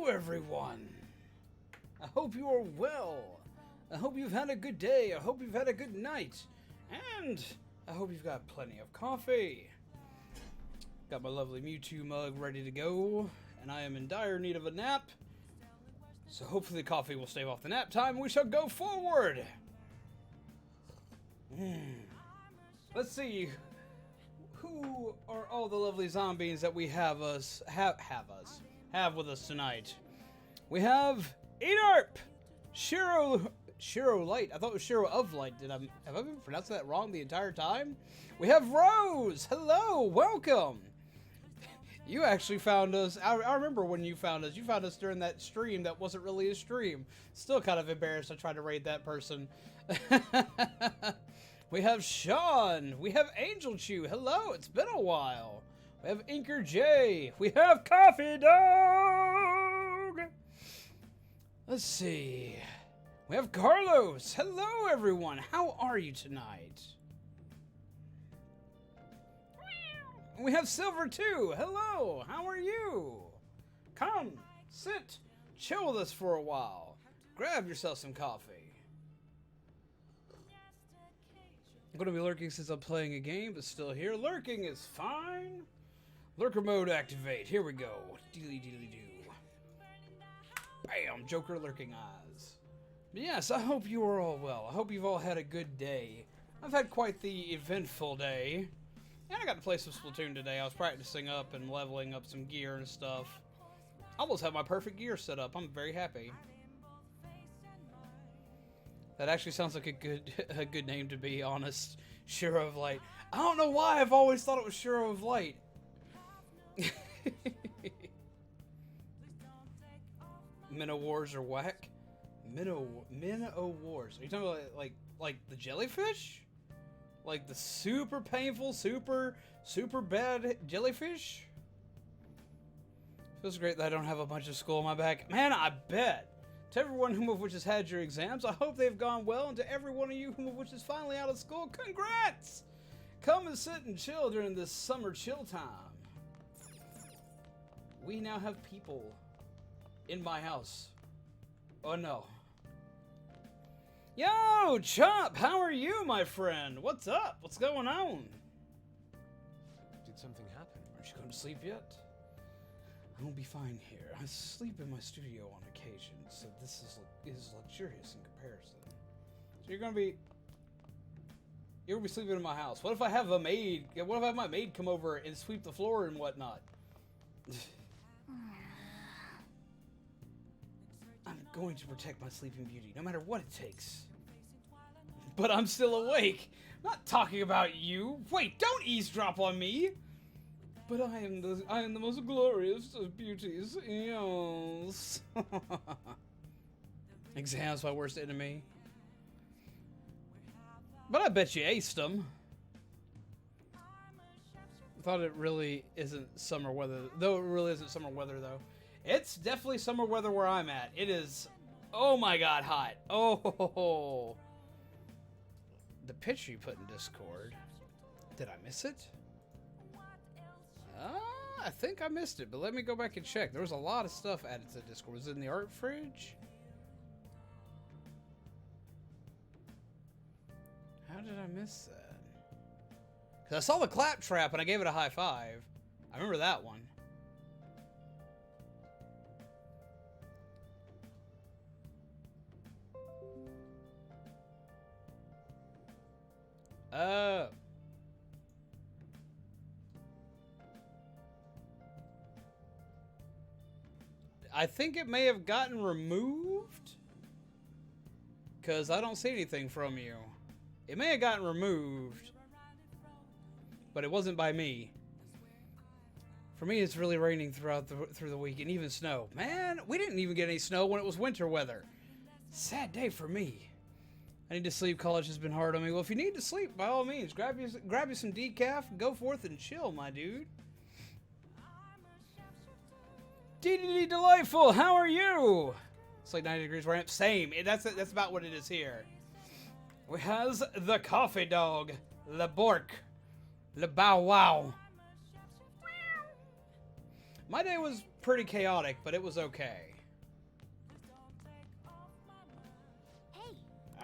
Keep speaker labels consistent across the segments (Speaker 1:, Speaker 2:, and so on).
Speaker 1: everyone. I hope you are well. I hope you've had a good day. I hope you've had a good night. And I hope you've got plenty of coffee. Got my lovely Mewtwo mug ready to go, and I am in dire need of a nap. So hopefully the coffee will stave off the nap time and we shall go forward. Let's see. Who are all the lovely zombies that we have with us tonight? We have Enarp, Shiro Light. I thought it was Shiro of Light. Have I been pronouncing that wrong the entire time? We have Rose. Hello, welcome. You actually found us. I remember when you found us. You found us during that stream that wasn't really a stream. Still kind of embarrassed I tried to raid that person. We have Sean. We have Angel Chew. Hello, it's been a while. We have Inker J. We have Coffee Dog. Let's see. We have Carlos. Hello, everyone. How are you tonight? We have Silver too. Hello. How are you? Come, sit, chill with us for a while. Grab yourself some coffee. I'm going to be lurking since I'm playing a game, but still here. Lurking is fine. Lurker mode activate. Here we go. Dealy dealy do. Bam! Joker lurking eyes. But yes, I hope you are all well. I hope you've all had a good day. I've had quite the eventful day. And I got to play some Splatoon today. I was practicing up and leveling up some gear and stuff. I almost have my perfect gear set up. I'm very happy. That actually sounds like a good name, to be honest. Shiro of Light. I don't know why I've always thought it was Shiro of Light. Minnow Wars are whack. Minnow Wars. Are you talking about like the jellyfish? Like the super painful, super bad jellyfish? Feels great that I don't have a bunch of school on my back. Man, I bet. To everyone whom of which has had your exams, I hope they've gone well, and to every one of you whom of which is finally out of school, congrats! Come and sit and chill during this summer chill time. We now have people in my house. Oh no. Yo, Chop, how are you, my friend? What's up? What's going on?
Speaker 2: Did something happen?
Speaker 1: Aren't you going to sleep yet? I won't be fine here. I sleep in my studio on occasion, so this is luxurious in comparison. So you're gonna be sleeping in my house. What if I have a maid? What if I have my maid come over and sweep the floor and whatnot? I'm going to protect my sleeping beauty, no matter what it takes. But I'm still awake. I'm not talking about you. Wait, don't eavesdrop on me. But I am the most glorious of beauties. Yes. Exam's my worst enemy. But I bet you aced them. I thought it really isn't summer weather. Though it really isn't summer weather, though. It's definitely summer weather where I'm at. It is, oh my god, hot. Oh. The picture you put in Discord. Did I miss it? I think I missed it, but let me go back and check. There was a lot of stuff added to Discord. Was it in the art fridge? How did I miss that? Because I saw the clap trap and I gave it a high five. I remember that one. I think it may have gotten removed, because I don't see anything from you. It may have gotten removed, but it wasn't by me. For me, it's really raining through the week, and even snow. Man, we didn't even get any snow when it was winter weather. Sad day for me. I need to sleep. College has been hard on me. Well, if you need to sleep, by all means, grab you some decaf, go forth and chill, my dude. DDD Delightful, how are you? It's like 90 degrees where I am. Same. That's about what it is here. We has the Coffee Dog, Le Bork, Le Bow Wow. My day was pretty chaotic, but it was okay.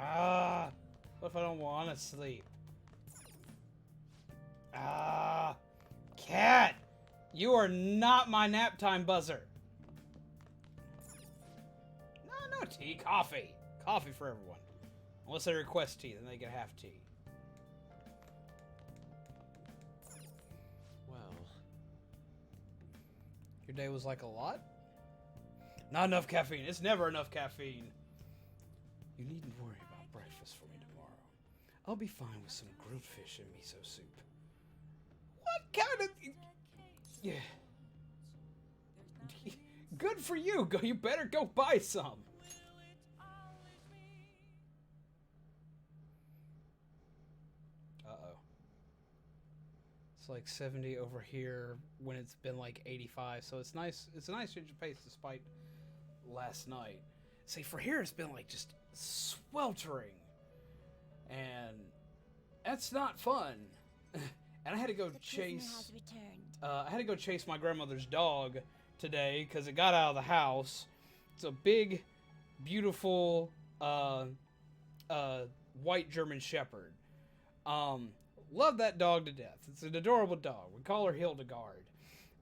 Speaker 1: Ah, what if I don't want to sleep? Ah, cat, you are not my nap time buzzer. No tea, coffee. Coffee for everyone. Unless they request tea, then they can have tea.
Speaker 2: Well,
Speaker 1: your day was like a lot? Not enough caffeine. It's never enough caffeine. You needn't worry about breakfast for me tomorrow. I'll be fine with some grilled fish and miso soup. What kind of... Yeah. Good for you. You better go buy some. Uh-oh. It's like 70 over here when it's been like 85. So it's nice. It's a nice change of pace despite last night. See, for here it's been like just sweltering. And that's not fun. And I had to go chase... I had to go chase my grandmother's dog today because it got out of the house. It's a big, beautiful, white German Shepherd. Love that dog to death. It's an adorable dog. We call her Hildegard.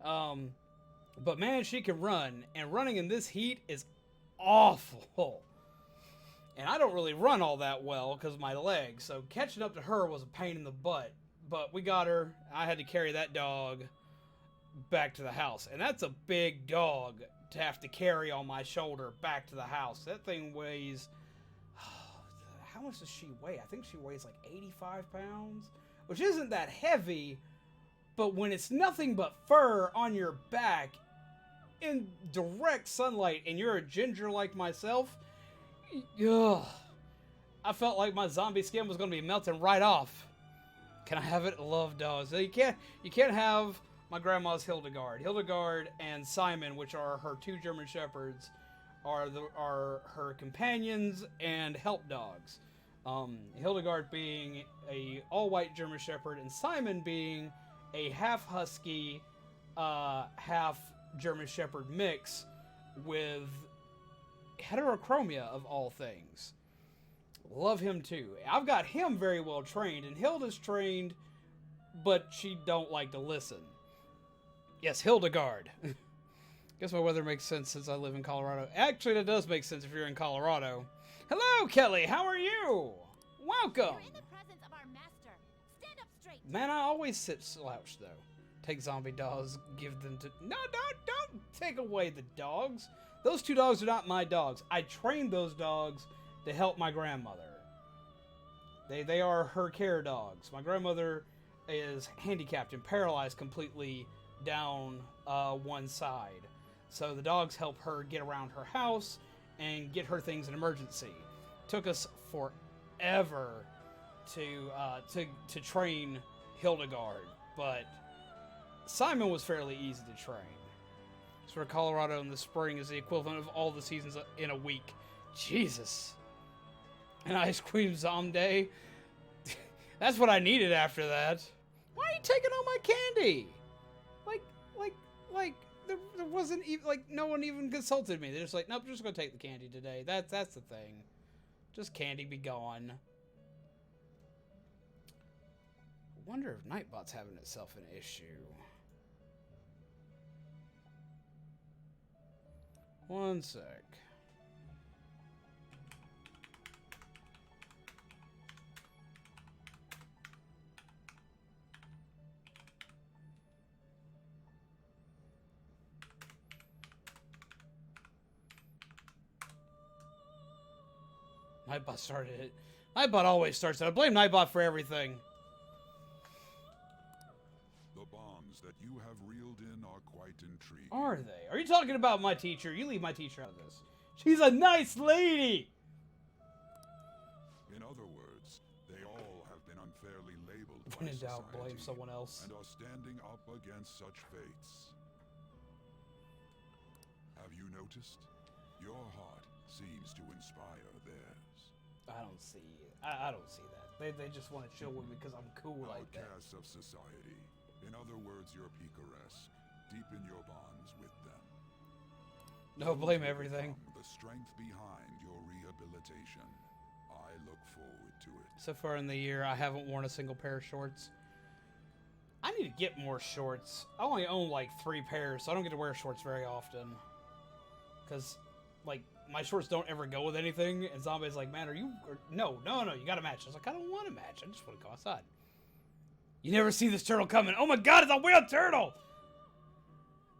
Speaker 1: But man, she can run, and running in this heat is awful. And I don't really run all that well because of my legs, so catching up to her was a pain in the butt. But we got her. I had to carry that dog back to the house. And that's a big dog to have to carry on my shoulder back to the house. That thing weighs... How much does she weigh? I think she weighs like 85 pounds. Which isn't that heavy. But when it's nothing but fur on your back in direct sunlight and you're a ginger like myself... Ugh, I felt like my zombie skin was going to be melting right off. Can I have it? I love dogs. You can't have my grandma's Hildegard. Hildegard and Simon, which are her two German Shepherds, are her companions and help dogs. Hildegard being a all-white German Shepherd, and Simon being a half Husky, half German Shepherd mix with heterochromia of all things. Love him too. I've got him very well trained, and Hilda's trained, but she don't like to listen. Yes, Hildegard. Guess my weather makes sense since I live in Colorado. Actually, that does make sense if you're in Colorado. Hello, Kelly. How are you? Welcome.
Speaker 3: You're in the presence of our master. Stand up straight.
Speaker 1: Man, I always sit slouched though. Take zombie dogs, give them to... No, don't take away the dogs. Those two dogs are not my dogs. I trained those dogs to help my grandmother. They are her care dogs. My grandmother is handicapped and paralyzed completely down one side. So the dogs help her get around her house and get her things in emergency. Took us forever to train Hildegard, but Simon was fairly easy to train. So Colorado in the spring is the equivalent of all the seasons in a week. Jesus. An ice cream someday. That's what I needed after that. Why are you taking all my candy? Like there wasn't even, like, no one even consulted me. They're just like, nope, just gonna take the candy today. That's the thing. Just candy be gone. I wonder if Nightbot's having itself an issue. One sec. Nightbot started it. Nightbot always starts it. I blame Nightbot for everything.
Speaker 4: The bombs that you have reeled in are quite intriguing.
Speaker 1: Are they? Are you talking about my teacher? You leave my teacher out of this. She's a nice lady!
Speaker 4: In other words, they all have been unfairly labeled
Speaker 1: When
Speaker 4: by
Speaker 1: in doubt,
Speaker 4: society
Speaker 1: blame someone else.
Speaker 4: and are standing up against such fates. Have you noticed? Your heart seems to inspire theirs.
Speaker 1: I don't see it. I don't see that. They just want to chill with me because I'm cool like that.
Speaker 4: Outcasts of society. In other words, you're picaresque. Deepen your bonds with them.
Speaker 1: No, blame everything.
Speaker 4: The strength behind your rehabilitation. I I look forward to it.
Speaker 1: So far in the year, I haven't worn a single pair of shorts. I need to get more shorts. I only own like 3 pairs, so I don't get to wear shorts very often. Because, like, my shorts don't ever go with anything, and Zombie's like, man, are you... No, you gotta match. I was like, I don't want to match. I just want to go outside. You never see this turtle coming. Oh my god, it's a real turtle!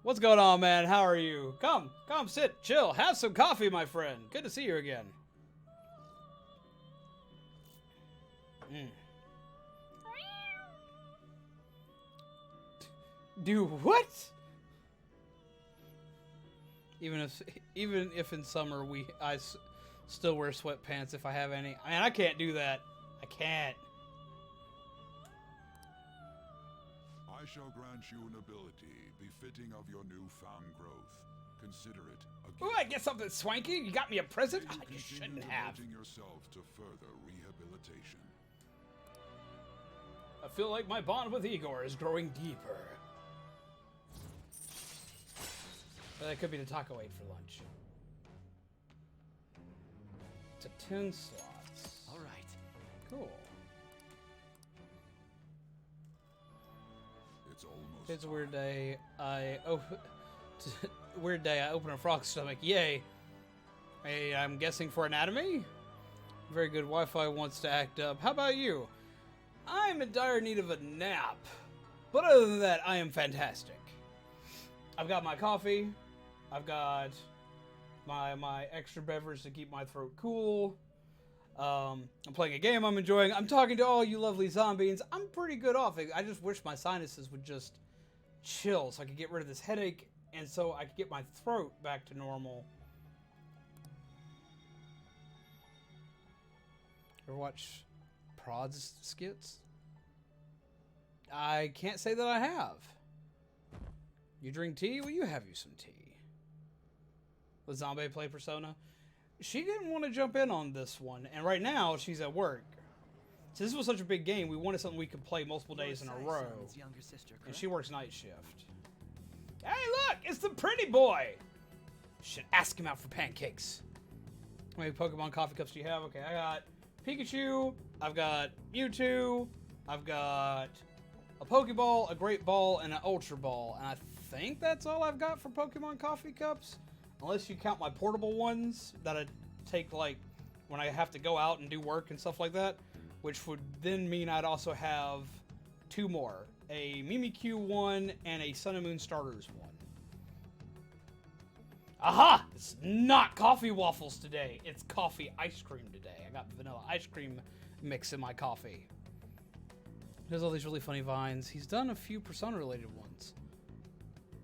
Speaker 1: What's going on, man? How are you? Come, sit, chill, have some coffee, my friend. Good to see you again. Do what? Even if in summer I still wear sweatpants if I have any. I mean, I can't do that. I can't.
Speaker 4: I shall grant you an ability befitting of your newfound growth. Consider it a gift.
Speaker 1: Ooh, I get something swanky. You got me a present?
Speaker 4: May
Speaker 1: Oh, you
Speaker 4: continue
Speaker 1: shouldn't have.
Speaker 4: devoting yourself to further rehabilitation.
Speaker 1: I feel like my bond with Igor is growing deeper. That could be the taco I ate for lunch. It's a 10 slots.
Speaker 2: All right.
Speaker 1: Cool.
Speaker 4: It's almost
Speaker 1: It's a weird day. Weird day. I open a frog's stomach. Yay. Hey, I'm guessing for anatomy? Very good. Wi-Fi wants to act up. How about you? I'm in dire need of a nap. But other than that, I am fantastic. I've got my coffee. I've got my extra beverage to keep my throat cool. I'm playing a game I'm enjoying. I'm talking to all you lovely zombies. I'm pretty good off it. I just wish my sinuses would just chill so I could get rid of this headache and so I could get my throat back to normal. Ever watch Prod's skits? I can't say that I have. You drink tea? Well, you have you some tea. Let Zombie play Persona? She didn't want to jump in on this one, and right now she's at work. So this was such a big game, we wanted something we could play multiple days in a row.
Speaker 2: Younger sister,
Speaker 1: And she works night shift. Hey, look! It's the pretty boy! Should ask him out for pancakes. How many Pokemon coffee cups do you have? Okay, I got Pikachu, I've got Mewtwo, I've got a Pokeball, a Great Ball, and an Ultra Ball. And I think that's all I've got for Pokemon coffee cups. Unless you count my portable ones that I take, like, when I have to go out and do work and stuff like that. Which would then mean I'd also have 2 more. A Mimikyu one and a Sun and Moon Starters one. Aha! It's not coffee waffles today. It's coffee ice cream today. I got vanilla ice cream mix in my coffee. There's all these really funny vines. He's done a few Persona-related ones.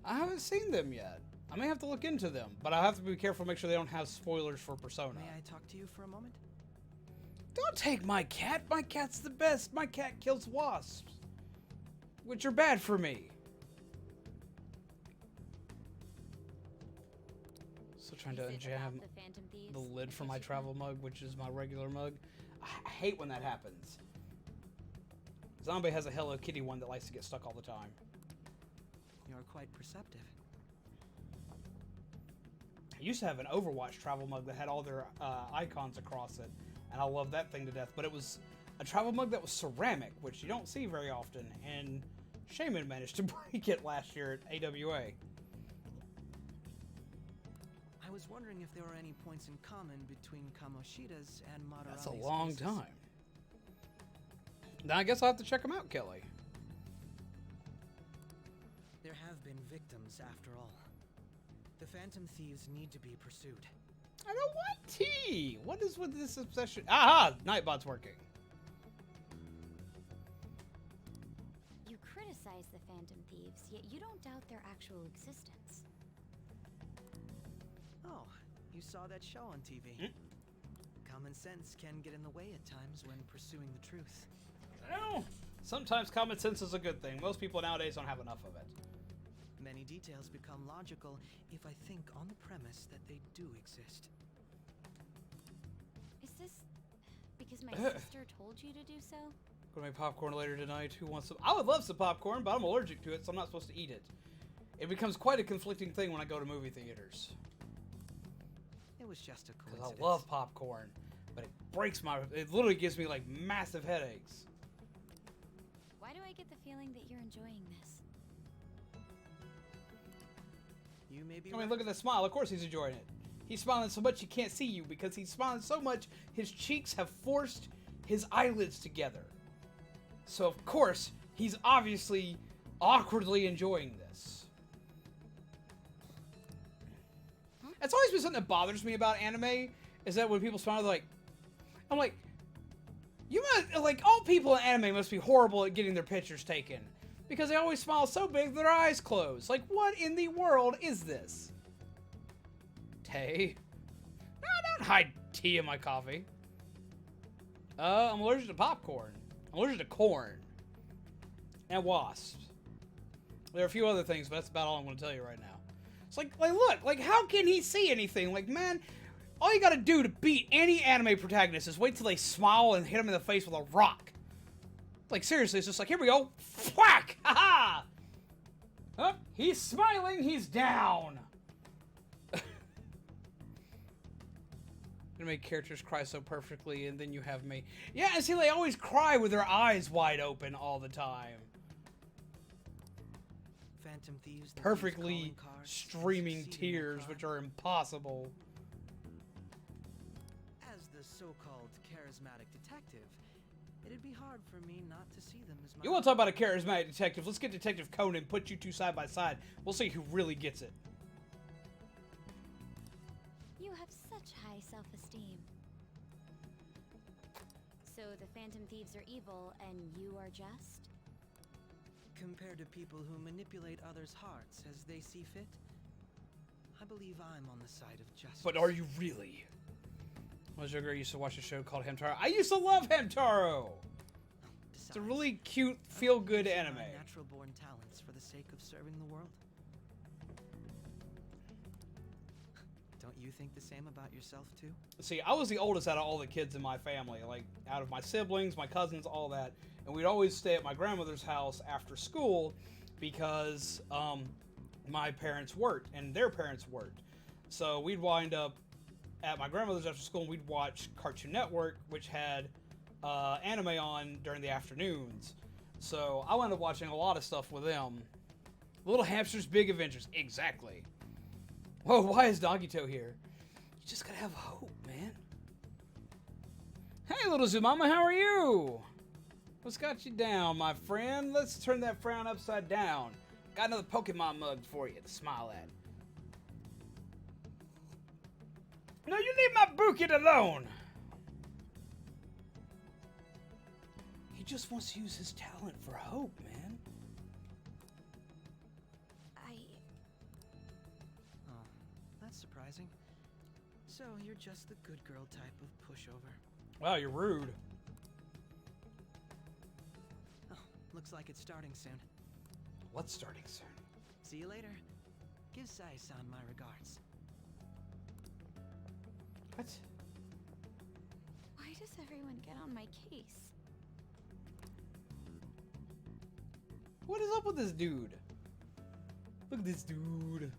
Speaker 1: I haven't seen them yet. I may have to look into them, but I have to be careful to make sure they don't have spoilers for Persona.
Speaker 2: May I talk to you for a moment?
Speaker 1: Don't take my cat. My cat's the best. My cat kills wasps, which are bad for me. Still trying to
Speaker 3: Is it
Speaker 1: unjam
Speaker 3: about the Phantom Thieves
Speaker 1: the lid from my
Speaker 3: adventure
Speaker 1: travel
Speaker 3: group?
Speaker 1: mug, which is my regular mug. I hate when that happens. Zombie has a Hello Kitty one that likes to get stuck all the time.
Speaker 2: You're quite perceptive.
Speaker 1: I used to have an Overwatch travel mug that had all their icons across it, and I love that thing to death. But it was a travel mug that was ceramic, which you don't see very often, and Shaman managed to break it last year at AWA.
Speaker 2: I was wondering if there were any points in common between Kamoshida's and Madarame's
Speaker 1: That's a long
Speaker 2: cases.
Speaker 1: time. Now I guess I'll have to check them out, Kelly.
Speaker 2: There have been victims, after all. The Phantom Thieves need to be pursued.
Speaker 1: I don't want tea! What is with this obsession? Aha! Nightbot's working.
Speaker 3: You criticize the Phantom Thieves, yet you don't doubt their actual existence.
Speaker 2: Oh, you saw that show on TV. Common sense can get in the way at times when pursuing the truth.
Speaker 1: Well, sometimes common sense is a good thing. Most people nowadays don't have enough of it.
Speaker 2: Many details become logical if I think on the premise that they do exist.
Speaker 3: Is this because my sister told you to do so?
Speaker 1: Gonna make popcorn later tonight. Who wants some? I would love some popcorn, but I'm allergic to it, so I'm not supposed to eat it. It becomes quite a conflicting thing when I go to movie theaters.
Speaker 2: It was just a
Speaker 1: Because
Speaker 2: coincidence.
Speaker 1: I love popcorn, but it breaks my... It literally gives me, like, massive headaches.
Speaker 3: Why do I get the feeling that you're enjoying this?
Speaker 2: You may be
Speaker 1: I mean,
Speaker 2: right.
Speaker 1: look at the smile. Of course he's enjoying it. He's smiling so much he can't see you because he's smiling so much his cheeks have forced his eyelids together. So, of course, he's obviously awkwardly enjoying this. That's always been something that bothers me about anime, is that when people smile, they're like... I'm like... You must... Like, all people in anime must be horrible at getting their pictures taken. Because they always smile so big their eyes close. Like, what in the world is this? Tay? No, don't hide tea in my coffee. I'm allergic to popcorn. I'm allergic to corn. And wasps. There are a few other things, but that's about all I'm going to tell you right now. It's like, look, like, how can he see anything? Like, man, all you got to do to beat any anime protagonist is wait till they smile and hit him in the face with a rock. Like, seriously, it's just like, here we go. Whack! Ha-ha! Oh, he's smiling, he's down. Gonna make characters cry so perfectly, and then you have me. Yeah, and see, they always cry with their eyes wide open all the time.
Speaker 2: Phantom thieves. that use
Speaker 1: Perfectly
Speaker 2: calling cards and
Speaker 1: streaming
Speaker 2: succeed in their
Speaker 1: tears,
Speaker 2: crime.
Speaker 1: which are impossible.
Speaker 2: As the so-called charismatic detective, it'd be hard for me not to see them as my...
Speaker 1: You want to talk about a charismatic detective? Let's get Detective Conan, put you two side by side. We'll see who really gets it.
Speaker 3: You have such high self-esteem. So the Phantom Thieves are evil, and you are just?
Speaker 2: Compared to people who manipulate others' hearts as they see fit, I believe I'm on the side of justice.
Speaker 1: But are you really? When I was younger, I used to watch a show called Hamtaro. I used to love Hamtaro! It's a really cute, feel-good anime.
Speaker 2: My natural-born talents for the sake of serving the world. Don't you think the same about yourself too?
Speaker 1: See, I was the oldest out of all the kids in my family. Like, out of my siblings, my cousins, all that. And we'd always stay at my grandmother's house after school because my parents worked and their parents worked. So we'd wind up at my grandmother's after school and we'd watch Cartoon Network, which had anime on during the afternoons. So I wound up watching a lot of stuff with them. Little Hamster's Big Adventures. Exactly. Whoa, why is Dogito here? You just gotta have hope, man. Hey, little Zumama, how are you? What's got you down, my friend? Let's turn that frown upside down. Got another Pokemon mug for you to smile at. No, you leave my Bucket alone. He just wants to use his talent for hope, man.
Speaker 2: Oh, that's surprising. So you're just the good girl type of pushover.
Speaker 1: Wow, you're rude.
Speaker 2: Oh, looks like it's starting soon.
Speaker 1: What's starting soon?
Speaker 2: See you later. Give Sai-san my regards.
Speaker 1: What?
Speaker 3: Why does everyone get on my case?
Speaker 1: What is up with this dude? Look at this dude.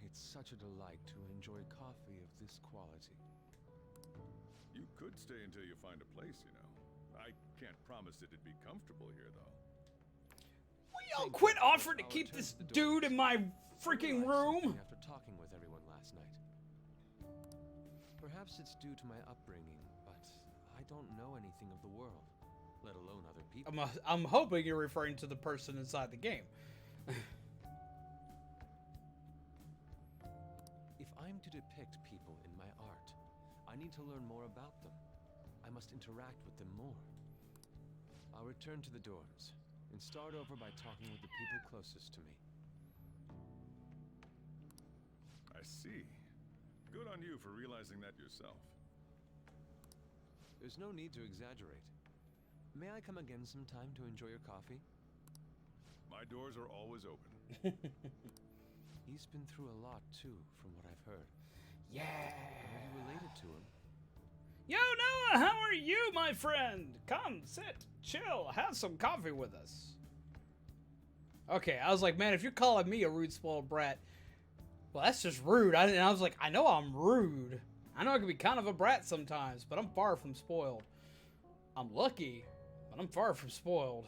Speaker 5: It's such a delight to enjoy coffee of this quality.
Speaker 4: You could stay until you find a place, you know. I can't promise it'd be comfortable here, though.
Speaker 1: Will y'all quit offering to
Speaker 5: I'll
Speaker 1: keep
Speaker 5: return
Speaker 1: this
Speaker 5: to the
Speaker 1: dude
Speaker 5: doors.
Speaker 1: in my freaking
Speaker 5: Realized
Speaker 1: room?
Speaker 5: something after talking with everyone last night. Perhaps it's due to my upbringing, but I don't know anything of the world, let alone other people.
Speaker 1: I'm hoping you're referring to the person inside the game.
Speaker 5: If I'm to depict people in my art, I need to learn more about them. I must interact with them more. I'll return to the dorms and start over by talking with the people closest to me.
Speaker 4: I see. Good on you for realizing that yourself.
Speaker 5: There's no need to exaggerate. May I come again sometime to enjoy your coffee?
Speaker 4: My doors are always open.
Speaker 5: He's been through a lot too, from what I've heard.
Speaker 1: Yeah.
Speaker 5: Are you related to him?
Speaker 1: Yo, Noah, how are you, my friend? Come, sit, chill, have some coffee with us. Okay, I was like, man, if you're calling me a rude, spoiled brat, Well, that's just rude. And I was like, I know I'm rude. I know I can be kind of a brat sometimes, but I'm far from spoiled. I'm lucky, but I'm far from spoiled.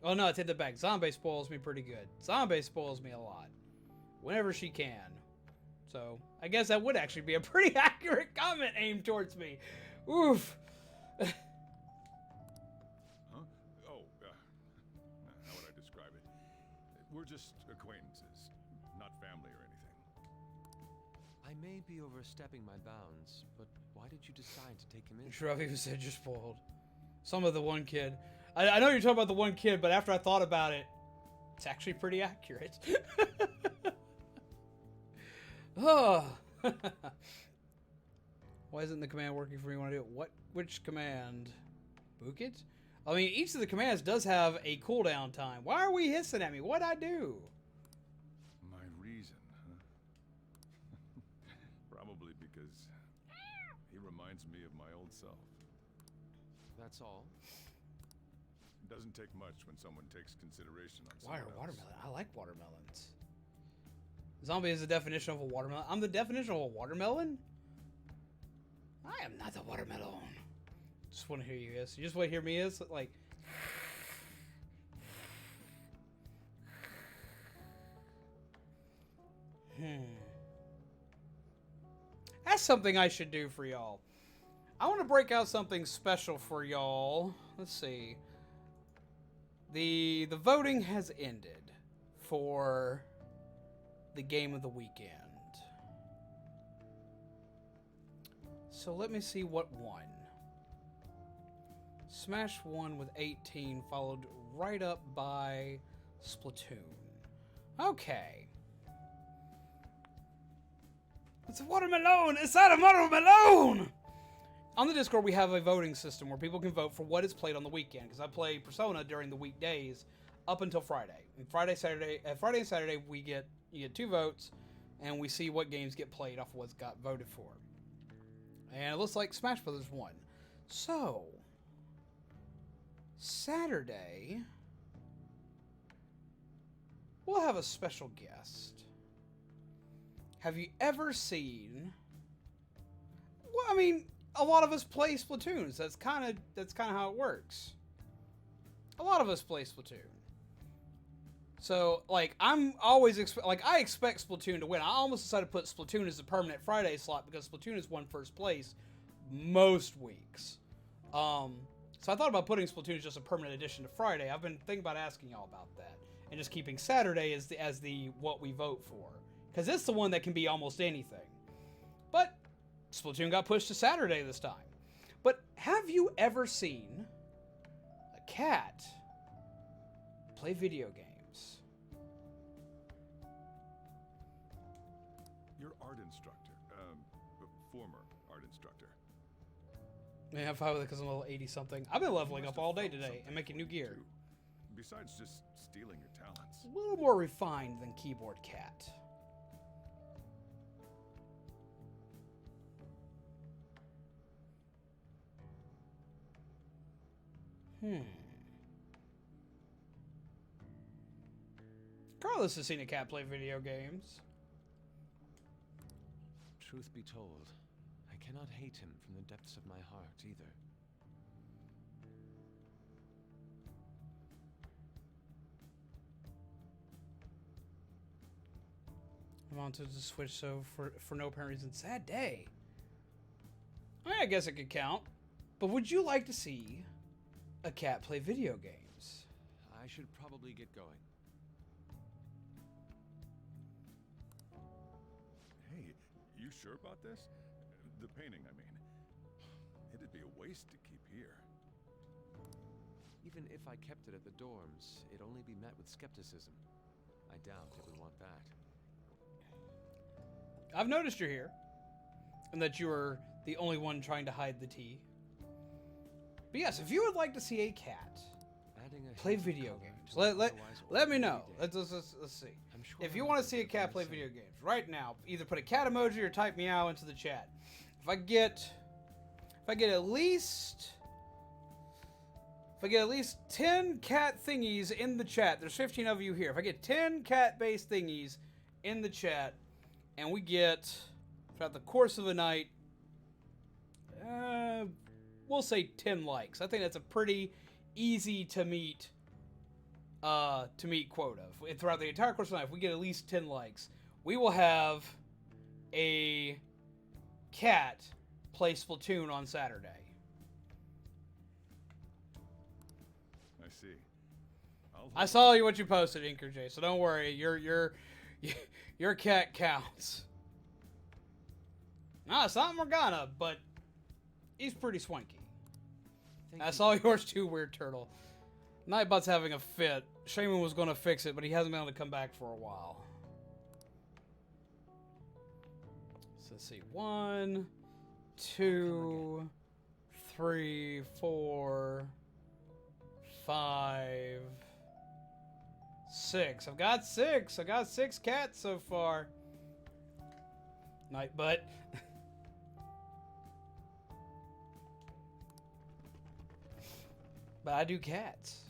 Speaker 1: Oh no, I take that back. Zombie spoils me pretty good. Zombie spoils me a lot. Whenever she can. So, I guess that would actually be a pretty accurate comment aimed towards me. Oof.
Speaker 4: Huh? Oh, how would I describe it? We're just acquaintances, not family or anything.
Speaker 5: I may be overstepping my bounds, but why did you decide to take him in?
Speaker 1: Sure, I've even said you're spoiled. Some of the one kid. I know you're talking about the one kid, but after I thought about it, it's actually pretty accurate. Oh. Why isn't the command working for me when I do it? Which command? Book it? I mean, each of the commands does have a cooldown time. Why are we hissing at me? What'd I do?
Speaker 4: My reason, huh? Probably because he reminds me of my old self.
Speaker 5: That's all?
Speaker 4: It doesn't take much when someone takes consideration on
Speaker 1: Why are
Speaker 4: someone else.
Speaker 1: watermelon? I like watermelons. Zombie is the definition of a watermelon. I'm the definition of a watermelon? I am not the watermelon. Just want to hear you is. You just want to hear me is? Like... That's something I should do for y'all. I want to break out something special for y'all. Let's see. The voting has ended for the game of the weekend. So let me see what won. Smash won with 18, followed right up by Splatoon. Okay. It's a watermelon! It's not a watermelon! On the Discord, we have a voting system where people can vote for what is played on the weekend. Because I play Persona during the weekdays up until Friday. And Friday and Saturday, you get 2 votes, and we see what games get played off of what's got voted for. And it looks like Smash Brothers won. So, Saturday, we'll have a special guest. Have you ever seen... Well, I mean, a lot of us play Splatoons. That's kind of how it works. A lot of us play Splatoon. So, like, I'm always I expect Splatoon to win. I almost decided to put Splatoon as a permanent Friday slot because Splatoon has won first place most weeks. So I thought about putting Splatoon as just a permanent addition to Friday. I've been thinking about asking y'all about that and just keeping Saturday as the what we vote for, because it's the one that can be almost anything. But Splatoon got pushed to Saturday this time. But have you ever seen a cat play video games?
Speaker 4: Your art instructor, former art instructor.
Speaker 1: Man, I'm fine with it because I'm level 80-something. I've been leveling up all day today and making new gear.
Speaker 4: Too, besides just stealing your talents.
Speaker 1: A little more refined than Keyboard Cat. Carlos has seen a cat play video games.
Speaker 5: Truth be told, I cannot hate him from the depths of my heart either.
Speaker 1: I wanted to switch so for no apparent reason. Sad day. I mean, I guess it could count. But would you like to see a cat play video games?
Speaker 5: I should probably get going.
Speaker 4: Hey, you sure about this? The painting, I mean. It'd be a waste to keep here.
Speaker 5: Even if I kept it at the dorms, it'd only be met with skepticism. I doubt it would want that.
Speaker 1: I've noticed you're here. And that you are the only one trying to hide the tea. But yes, if you would like to see a cat play video games, let me know. Let's see.
Speaker 5: Sure
Speaker 1: If you want to see a cat play video games right now, either put a cat emoji or type meow into the chat. If I get at least 10 cat thingies in the chat, there's 15 of you here. If I get 10 cat-based thingies in the chat, and we get, throughout the course of the night, we'll say 10 likes. I think that's a pretty easy to meet quota. Throughout the entire course of the night, if we get at least 10 likes, we will have a cat play Splatoon on Saturday.
Speaker 4: I see.
Speaker 1: I saw what you posted, Inker J, so don't worry. Your cat counts. No, it's not Morgana, but he's pretty swanky. I saw yours too, Weird Turtle. Nightbot's having a fit. Shaman was going to fix it, but he hasn't been able to come back for a while. So let's see. 1, 2, 3, 4, 5, 6. I've got 6. I got 6 cats so far. Nightbutt. But I do cats.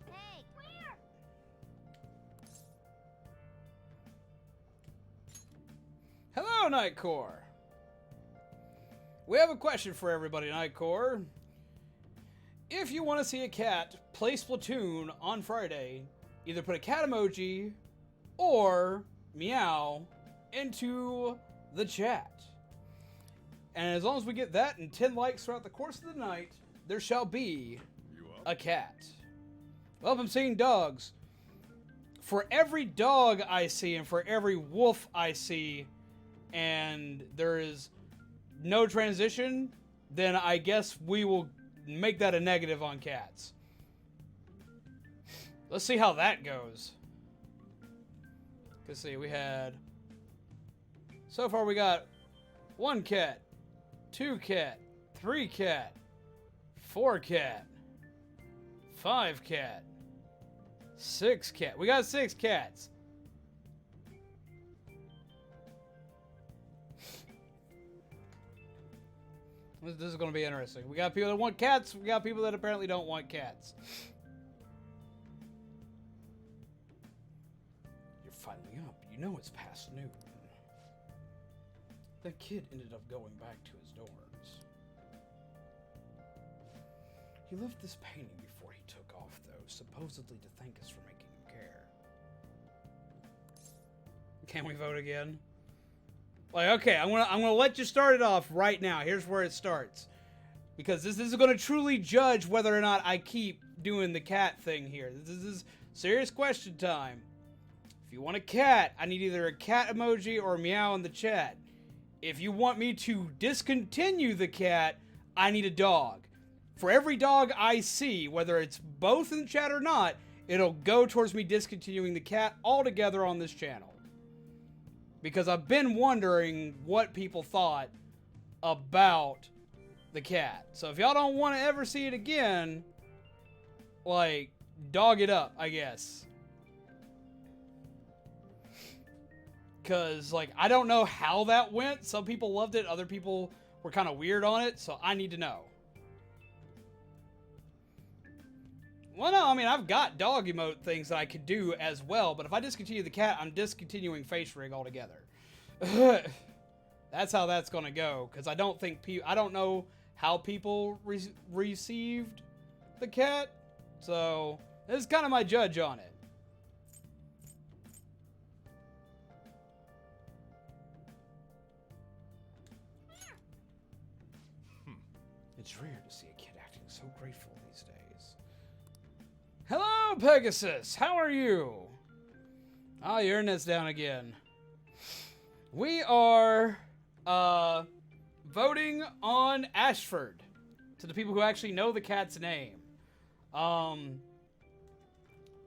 Speaker 3: Hey, where?
Speaker 1: Hello, Nightcore. We have a question for everybody, Nightcore. If you want to see a cat play Splatoon on Friday, either put a cat emoji or meow into the chat. And as long as we get that and 10 likes throughout the course of the night, there shall be a cat. Well, I'm seeing dogs. For every dog I see and for every wolf I see, and there is no transition, then I guess we will make that a negative on cats. Let's see how that goes. Let's see, we had... So far we got 1 cat, 2 cat, 3 cat, 4 cat, 5 cat, 6 cat. We got 6 cats. This is going to be interesting. We got people that want cats. We got people that apparently don't want cats. You're finally up. You know it's past noon. That kid ended up going back to his dorms. He left this painting before he took off, though, supposedly to thank us for making him care. Can we vote again? Like, okay, I'm gonna let you start it off right now. Here's where it starts, because this is gonna truly judge whether or not I keep doing the cat thing here. This is serious question time. If you want a cat, I need either a cat emoji or meow in the chat. If you want me to discontinue the cat, I need a dog. For every dog I see, whether it's both in the chat or not, it'll go towards me discontinuing the cat altogether on this channel. Because I've been wondering what people thought about the cat. So if y'all don't want to ever see it again, like, dog it up, I guess. Because, like, I don't know how that went. Some people loved it. Other people were kind of weird on it. So I need to know. Well, no, I mean, I've got dog emote things that I could do as well, but if I discontinue the cat, I'm discontinuing face rig altogether. That's how that's going to go, because I don't think I don't know how people received the cat, so this is kind of my judge on it. It's rare to see a kid acting so grateful these days. Hello, Pegasus. How are you? Oh, your internet's down again. We are voting on Ashford to the people who actually know the cat's name.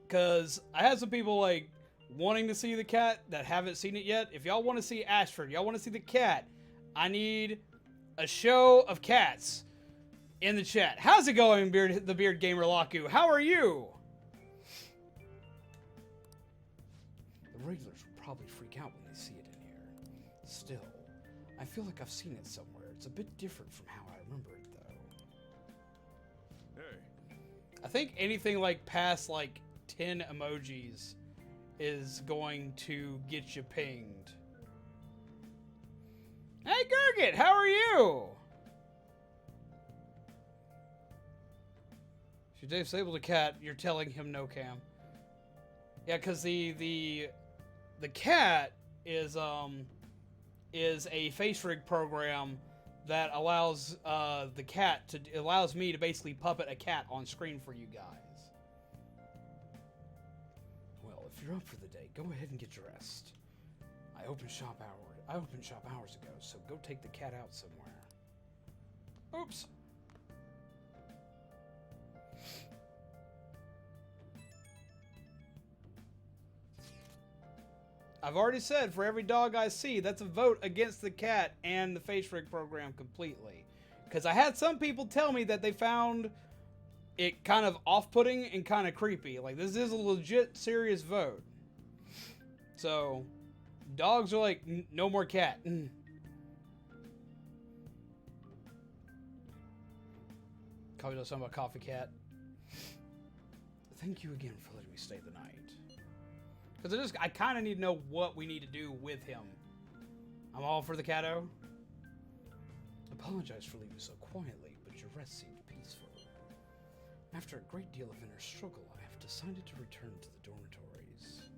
Speaker 1: Because I had some people like wanting to see the cat that haven't seen it yet. If y'all want to see Ashford, y'all want to see the cat, I need a show of cats in the chat. How's it going, the Beard Gamer Laku? How are you? The regulars will probably freak out when they see it in here. Still, I feel like I've seen it somewhere. It's a bit different from how I remember it, though.
Speaker 4: Hey.
Speaker 1: I think anything like past like 10 emojis is going to get you pinged. Hey, Gurgit, how are you? If you disable the cat, you're telling him no cam. Yeah, because the cat is a face rig program that allows allows me to basically puppet a cat on screen for you guys. Well, if you're up for the day, go ahead and get dressed. I opened shop hours ago, so go take the cat out somewhere. Oops. I've already said, for every dog I see, that's a vote against the cat and the face rig program completely. Because I had some people tell me that they found it kind of off-putting and kind of creepy. Like, this is a legit, serious vote. So, dogs are like, no more cat. Coffee does something about coffee cat. Thank you again for letting me stay the night. Because I kind of need to know what we need to do with him. I'm all for the catto. Apologize for leaving so quietly, but your rest seemed peaceful. After a great deal of inner struggle, I have decided to return to the dormitories.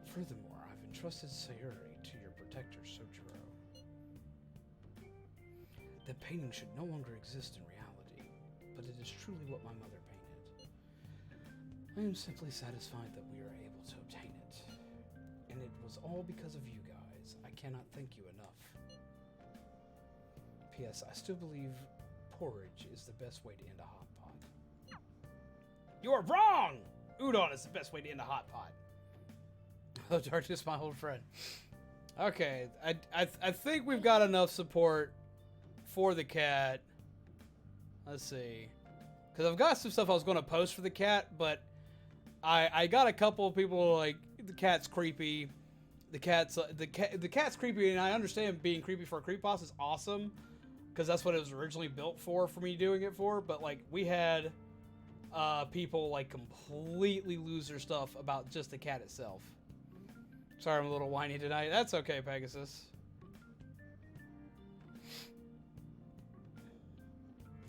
Speaker 1: Furthermore, I've entrusted Sayuri to your protector, Sojiro. The painting should no longer exist in reality, but it is truly what my mother painted. I am simply satisfied that we are able to obtain it. And it was all because of you guys. I cannot thank you enough. P.S. I still believe porridge is the best way to end a hot pot. You are wrong! Udon is the best way to end a hot pot. Oh, Darkness, my old friend. Okay, I think we've got enough support for the cat. Let's see. Because I've got some stuff I was going to post for the cat, but I got a couple of people like, the cat's creepy. The cat's creepy, and I understand being creepy for a creepypasta is awesome, because that's what it was originally built for me doing it for. But like, we had people like completely lose their stuff about just the cat itself. Sorry, I'm a little whiny tonight. That's okay, Pegasus.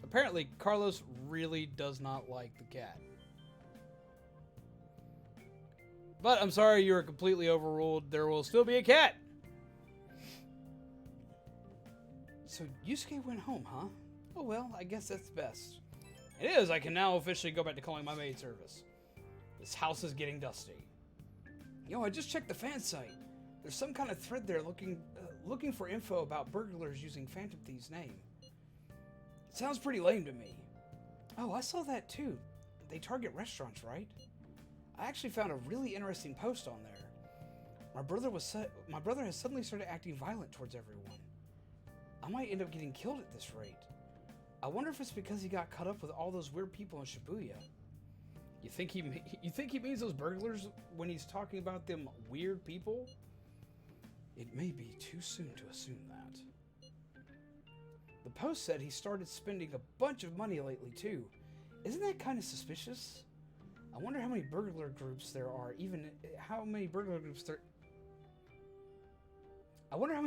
Speaker 1: Apparently, Carlos really does not like the cat. But I'm sorry, you were completely overruled. There will still be a cat. So Yusuke went home, huh? Oh well, I guess that's best. It is. I can now officially go back to calling my maid service. This house is getting dusty. Yo, I just checked the fan site. There's some kind of thread there looking for info about burglars using Phantom Thief's name. It sounds pretty lame to me. Oh, I saw that too. They target restaurants, right? I actually found a really interesting post on there. My brother has suddenly started acting violent towards everyone. I might end up getting killed at this rate. I wonder if it's because he got caught up with all those weird people in Shibuya. You think he means those burglars when he's talking about them weird people? It may be too soon to assume that. The post said he started spending a bunch of money lately too. Isn't that kind of suspicious? I wonder how many burglar groups there are, I wonder how many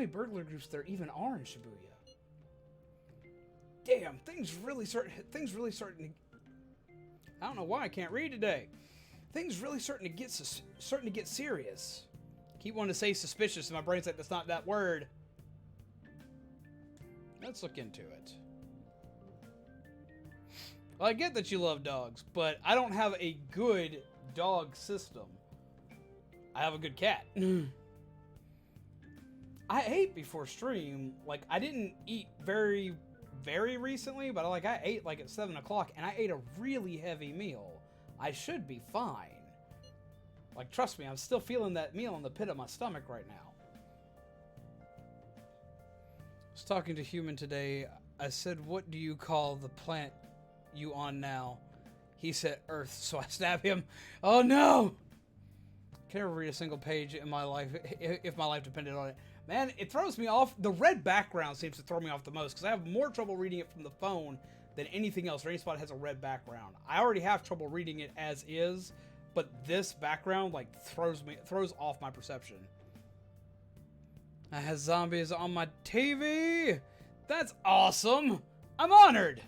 Speaker 1: burglar groups there even are in Shibuya. Damn, things really starting to, I don't know why I can't read today. Things really starting to get serious. Keep wanting to say suspicious, and my brain's like, that's not that word. Let's look into it. Well, I get that you love dogs, but I don't have a good dog system. I have a good cat. I ate before stream. Like, I didn't eat very recently, but I ate like at 7 o'clock, and I ate a really heavy meal. I should be fine. Like, trust me, I'm still feeling that meal in the pit of my stomach right now. I was talking to Human today. I said, what do you call the plant you on now? He said Earth, so I stab him. Oh no! Can never read a single page in my life if my life depended on it. Man, it throws me off. The red background seems to throw me off the most because I have more trouble reading it from the phone than anything else or any spot that has a red background. I already have trouble reading it as is, but this background like throws off my perception. I have zombies on my TV. That's awesome. I'm honored.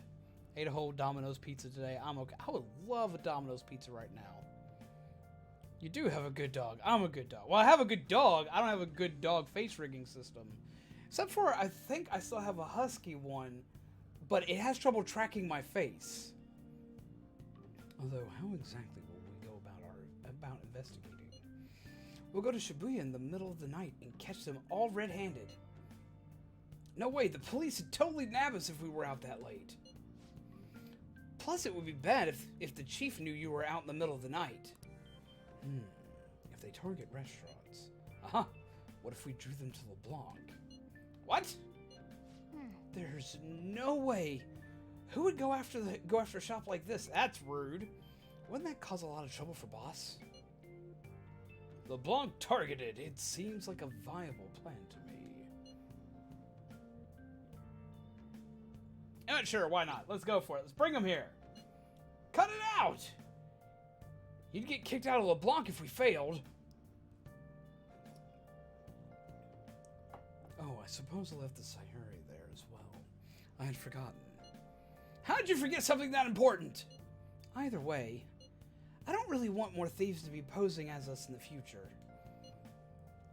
Speaker 1: Ate a whole Domino's pizza today. I'm okay. I would love a Domino's pizza right now. You do have a good dog. I'm a good dog. Well, I have a good dog. I don't have a good dog face rigging system. Except for, I think I still have a husky one, but it has trouble tracking my face. Although, how exactly will we go about investigating? We'll go to Shibuya in the middle of the night and catch them all red-handed. No way, the police would totally nab us if we were out that late. Plus, it would be bad if the chief knew you were out in the middle of the night. If they target restaurants. Aha! What if we drew them to LeBlanc? What? There's no way. Who would go after a shop like this? That's rude. Wouldn't that cause a lot of trouble for boss? LeBlanc targeted. It seems like a viable plan to me. Sure, why not? Let's go for it. Let's bring him here. Cut it out! You'd get kicked out of LeBlanc if we failed. Oh, I suppose I left the Sayuri there as well. I had forgotten. How'd you forget something that important? Either way, I don't really want more thieves to be posing as us in the future.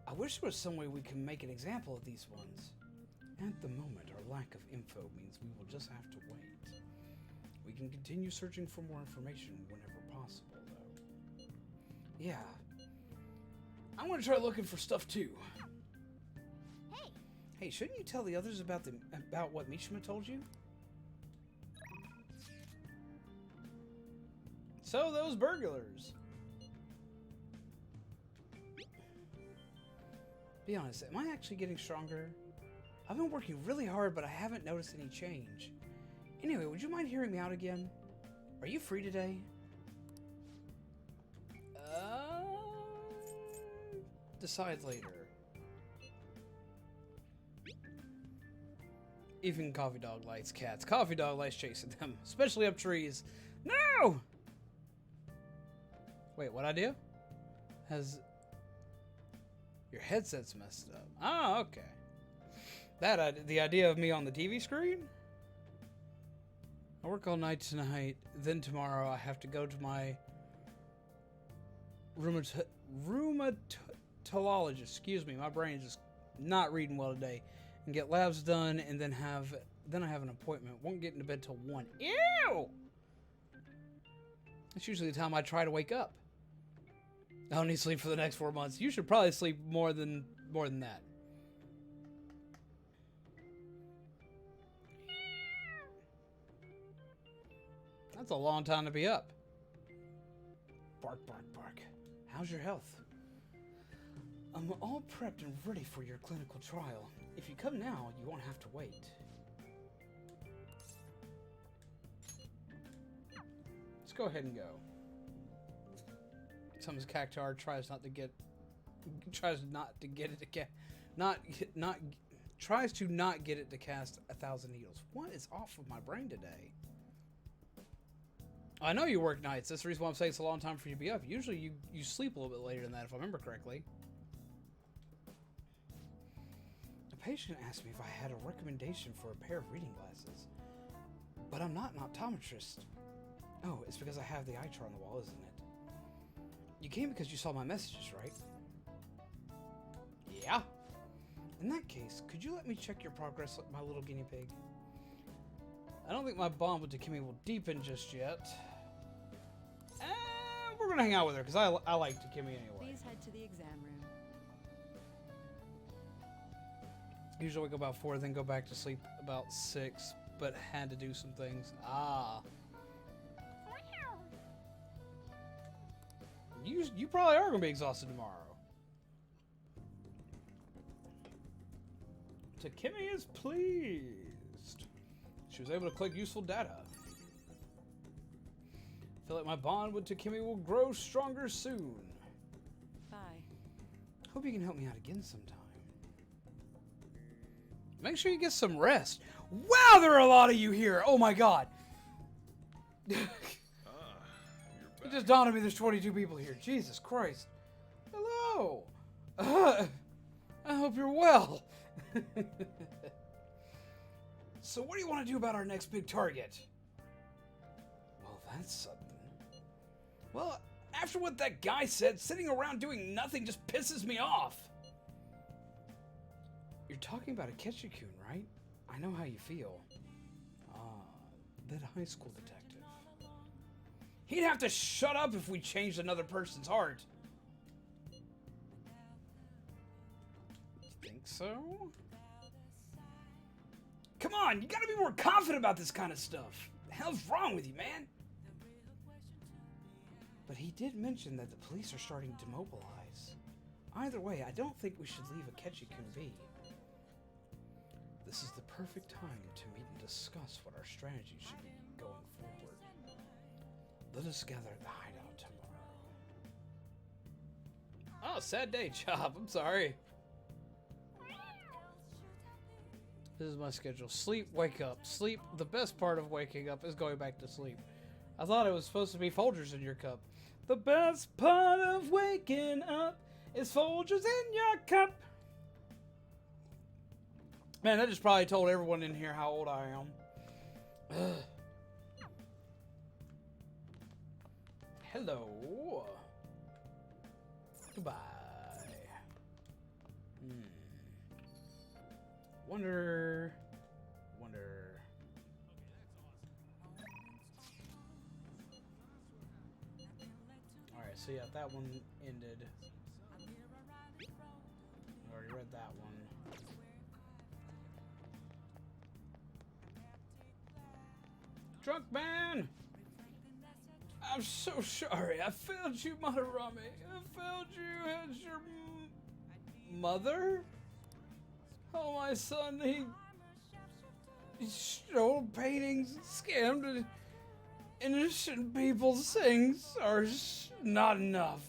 Speaker 1: I wish there was some way we can make an example of these ones. At the moment, our lack of info means we will just have to wait. We can continue searching for more information whenever possible, though. Yeah. I'm gonna try looking for stuff too.
Speaker 3: Hey!
Speaker 1: Hey, shouldn't you tell the others about what Mishima told you? So, those burglars. Be honest, am I actually getting stronger? I've been working really hard, but I haven't noticed any change. Anyway, would you mind hearing me out again? Are you free today? Decide later. Even Coffee Dog likes cats. Coffee Dog likes chasing them, especially up trees. No! Wait, what idea? Your headset's messed up. Oh, okay. The idea of me on the TV screen? I work all night tonight, then tomorrow I have to go to my rheumatologist. Excuse me, my brain is just not reading well today. And get labs done, and then I have an appointment. Won't get into bed till 1. Ew! That's usually the time I try to wake up. I don't need sleep for the next 4 months. You should probably sleep more than that. That's a long time to be up. Bark, bark, bark. How's your health? I'm all prepped and ready for your clinical trial. If you come now, you won't have to wait. Let's go ahead and go. Sometimes Cactar tries to not get it to cast 1,000 needles. What is off with my brain today? I know you work nights. That's the reason why I'm saying it's a long time for you to be up. Usually you sleep a little bit later than that, if I remember correctly. A patient asked me if I had a recommendation for a pair of reading glasses. But I'm not an optometrist. Oh, it's because I have the eye chart on the wall, isn't it? You came because you saw my messages, right? Yeah. In that case, could you let me check your progress like my little guinea pig? I don't think my bond with Takemi will deepen just yet. We're gonna hang out with her because I like Takemi anyway.
Speaker 6: Please head to the exam room.
Speaker 1: Usually wake up about 4, then go back to sleep about 6, but had to do some things. Ah. You probably are gonna be exhausted tomorrow. Takemi is pleased. She was able to collect useful data. I feel like my bond with Takemi will grow stronger soon.
Speaker 6: Bye.
Speaker 1: Hope you can help me out again sometime. Make sure you get some rest. Wow, there are a lot of you here. Oh my god. It just dawned on me there's 22 people here. Jesus Christ. Hello. I hope you're well. So what do you want to do about our next big target? Well, that's sudden. Well, after what that guy said, sitting around doing nothing just pisses me off. You're talking about a Ketchikun, right? I know how you feel. That high school detective. He'd have to shut up if we changed another person's heart. You think so? Come on, you gotta be more confident about this kind of stuff. The hell's wrong with you, man? But he did mention that the police are starting to mobilize. Either way, I don't think we should leave a Ketchikun be. This is the perfect time to meet and discuss what our strategy should be going forward. Let us gather at the hideout tomorrow. Oh, sad day, Chop. I'm sorry. This is my schedule. Sleep, wake up. Sleep, the best part of waking up is going back to sleep. I thought it was supposed to be Folgers in your cup. The best part of waking up is Folgers in your cup. Man, that just probably told everyone in here how old I am. Ugh. Hello. Goodbye. Wonder. Alright, so yeah, that one ended. I already read that one. Drunk man! I'm so sorry. I failed you, Madarame. I failed you as your mother? Oh, my son, he stole paintings, scammed innocent people's things are not enough.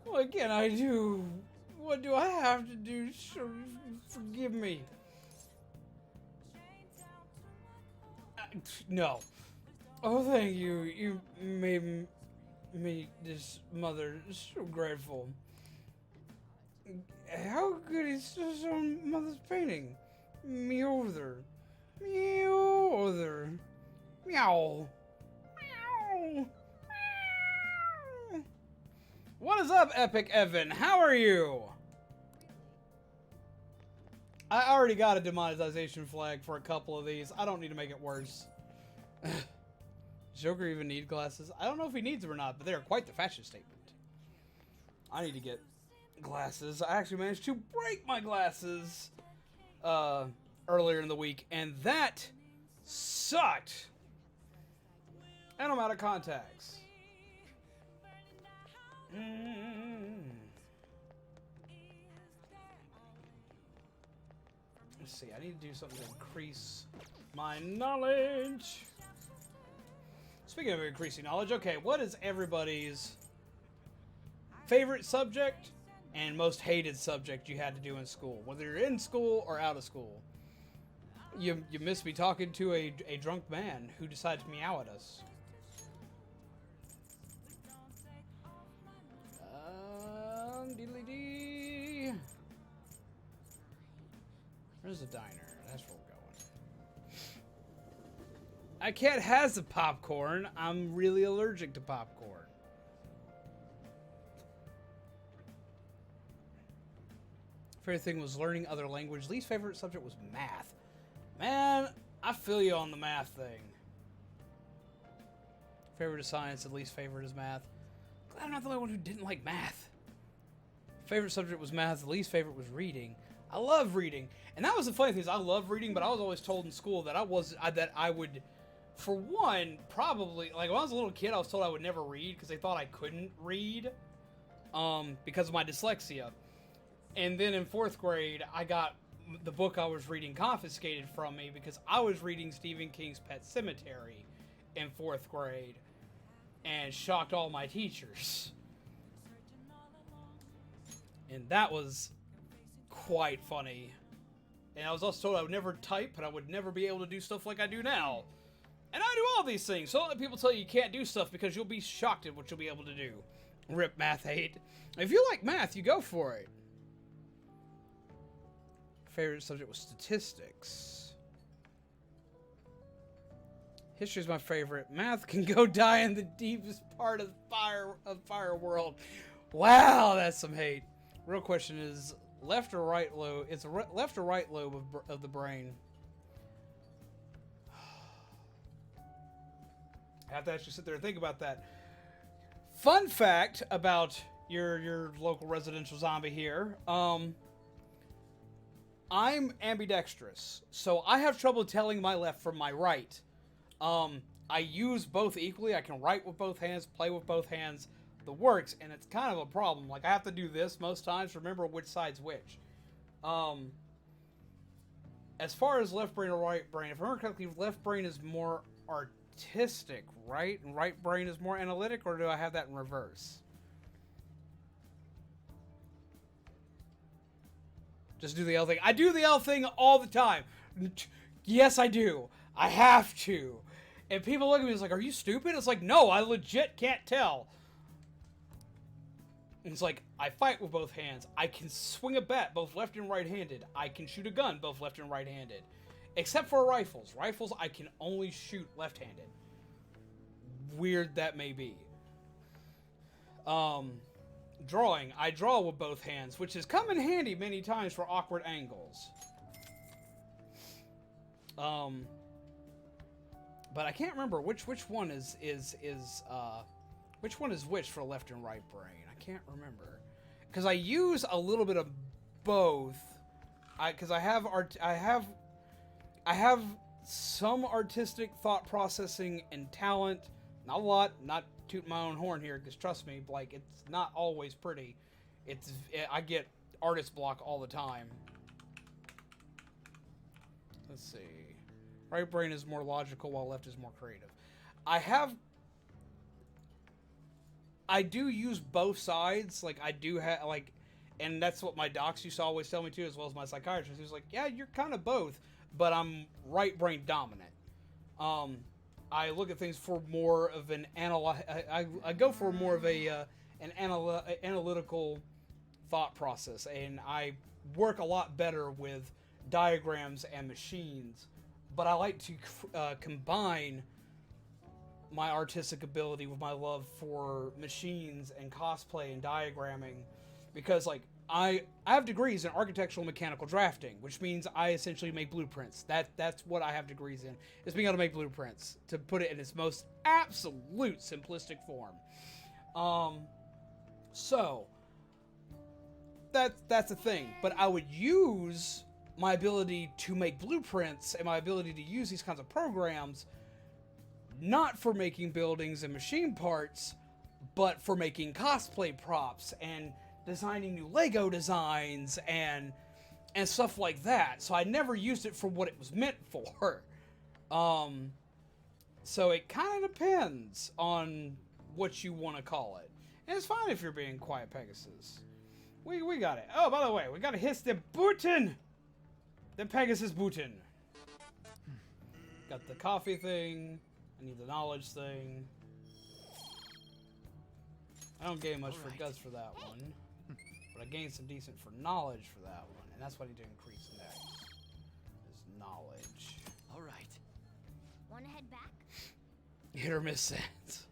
Speaker 1: What can I do? What do I have to do? So forgive me. No. Oh, thank you. You made me this mother so grateful. How could he steal some mother's painting? Me over. Me over. Meow. Meow. Meow. What is up, Epic Evan? How are you? I already got a demonetization flag for a couple of these. I don't need to make it worse. Joker even need glasses? I don't know if he needs them or not, but they are quite the fashion statement. I need to get glasses. I actually managed to break my glasses earlier in the week, and that sucked. And I'm out of contacts. Let's see, I need to do something to increase my knowledge. Speaking of increasing knowledge, okay, what is everybody's favorite subject and most hated subject you had to do in school? Whether you're in school or out of school. You miss me talking to a drunk man who decided to meow at us. Diddly-dee. Where's the diner? That's where we're going. I can't have the popcorn. I'm really allergic to popcorn. Favorite thing was learning other language. Least favorite subject was math. Man, I feel you on the math thing. Favorite is science, and least favorite is math. Glad I'm not the only one who didn't like math. Favorite subject was math. The least favorite was reading. I love reading, and that was the funny thing is I love reading, but I was always told in school that I would, for one, probably like when I was a little kid, I was told I would never read because they thought I couldn't read, because of my dyslexia. And then in 4th grade, I got the book I was reading confiscated from me because I was reading Stephen King's Pet Sematary in 4th grade, and shocked all my teachers. And that was quite funny. And I was also told I would never type, and I would never be able to do stuff like I do now. And I do all these things, so don't let people tell you can't do stuff because you'll be shocked at what you'll be able to do. Rip math hate. If you like math, you go for it. Favorite subject was statistics. History is my favorite. Math can go die in the deepest part of fire world. Wow, that's some hate. Real question is left or right lobe? It's a left or right lobe of the brain. I have to actually sit there and think about that. Fun fact about your local residential zombie here. I'm ambidextrous, so I have trouble telling my left from my right. I use both equally. I can write with both hands, play with both hands. The works, and it's kind of a problem. Like, I have to do this most times, remember which side's which. As far as left brain or right brain, if I remember correctly, left brain is more artistic, right? And right brain is more analytic, or do I have that in reverse? Just do the L thing. I do the L thing all the time. Yes, I do. I have to. And people look at me and it's like, are you stupid? It's like, no, I legit can't tell. And it's like, I fight with both hands. I can swing a bat both left and right-handed. I can shoot a gun both left and right-handed. Except for rifles. Rifles, I can only shoot left-handed. Weird that may be. Drawing. I draw with both hands, which has come in handy many times for awkward angles. But I can't remember which one is which one is which for left and right brain. I can't remember because I use a little bit of both. Because I have some artistic thought processing and talent. Not a lot. Not toot my own horn here, because trust me, like, it's not always pretty. I get artist block all the time. Let's see. Right brain is more logical, while left is more creative. I do use both sides. Like, I do have, like, and that's what my docs used to always tell me too, as well as my psychiatrist. He was like, yeah, you're kind of both, but I'm right brain dominant. I look at things for more of an I go for more of an analytical thought process, and I work a lot better with diagrams and machines. But I like to combine my artistic ability with my love for machines and cosplay and diagramming, because like I have degrees in architectural mechanical drafting, which means I essentially make blueprints. That's what I have degrees in, is being able to make blueprints, to put it in its most absolute simplistic form. So that's a thing. But I would use my ability to make blueprints and my ability to use these kinds of programs not for making buildings and machine parts, but for making cosplay props and designing new Lego designs and stuff like that. So I never used it for what it was meant for. So it kind of depends on what you want to call it. And it's fine if you're being quiet, Pegasus. We got it. Oh, by the way, we got to hit the button. The Pegasus button. Got the coffee thing. I need the knowledge thing. I don't gain much for guts for that one. But I gained some decent for knowledge for that one. And that's what I need to increase next. Is knowledge.
Speaker 2: Alright.
Speaker 3: Wanna head back?
Speaker 1: Hit or miss sense.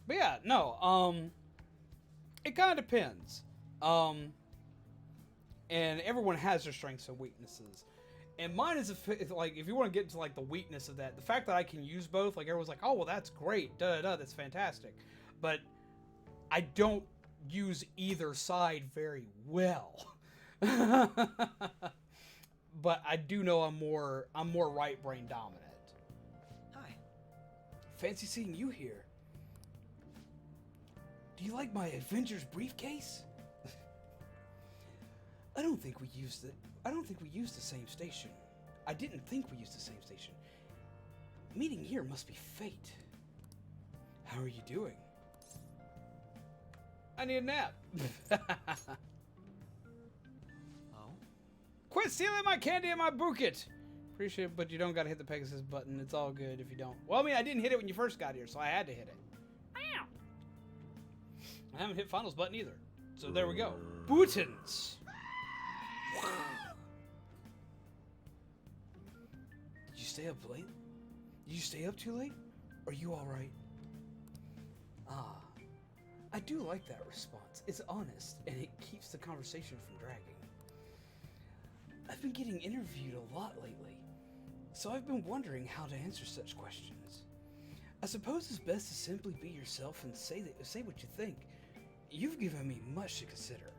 Speaker 1: But yeah, no, it kind of depends. And everyone has their strengths and weaknesses. And mine is, if you want to get into, like, the weakness of that, the fact that I can use both, like, everyone's like, oh, well, that's great, that's fantastic. But I don't use either side very well. But I do know I'm more right brain dominant.
Speaker 2: Hi.
Speaker 1: Fancy seeing you here. Do you like my Avengers briefcase? I don't think we used the same station. I didn't think we used the same station. Meeting here must be fate. How are you doing? I need a nap.
Speaker 2: Oh?
Speaker 1: Quit stealing my candy and my bucket! Appreciate it, but you don't gotta hit the Pegasus button. It's all good if you don't. Well, I mean, I didn't hit it when you first got here, so I had to hit it. I haven't hit Finals button either. So there we go. Buttons. Did you stay up late? Did you stay up too late? Are you alright? Ah. I do like that response. It's honest, and it keeps the conversation from dragging. I've been getting interviewed a lot lately, so I've been wondering how to answer such questions. I suppose it's best to simply be yourself and say what you think. You've given me much to consider.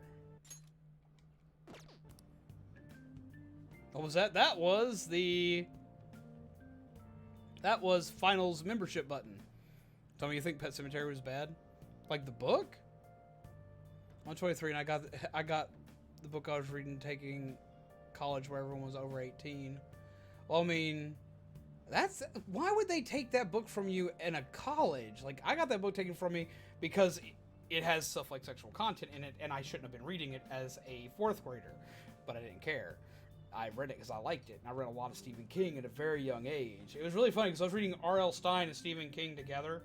Speaker 1: What was that? That was Finals membership button. Tell me you think Pet Sematary was bad? Like the book? I'm 23 and I got the book I was reading taking college where everyone was over 18. Well, I mean, why would they take that book from you in a college? Like, I got that book taken from me because it has stuff like sexual content in it, and I shouldn't have been reading it as a 4th grader, but I didn't care. I read it because I liked it, and I read a lot of Stephen King at a very young age. It was really funny because I was reading R.L. Stine and Stephen King together.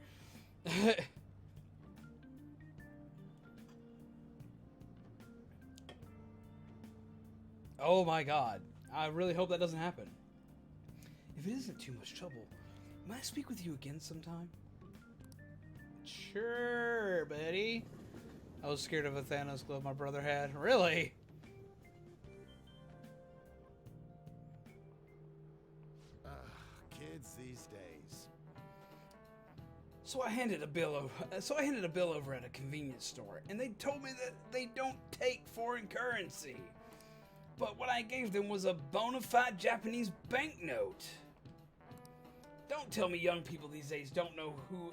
Speaker 1: Oh my god. I really hope that doesn't happen. If it isn't too much trouble, might I speak with you again sometime? Sure, buddy. I was scared of a Thanos glove my brother had. Really?
Speaker 7: Kids these days.
Speaker 1: So I handed a bill over at a convenience store, and they told me that they don't take foreign currency. But what I gave them was a bona fide Japanese banknote. Don't tell me young people these days don't know who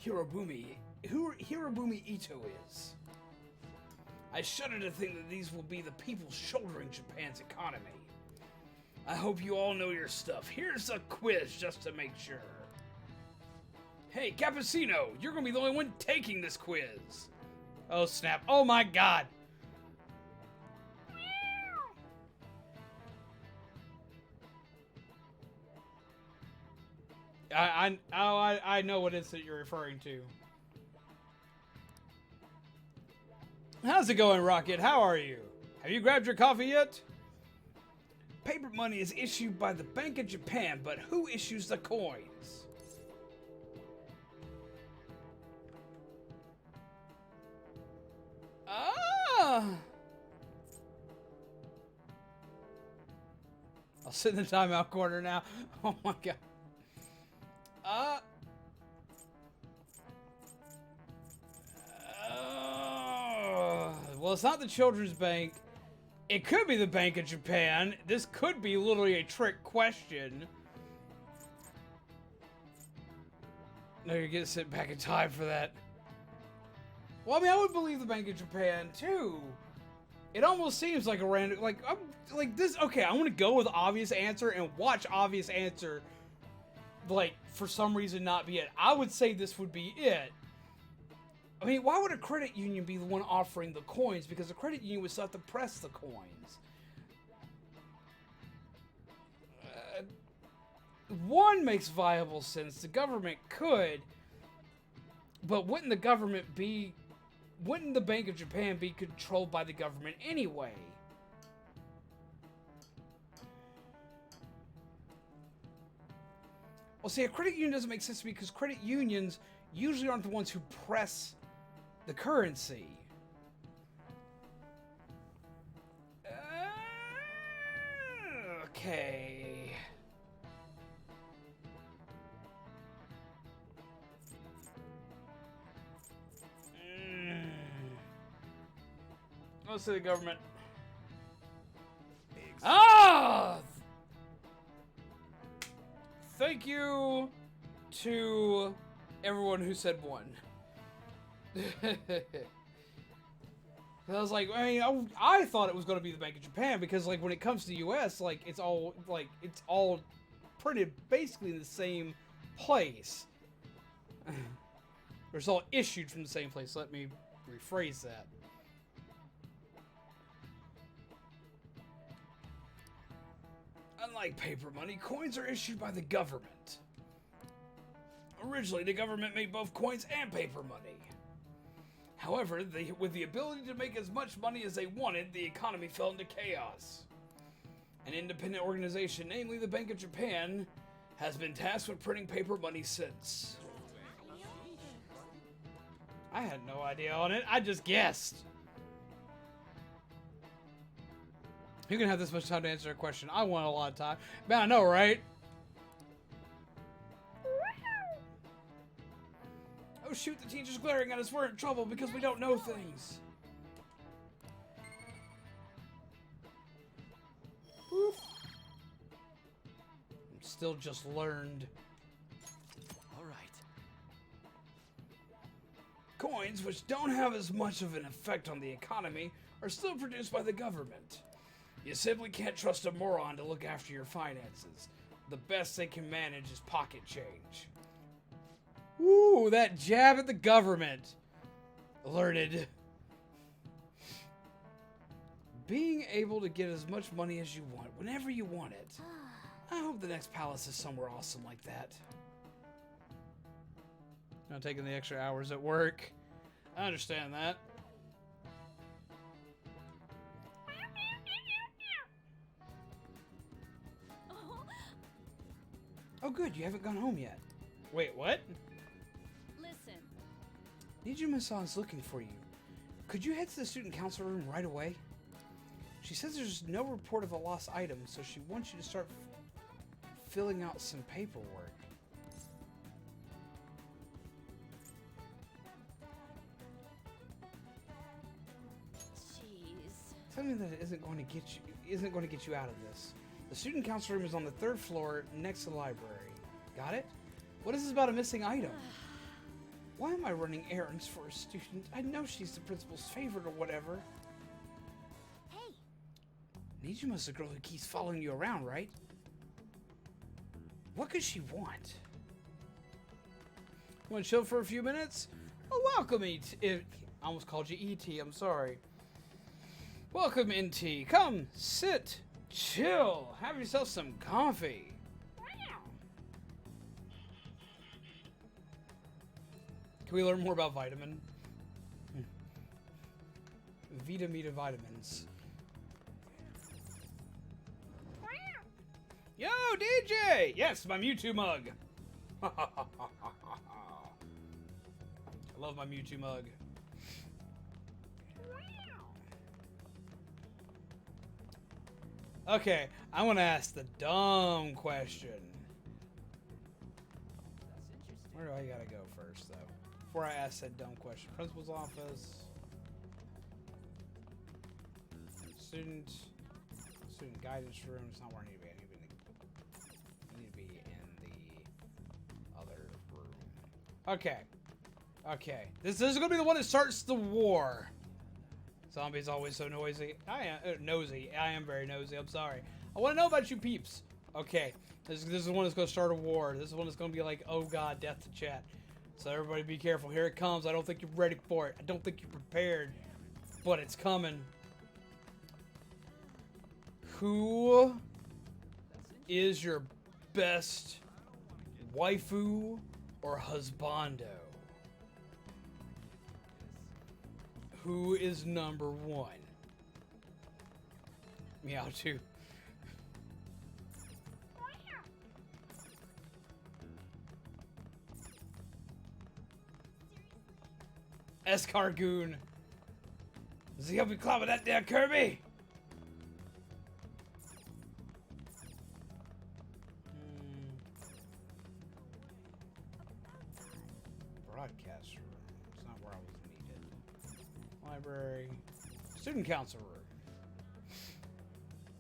Speaker 1: Hirobumi Ito is. I shudder to think that these will be the people shouldering Japan's economy. I hope you all know your stuff. Here's a quiz just to make sure. Hey, Cappuccino, you're gonna be the only one taking this quiz. Oh snap! Oh my god! I know what it is that you're referring to. How's it going, Rocket? How are you? Have you grabbed your coffee yet? Paper money is issued by the Bank of Japan, but who issues the coins? Ah! I'll sit in the timeout corner now. Oh my god. Well, it's not the Children's Bank. It could be the Bank of Japan. This could be literally a trick question. No, you're gonna sit back in time for that. Well, I mean, I would believe the Bank of Japan too. It almost seems like a random, like this. Okay, I want to go with obvious answer and watch obvious answer. Like, for some reason not be it. I would say this would be it. I mean, why would a credit union be the one offering the coins? Because the credit union would still have to press the coins. One makes viable sense. The government could. But wouldn't the Bank of Japan be controlled by the government anyway? Well, see, a credit union doesn't make sense to me because credit unions usually aren't the ones who press the currency. Okay. Let's say the government. Ah! Thank you to everyone who said one. I was like, I mean, I thought it was going to be the Bank of Japan because, like, when it comes to the U.S., like, it's all printed basically in the same place. It's all issued from the same place. Let me rephrase that. Unlike paper money, coins are issued by the government. Originally, the government made both coins and paper money. However, with the ability to make as much money as they wanted, the economy fell into chaos. An independent organization, namely the Bank of Japan, has been tasked with printing paper money since. I had no idea on it. I just guessed. You can have this much time to answer a question. I want a lot of time. Man, I know, right? Oh shoot, the teacher's glaring at us. We're in trouble because we don't know things. Oof. I'm still just learned.
Speaker 2: All right.
Speaker 1: Coins, which don't have as much of an effect on the economy, are still produced by the government. You simply can't trust a moron to look after your finances. The best they can manage is pocket change. Ooh, that jab at the government. Learned. Being able to get as much money as you want, whenever you want it. I hope the next palace is somewhere awesome like that. Not taking the extra hours at work. I understand that. Oh good, you haven't gone home yet. Wait, what?
Speaker 3: Listen.
Speaker 1: Nijima-san is looking for you. Could you head to the student council room right away? She says there's no report of a lost item, so she wants you to start filling out some paperwork.
Speaker 3: Jeez.
Speaker 1: Tell me that it isn't going to get you out of this. The student council room is on the 3rd floor next to the library. Got it? What is this about a missing item? Why am I running errands for a student? I know she's the principal's favorite or whatever.
Speaker 3: Hey.
Speaker 1: Nijima's the girl who keeps following you around, right? What could she want? Want to chill for a few minutes? Oh, welcome, E.T. I almost called you E.T. I'm sorry. Welcome, N.T. Come, sit, chill, have yourself some coffee. Can we learn more about vitamin? Vita vitamins. Yo, DJ! Yes, my Mewtwo mug. I love my Mewtwo mug. Okay, I want to ask the dumb question. Where do I gotta go first, though? Before I ask that dumb question. Principal's office. Student guidance room. It's not where I need to be. I need to be in the other room. Okay. Okay. This is gonna be the one that starts the war. Zombie's always so noisy. I am nosy. I am very nosy. I'm sorry. I want to know about you peeps. Okay. This is the one that's gonna start a war. This is the one that's gonna be like, oh god, death to chat. So everybody be careful. Here it comes. I don't think you're ready for it. I don't think you're prepared. But it's coming. Who is your best waifu or husbando? Who is number 1? Meowtwo. Escargoon. Does he help me climb with that damn Kirby? Broadcast room. It's not where I was needed. Library. Student council room.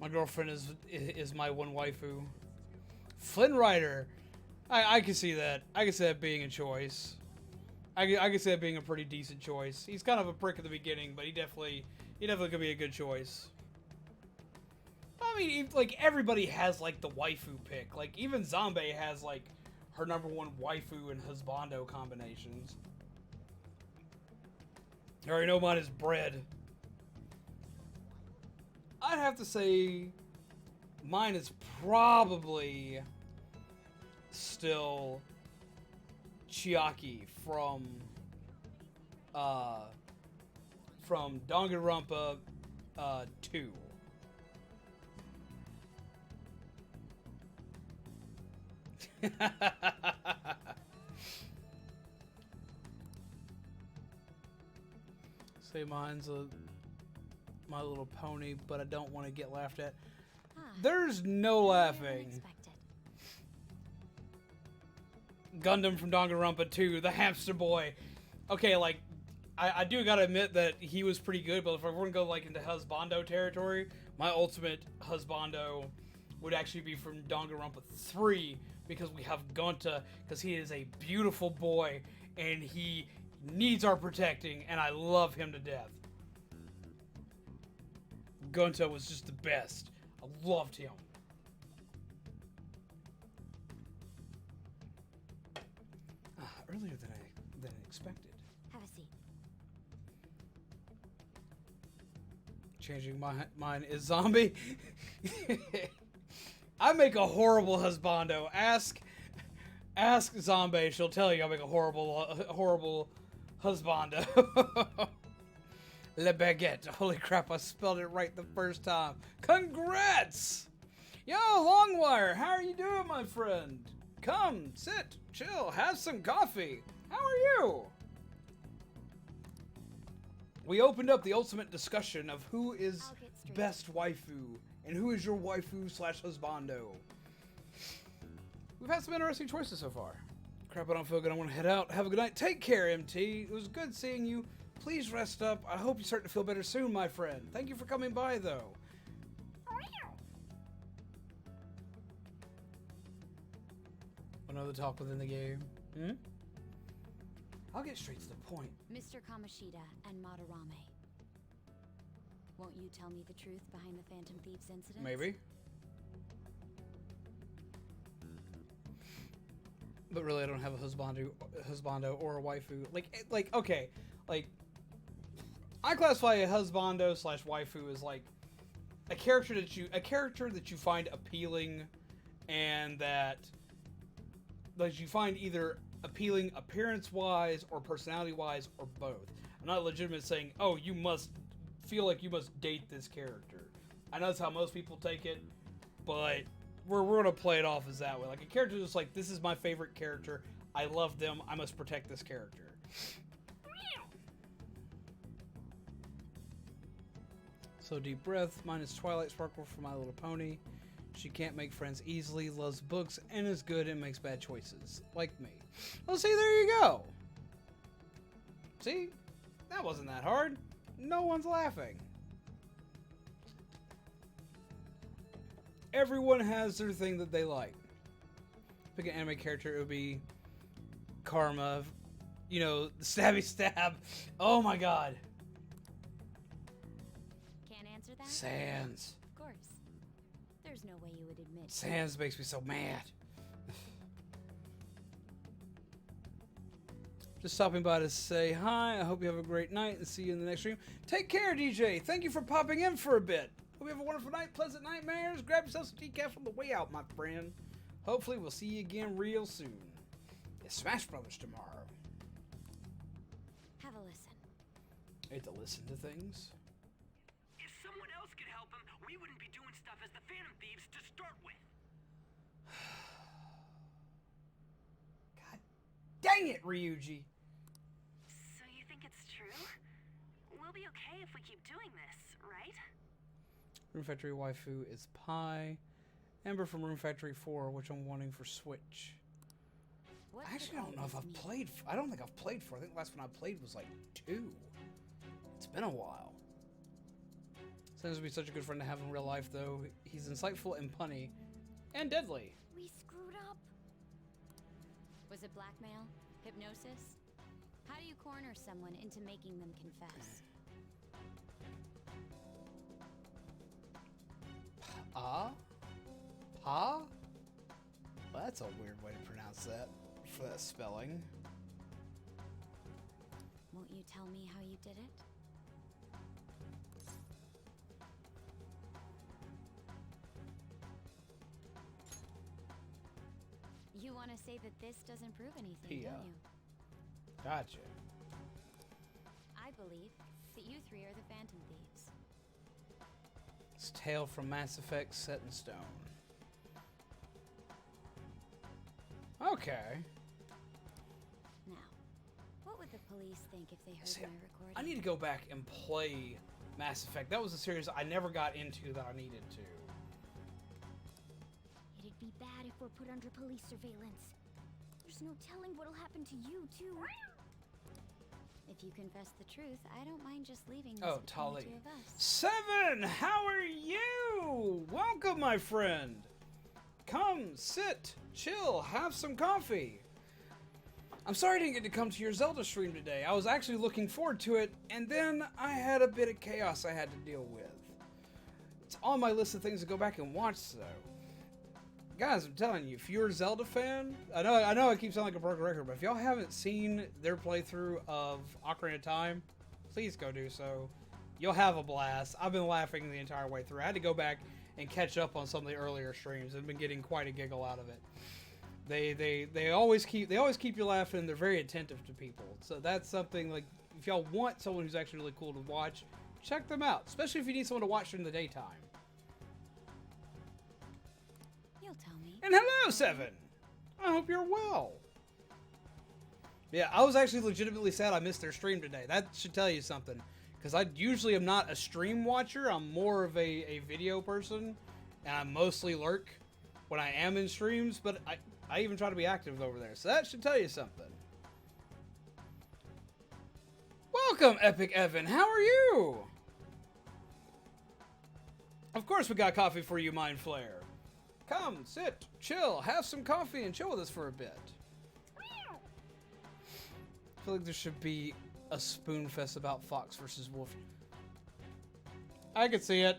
Speaker 1: My girlfriend is my one waifu. Flynn Rider. I can see that. I can see that being a choice. I can see that being a pretty decent choice. He's kind of a prick at the beginning, but he definitely could be a good choice. I mean, like, everybody has, like, the waifu pick. Like, even Zombie has, like, her number 1 waifu and husbando combinations. I already know mine is bread. I'd have to say Mine is probably still Chiaki from Danganronpa 2. Say mine's My Little Pony, but I don't want to get laughed at. There's no laughing.
Speaker 3: Unexpected.
Speaker 1: Gundam from Danganronpa 2, the hamster boy. Okay, like, I do gotta admit that he was pretty good, but if I were to go like into husbando territory, my ultimate husbando would actually be from Danganronpa 3, because we have Gunta, because he is a beautiful boy, and he needs our protecting, and I love him to death. Gunta was just the best. I loved him. Earlier than expected.
Speaker 3: Have a seat.
Speaker 1: Changing mine is zombie. I make a horrible husbando. Ask Zombie. She'll tell you I make a horrible husbando. Le baguette. Holy crap! I spelled it right the first time. Congrats! Yo, Longwire, how are you doing, my friend? Come, sit, chill, have some coffee. How are you? We opened up the ultimate discussion of who is
Speaker 3: I'll get straight.
Speaker 1: best waifu and who is your waifu / husbando. We've had some interesting choices so far. Crap, I don't feel good. I want to head out. Have a good night. Take care, MT. It was good seeing you. Please rest up. I hope you start to feel better soon, my friend. Thank you for coming by, though. Another talk within the game. I'll get straight to the point.
Speaker 3: Mr. Kamoshida and Madarame. Won't you tell me the truth behind the Phantom Thieves incident?
Speaker 1: Maybe. But really, I don't have a husbando or a waifu. Like, okay, like, I classify a husbando / waifu as like a character that you find appealing, and that you find either appealing appearance-wise or personality-wise or both. I'm not legitimate saying, oh, you must feel like you must date this character. I know that's how most people take it, but we're gonna play it off as that way. Like a character that's like, this is my favorite character. I love them. I must protect this character. So deep breath. Mine is Twilight Sparkle from My Little Pony. She can't make friends easily, loves books, and is good and makes bad choices. Like me. Well, see, there you go. See? That wasn't that hard. No one's laughing. Everyone has their thing that they like. Pick an anime character, it would be Karma. You know, stabby stab. Oh my god.
Speaker 3: Can't answer that?
Speaker 1: Sans.
Speaker 3: Of course. There's no way you would admit.
Speaker 1: Sans makes me so mad. Just stopping by to say hi. I hope you have a great night and see you in the next stream. Take care, DJ. Thank you for popping in for a bit. Hope you have a wonderful night, pleasant nightmares. Grab yourself some decaf on the way out, my friend. Hopefully, we'll see you again real soon. It's Smash Brothers tomorrow.
Speaker 3: Have a listen.
Speaker 1: I hate to listen to things.
Speaker 2: If someone else could help him, we wouldn't be doing stuff as the Phantom Thieves to start with.
Speaker 1: God dang it, Ryuji.
Speaker 7: So you think it's true? We'll be okay if we keep doing this, right?
Speaker 1: Room Factory waifu is Pi. Ember from Room Factory 4, which I'm wanting for Switch.
Speaker 3: What
Speaker 1: I actually
Speaker 3: could
Speaker 1: don't know
Speaker 3: all
Speaker 1: if
Speaker 3: this
Speaker 1: I've
Speaker 3: mean?
Speaker 1: played. I don't think I've played 4. I think the last one I played was like 2. It's been a while. Seems to be such a good friend to have in real life, though. He's insightful and punny. And deadly.
Speaker 3: We screwed up. Was it blackmail? Hypnosis? How do you corner someone into making them confess?
Speaker 1: Pa? Well, that's a weird way to pronounce that. For that spelling.
Speaker 3: Won't you tell me how you did it? You want to say that this doesn't prove anything,
Speaker 1: Pia.
Speaker 3: don't you?
Speaker 1: Gotcha.
Speaker 3: I believe that you three are the Phantom Thieves.
Speaker 1: It's tale from Mass Effect set in stone. Okay.
Speaker 3: Now, what would the police think if they heard
Speaker 1: See,
Speaker 3: my recording?
Speaker 1: I need to go back and play Mass Effect. That was a series I never got into that I needed to.
Speaker 3: It'd be bad if we're put under police surveillance. There's no telling what'll happen to you, too. If you confess the truth, I don't mind just leaving this between
Speaker 1: Tali.
Speaker 3: the two of us.
Speaker 1: Seven, how are you? Welcome, my friend. Come, sit, chill, have some coffee. I'm sorry I didn't get to come to your Zelda stream today. I was actually looking forward to it, and then I had a bit of chaos I had to deal with. It's on my list of things to go back and watch, though. Guys, I'm telling you, if you're a Zelda fan, I know I keep sounding like a broken record, but if y'all haven't seen their playthrough of Ocarina of Time, please go do so. You'll have a blast. I've been laughing the entire way through. I had to go back and catch up on some of the earlier streams. I've been getting quite a giggle out of it. They always keep you laughing. They're very attentive to people. So that's something, like, if y'all want someone who's actually really cool to watch, check them out. Especially if you need someone to watch during the daytime.
Speaker 3: You'll tell me.
Speaker 1: And hello, Seven! I hope you're well. Yeah, I was actually legitimately sad I missed their stream today. That should tell you something. Because I usually am not a stream watcher. I'm more of a video person. And I mostly lurk when I am in streams. But I even try to be active over there. So that should tell you something. Welcome, Epic Evan. How are you? Of course we got coffee for you, Mind Flayer. Come, sit, chill, have some coffee, and chill with us for a bit. I feel like there should be a spoon fest about Fox versus Wolf. I could see it.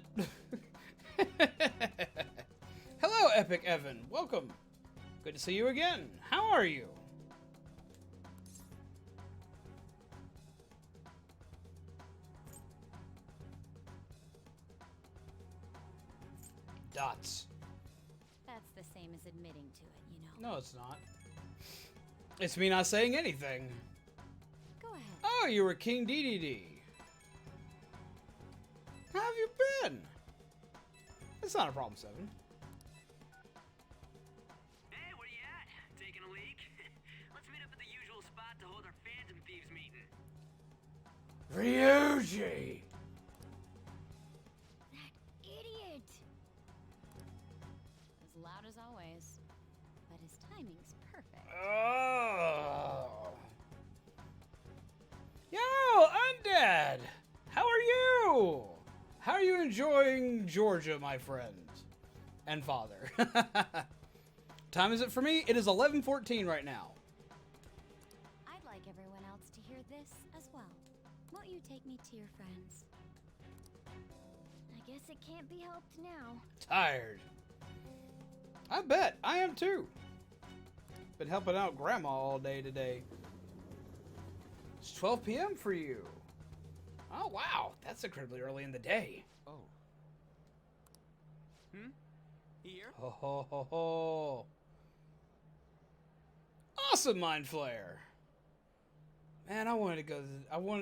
Speaker 1: Hello, Epic Evan. Welcome. Good to see you again. How are you? Dots.
Speaker 3: That's the same as admitting to it, you know.
Speaker 1: No, it's not. It's me not saying anything.
Speaker 3: Go ahead.
Speaker 1: Oh, you were King DDD. How have you been? It's not a problem, Seven.
Speaker 2: Hey, where you at? Taking a leak? Let's meet up at the usual spot to hold our Phantom Thieves meeting.
Speaker 1: Ryuji!
Speaker 3: That idiot! As loud as always, but his timing's perfect.
Speaker 1: Oh. Yo, Undead! How are you? How are you enjoying Georgia, my friend? And father. Time is it for me? It is 11:14 right now.
Speaker 3: I'd like everyone else to hear this as well. Won't you take me to your friends? I guess it can't be helped now.
Speaker 1: Tired. I bet. I am too. Been helping out Grandma all day today. It's 12 p.m. for you. Oh, wow. That's incredibly early in the day.
Speaker 5: Oh. Here?
Speaker 1: Ho, ho, ho, ho. Awesome, Mind Flayer. Man, I wanted to go.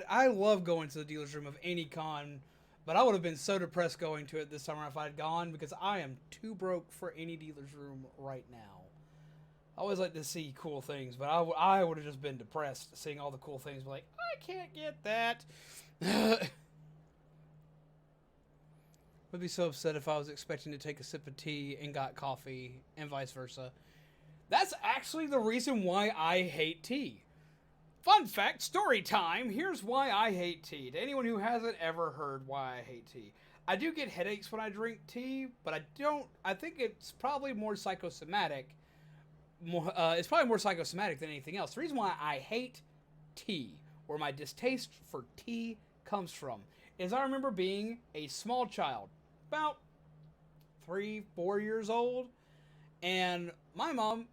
Speaker 1: I love going to the dealer's room of any con, but I would have been so depressed going to it this summer if I'd gone because I am too broke for any dealer's room right now. I always like to see cool things, but I would have just been depressed seeing all the cool things. Be like, I can't get that. I'd be so upset if I was expecting to take a sip of tea and got coffee and vice versa. That's actually the reason why I hate tea. Fun fact, story time. Here's why I hate tea. To anyone who hasn't ever heard why I hate tea. I do get headaches when I drink tea, but I think it's probably more psychosomatic. It's probably more psychosomatic than anything else. The reason why I hate tea, or my distaste for tea comes from, is I remember being a small child, about 3-4 years old, and my mom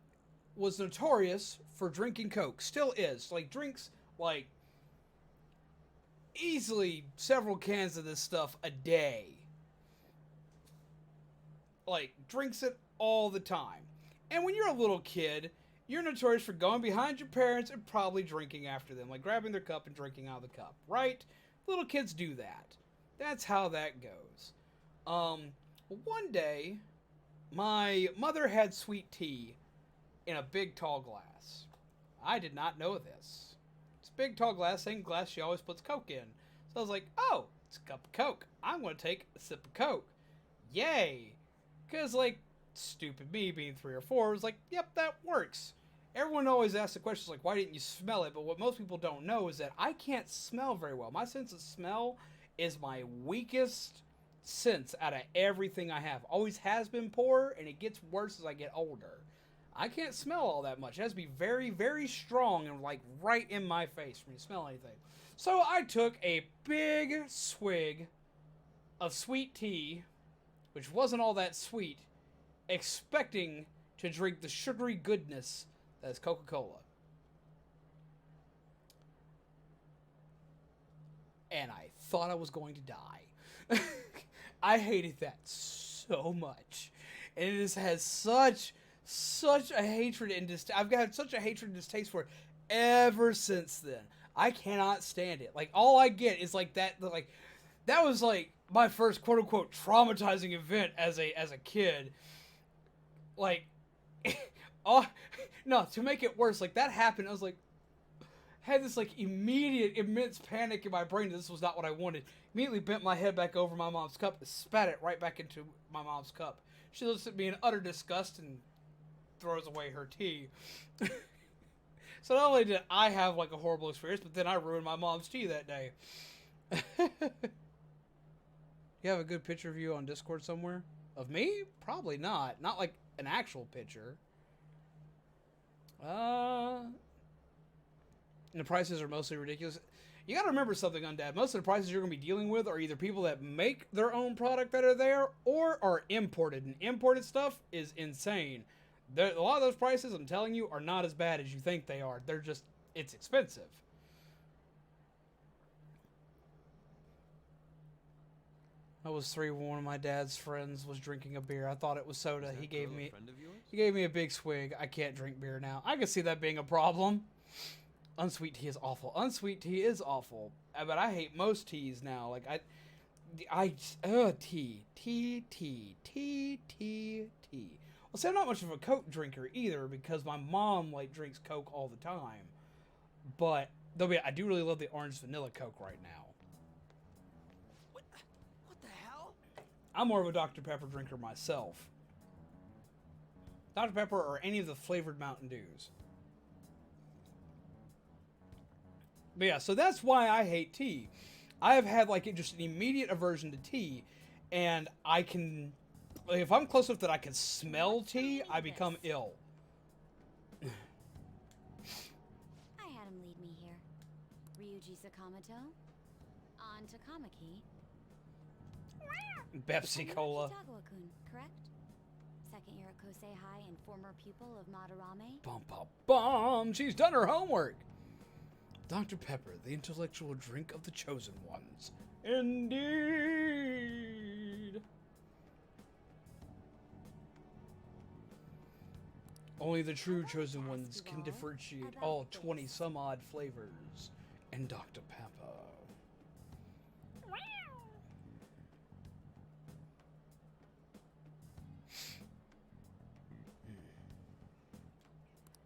Speaker 1: was notorious for drinking Coke. Still is. Like, drinks, like, easily several cans of this stuff a day. Like, drinks it all the time. And when you're a little kid, you're notorious for going behind your parents and probably drinking after them, like grabbing their cup and drinking out of the cup, right? Little kids do that. That's how that goes. One day, my mother had sweet tea in a big tall glass. I did not know this. It's a big tall glass, same glass she always puts Coke in. So I was like, oh, it's a cup of Coke. I'm going to take a sip of Coke. Yay! Because, like, stupid me being 3 or 4 was like, yep, that works. Everyone always asks the questions like, why didn't you smell it? But what most people don't know is that I can't smell very well. My sense of smell is my weakest sense out of everything I have. Always has been poor, and it gets worse as I get older. I can't smell all that much. It has to be very, very strong and like right in my face for me to smell anything. So I took a big swig of sweet tea, which wasn't all that sweet, expecting to drink the sugary goodness that is Coca-Cola. And I thought I was going to die. I hated that so much. And it just has such a hatred and I've got such a hatred and distaste for it ever since then. I cannot stand it. Like, all I get is like that, like, that was like my first quote unquote traumatizing event as a kid. Like, oh, no, to make it worse, like, that happened, I was like, had this, like, immediate, immense panic in my brain that this was not what I wanted. Immediately bent my head back over my mom's cup and spat it right back into my mom's cup. She looks at me in utter disgust and throws away her tea. So not only did I have, like, a horrible experience, but then I ruined my mom's tea that day. You have a good picture of you on Discord somewhere? Of me? Probably not. Not, like, an actual picture. And the prices are mostly ridiculous. You gotta remember something, Undead. Most of the prices you're gonna be dealing with are either people that make their own product that are there, or are imported. And imported stuff is insane. A lot of those prices, I'm telling you, are not as bad as you think they are. They're just, it's expensive. I was 3 when one of my dad's friends was drinking a beer. I thought it was soda. He gave me a big swig. I can't drink beer now. I can see that being a problem. Unsweet tea is awful. Unsweet tea is awful. But I hate most teas now. Like, tea. Well, see, I'm not much of a Coke drinker either because my mom, like, drinks Coke all the time. But, I do really love the orange vanilla Coke right now.
Speaker 2: What the hell?
Speaker 1: I'm more of a Dr. Pepper drinker myself. Dr. Pepper or any of the flavored Mountain Dews. But yeah, so that's why I hate tea. I have had, like, just an immediate aversion to tea, and I can, like, if I'm close enough that I can smell tea, I become ill.
Speaker 3: I had him lead me here. Ryuji Sakamoto. On to Kamaki.
Speaker 1: Pepsi Cola.
Speaker 3: Kitagawa-kun, correct? Second year at Kosei High and former pupil of Madarame.
Speaker 1: Bum, bum, bum. She's done her homework. Dr. Pepper, the intellectual drink of the chosen ones. Indeed. Only the true chosen ones can differentiate all 20 some odd flavors in Dr. Pepper.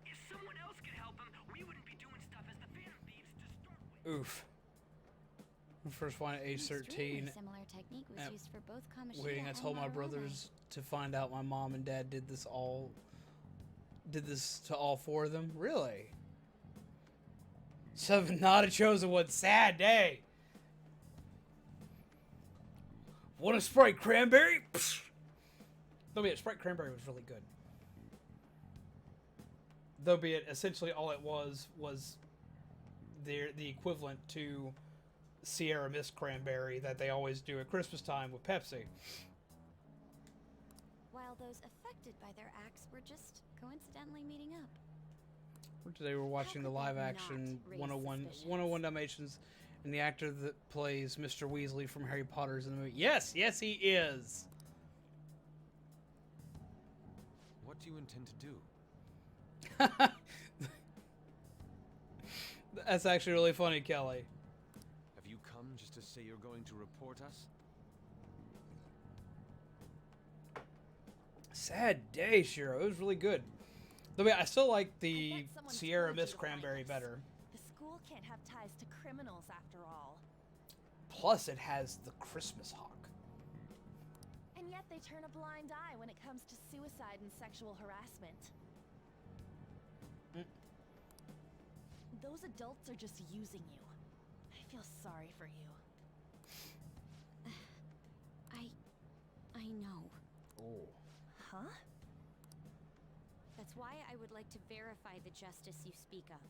Speaker 2: If someone else could help him, we wouldn't be doing stuff as the Phantom Thieves to start with.
Speaker 1: Oof. First one at age 13.
Speaker 3: Similar technique was used for both Kamoshida
Speaker 1: Waiting, I
Speaker 3: and
Speaker 1: told my
Speaker 3: Madarame.
Speaker 1: brothers to find out my mom and dad did this to all 4 of them. Really? 7 not a chosen one. Sad day. Want a Sprite cranberry? Psh. Though be it, Sprite cranberry was really good. Though be it, essentially all it was the equivalent to Sierra Mist cranberry that they always do at Christmas time with Pepsi.
Speaker 3: While those affected by their acts were just coincidentally meeting up.
Speaker 1: Today we're watching the live action 101 Dalmatians, and the actor that plays Mr. Weasley from Harry Potter's in the movie. Yes, he is.
Speaker 5: What do you intend to do?
Speaker 1: That's actually really funny, Kelly.
Speaker 5: Have you come just to say you're going to report us?
Speaker 1: Sad day, Shiro. It was really good. Though I still like the
Speaker 7: I bet someone
Speaker 1: Sierra
Speaker 7: told you
Speaker 1: Miss
Speaker 7: to write
Speaker 1: Cranberry
Speaker 7: this.
Speaker 1: better.
Speaker 7: The school can't have ties to criminals after all.
Speaker 1: Plus, it has the Christmas hawk.
Speaker 7: And yet they turn a blind eye when it comes to suicide and sexual harassment. Those adults are just using you. I feel sorry for you.
Speaker 3: I know.
Speaker 1: Oh.
Speaker 7: Huh?
Speaker 3: That's why I would like to verify the justice you speak of.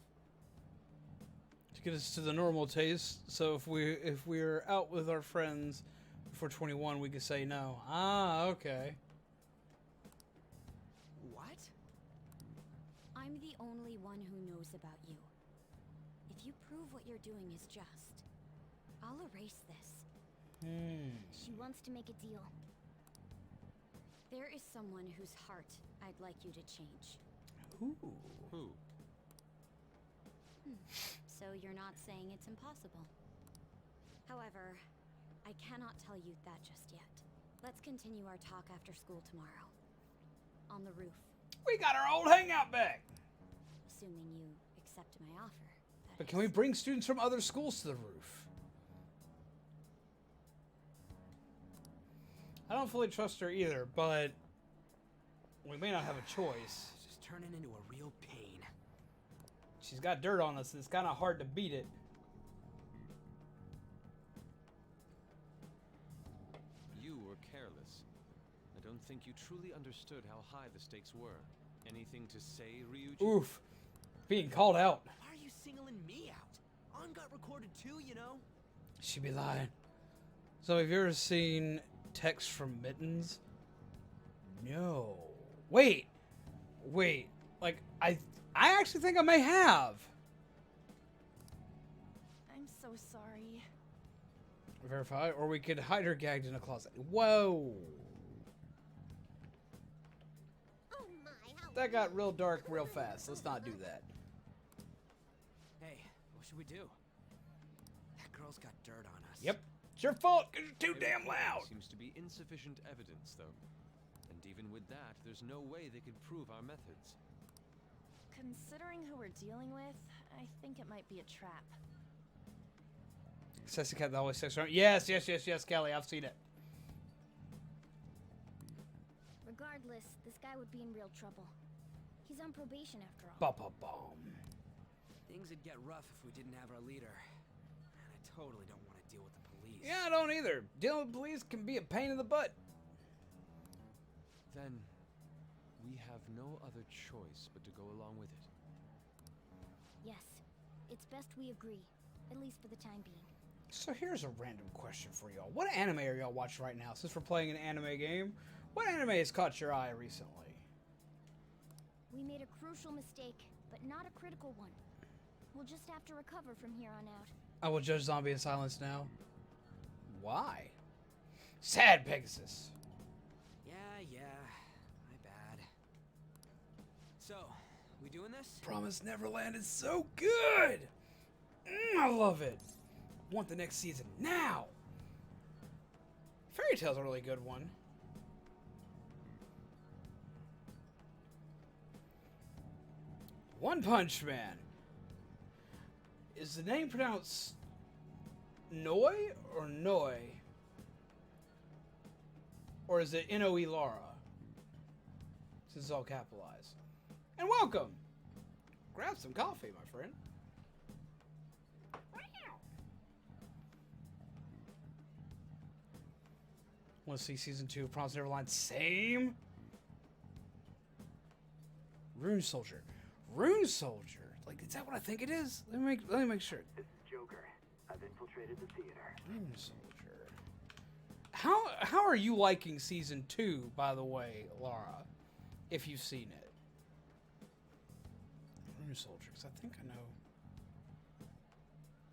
Speaker 1: To get us to the normal taste, so if we're out with our friends before 21, we can say no. Ah, okay.
Speaker 2: What?
Speaker 3: I'm the only one who knows about you. If you prove what you're doing is just, I'll erase this. She wants to make a deal. There is someone whose heart I'd like you to change.
Speaker 1: Ooh.
Speaker 5: Who?
Speaker 3: So you're not saying it's impossible. However, I cannot tell you that just yet. Let's continue our talk after school tomorrow. On the roof.
Speaker 1: We got our old hangout back.
Speaker 3: Assuming you accept my offer.
Speaker 1: But can we bring students from other schools to the roof? I don't fully trust her either, but we may not have a choice.
Speaker 2: It's just turning into a real pain.
Speaker 1: She's got dirt on us, and it's kind of hard to beat it.
Speaker 5: You were careless. I don't think you truly understood how high the stakes were. Anything to say, Ryuji?
Speaker 1: Oof. Being called out.
Speaker 2: Why are you singling me out? On got recorded too, you know?
Speaker 1: She be lying. So have you ever seen Text from Mittens? No. Wait. Like, I actually think I may have.
Speaker 7: I'm so sorry.
Speaker 1: Verify, or we could hide her gagged in a closet. Whoa. That got real dark real fast. Let's not do that.
Speaker 2: Hey, what should we do? That girl's got dirt on us.
Speaker 1: Yep. It's your fault because you're too damn
Speaker 5: There
Speaker 1: loud.
Speaker 5: seems to be insufficient evidence, though. And even with that, there's no way they could prove our methods.
Speaker 7: Considering who we're dealing with, I think it might be a trap.
Speaker 1: Sassy cat that always sticks around. Yes, Kelly. I've seen it.
Speaker 3: Regardless, this guy would be in real trouble. He's on probation after all.
Speaker 1: Ba-ba-bum.
Speaker 2: Things would get rough if we didn't have our leader. And I totally don't want to deal with the police.
Speaker 1: Yeah, I don't either. Dealing with police can be a pain in the butt.
Speaker 5: Then, we have no other choice but to go along with it.
Speaker 3: Yes, it's best we agree, at least for the time being.
Speaker 1: So here's a random question for y'all. What anime are y'all watching right now? Since we're playing an anime game, what anime has caught your eye recently?
Speaker 3: We made a crucial mistake, but not a critical one. We'll just have to recover from here on out.
Speaker 1: I will judge Zombie in silence now. Why? Sad Pegasus.
Speaker 2: Yeah, my bad. So, we doing this?
Speaker 1: Promised Neverland is so good. I love it. Want the next season now. Fairy Tail's a really good one. One Punch Man. Is the name pronounced Noi or Noi? Or is it N-O-E Laura? Since it's all capitalized. And welcome! Grab some coffee, my friend. Want to see season 2 of Promised Neverland? Same? Rune Soldier. Rune Soldier. Like, is that what I think it is? Let me make sure.
Speaker 8: This is Joker. I've infiltrated the theater.
Speaker 1: Rune Soldier. How are you liking season 2, by the way, Laura? If you've seen it. Rune Soldier, because I think I know.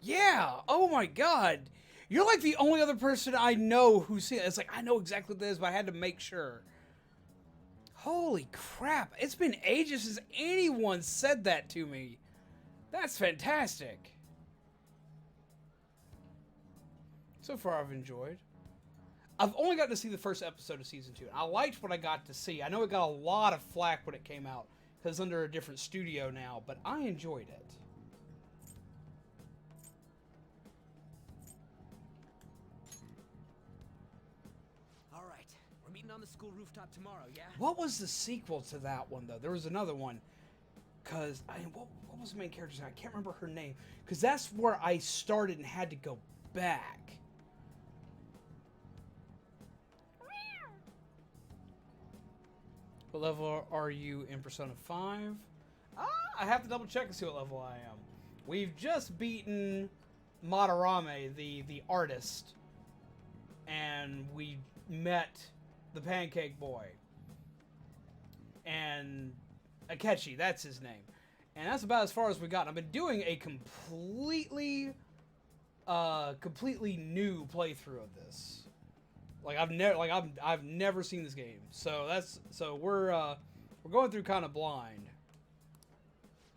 Speaker 1: Yeah! Oh my god! You're like the only other person I know who's seen it. It's like, I know exactly what this is, but I had to make sure. Holy crap. It's been ages since anyone said that to me. That's fantastic. So far, I've enjoyed. I've only gotten to see the first episode of season 2. I liked what I got to see. I know it got a lot of flack when it came out because it's under a different studio now, but I enjoyed it.
Speaker 2: All right, we're meeting on the school rooftop tomorrow, yeah?
Speaker 1: What was the sequel to that one, though? There was another one. Because, what was the main character's name? I can't remember her name. Because that's where I started and had to go back. What level are you in Persona 5? I have to double check and see what level I am. We've just beaten Madarame, the artist. And we met the Pancake Boy. And Akechi, that's his name. And that's about as far as we got. I've been doing a completely new playthrough of this. Like I've never seen this game. So we're going through kind of blind.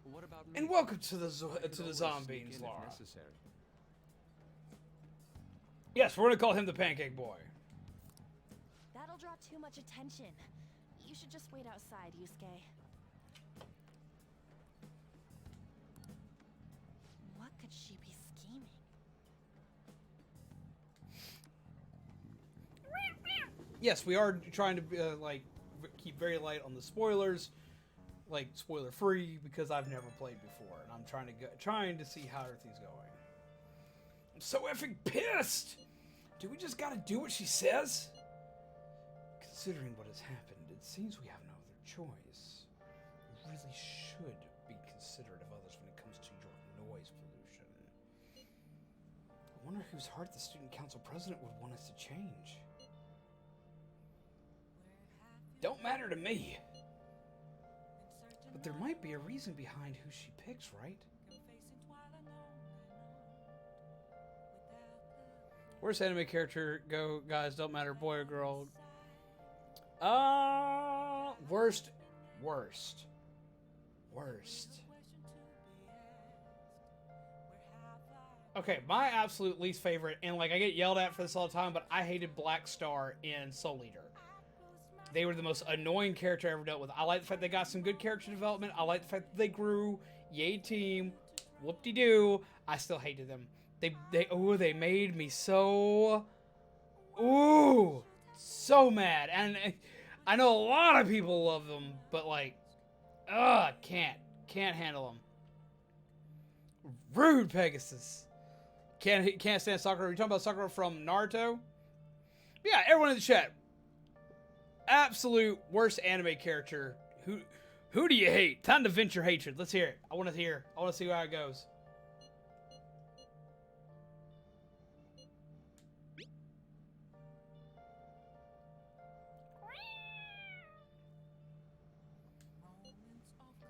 Speaker 5: What about me?
Speaker 1: And welcome to the
Speaker 5: I could always
Speaker 1: Zombies,
Speaker 5: sneak in if
Speaker 1: Laura.
Speaker 5: necessary.
Speaker 1: Yes, we're gonna call him the Pancake Boy.
Speaker 3: That'll draw too much attention. You should just wait outside, Yusuke. What could she be scheming?
Speaker 1: Yes, we are trying to keep very light on the spoilers, like spoiler free, because I've never played before, and I'm trying to see how everything's going. I'm so effing pissed. Do we just gotta do what she says? Considering what has happened, it seems we have no other choice. We really should be considerate of others when it comes to your noise pollution. I wonder whose heart the student council president would want us to change. Don't matter to me. But there might be a reason behind who she picks, right? Worst anime character go, guys, don't matter, boy or girl. Worst. Okay, my absolute least favorite, and like I get yelled at for this all the time, but I hated Black Star in Soul Eater. They were the most annoying character I ever dealt with. I like the fact they got some good character development. I like the fact that they grew. Yay team. Whoop-de-doo. I still hated them. They made me so mad. And I know a lot of people love them, but like, can't handle them. Rude Pegasus. Can't stand Sakura. Are you talking about Sakura from Naruto? Yeah, everyone in the chat. Absolute worst anime character. Who do you hate? Time to vent your hatred. Let's hear it. I want to see how it goes.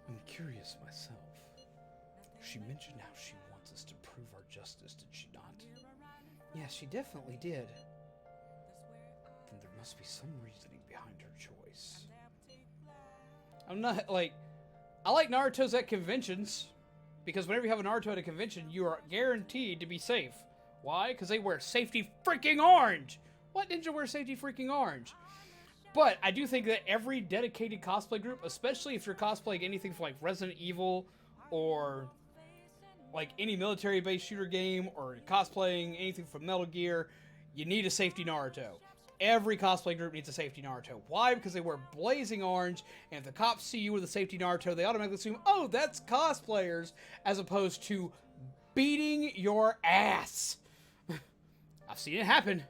Speaker 1: I'm curious myself. She mentioned how she wants us to prove our justice, did she not? Yes, she definitely did. Then there must be some reasoning behind her choice. I'm not, like... I like Naruto's at conventions. Because whenever you have a Naruto at a convention, you are guaranteed to be safe. Why? Because they wear safety freaking orange! What ninja wears safety freaking orange? But I do think that every dedicated cosplay group, especially if you're cosplaying anything from like Resident Evil or like any military-based shooter game or cosplaying anything from Metal Gear, you need a safety Naruto. Every cosplay group needs a safety Naruto. Why? Because they wear blazing orange, and if the cops see you with a safety Naruto, they automatically assume, oh, that's cosplayers, as opposed to beating your ass. I've seen it happen.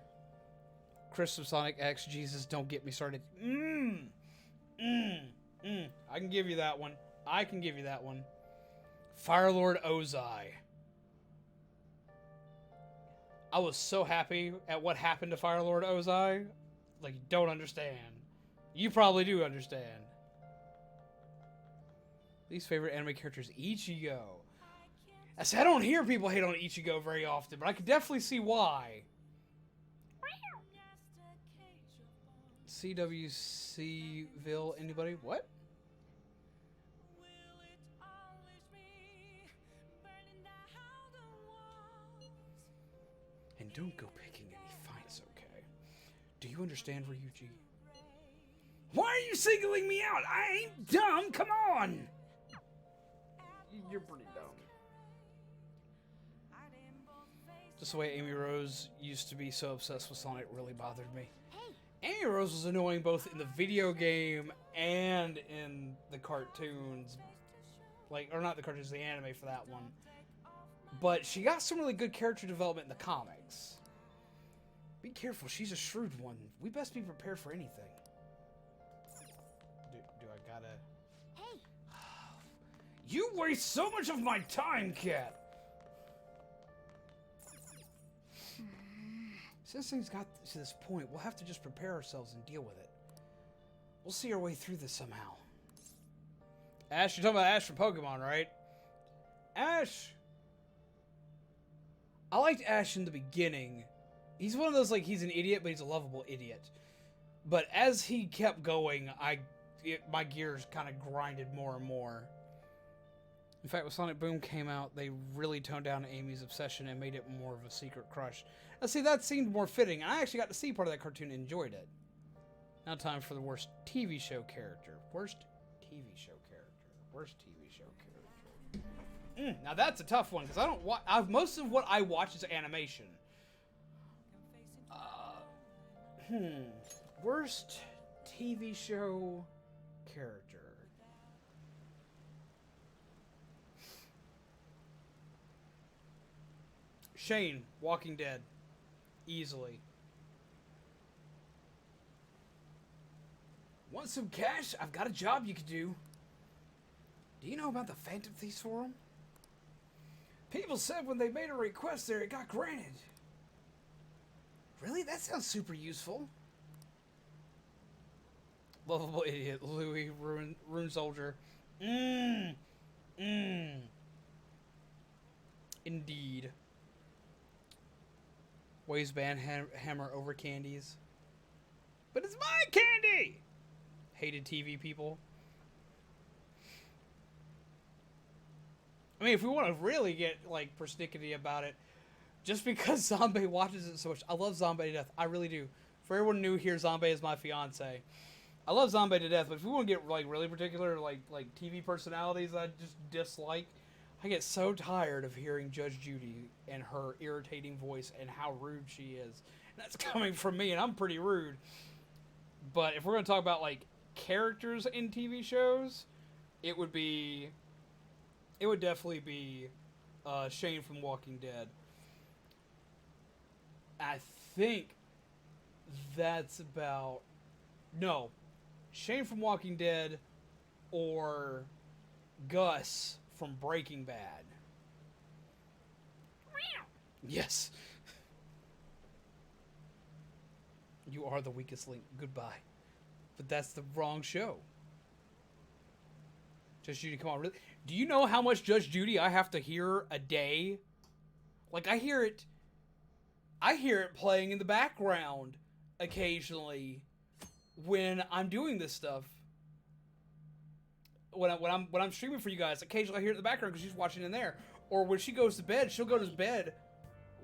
Speaker 1: Chris of Sonic X, Jesus, don't get me started. I can give you that one. Firelord Ozai. I was so happy at what happened to Firelord Ozai. Like, you don't understand. You probably do understand. Least favorite anime characters, Ichigo. I don't hear people hate on Ichigo very often, but I could definitely see why. CWCville, anybody? What? And Don't go picking any fights, okay? Do you understand, Ryuji? Why are you singling me out? I ain't dumb, come on! You're pretty dumb. Just the way Amy Rose used to be so obsessed with Sonic really bothered me. Amy Rose was annoying both in the video game and in the cartoons. Like, or not the cartoons, the anime for that one. But she got some really good character development in the comics. Be careful, she's a shrewd one. We best be prepared for anything. Do I gotta...
Speaker 3: Hey!
Speaker 1: You waste so much of my time, Cat! Since things got to this point, we'll have to just prepare ourselves and deal with it. We'll see our way through this somehow. Ash, you're talking about Ash from Pokemon, right? Ash! I liked Ash in the beginning. He's one of those, like, he's an idiot, but he's a lovable idiot. But as he kept going, my gears kind of grinded more and more. In fact, when Sonic Boom came out, they really toned down Amy's obsession and made it more of a secret crush. Now, see, that seemed more fitting. I actually got to see part of that cartoon and enjoyed it. Now time for the worst TV show character. Worst TV show character. Worst TV show character. Now that's a tough one, because I don't watch... most of what I watch is animation. Worst TV show character. Shane, Walking Dead. Easily. Want some cash? I've got a job you could do. Do you know about the Phantom Thieves Forum? People said when they made a request there, it got granted. Really? That sounds super useful. Lovable idiot, Louis, Rune Soldier. Indeed. Waistband hammer over candies. But it's my candy! Hated TV people. I mean, if we want to really get, like, persnickety about it, just because Zombie watches it so much, I love Zombie to death. I really do. For everyone new here, Zombie is my fiance. I love Zombie to death, but if we want to get, like, really particular, like TV personalities I just dislike, I get so tired of hearing Judge Judy and her irritating voice and how rude she is. And that's coming from me, and I'm pretty rude. But if we're going to talk about, like, characters in TV shows, it would definitely be Shane from Walking Dead. I think that's about... No. Shane from Walking Dead or Gus from Breaking Bad. Yes. You are the weakest link. Goodbye. But that's the wrong show. Judge Judy, come on. Really? Do you know how much Judge Judy I have to hear a day? Like, I hear it playing in the background occasionally when I'm doing this stuff. When I'm streaming for you guys, occasionally I hear it in the background because she's watching in there. Or when she goes to bed, she'll go to bed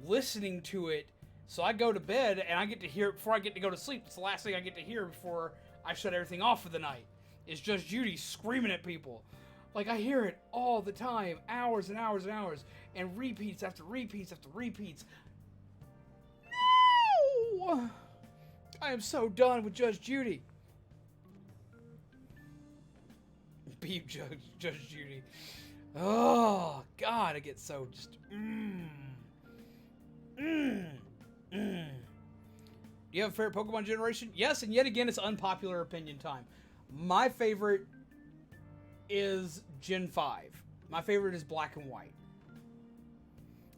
Speaker 1: listening to it. So I go to bed and I get to hear it before I get to go to sleep. It's the last thing I get to hear before I shut everything off for the night. It's just Judy screaming at people. Like, I hear it all the time, hours and hours and hours, and repeats after repeats after repeats. No! I am so done with Judge Judy. Beep Judge Judy. Oh, God, I get so just... Do you have a favorite Pokemon generation? Yes, and yet again, it's unpopular opinion time. My favorite is Gen 5. My favorite is Black and White.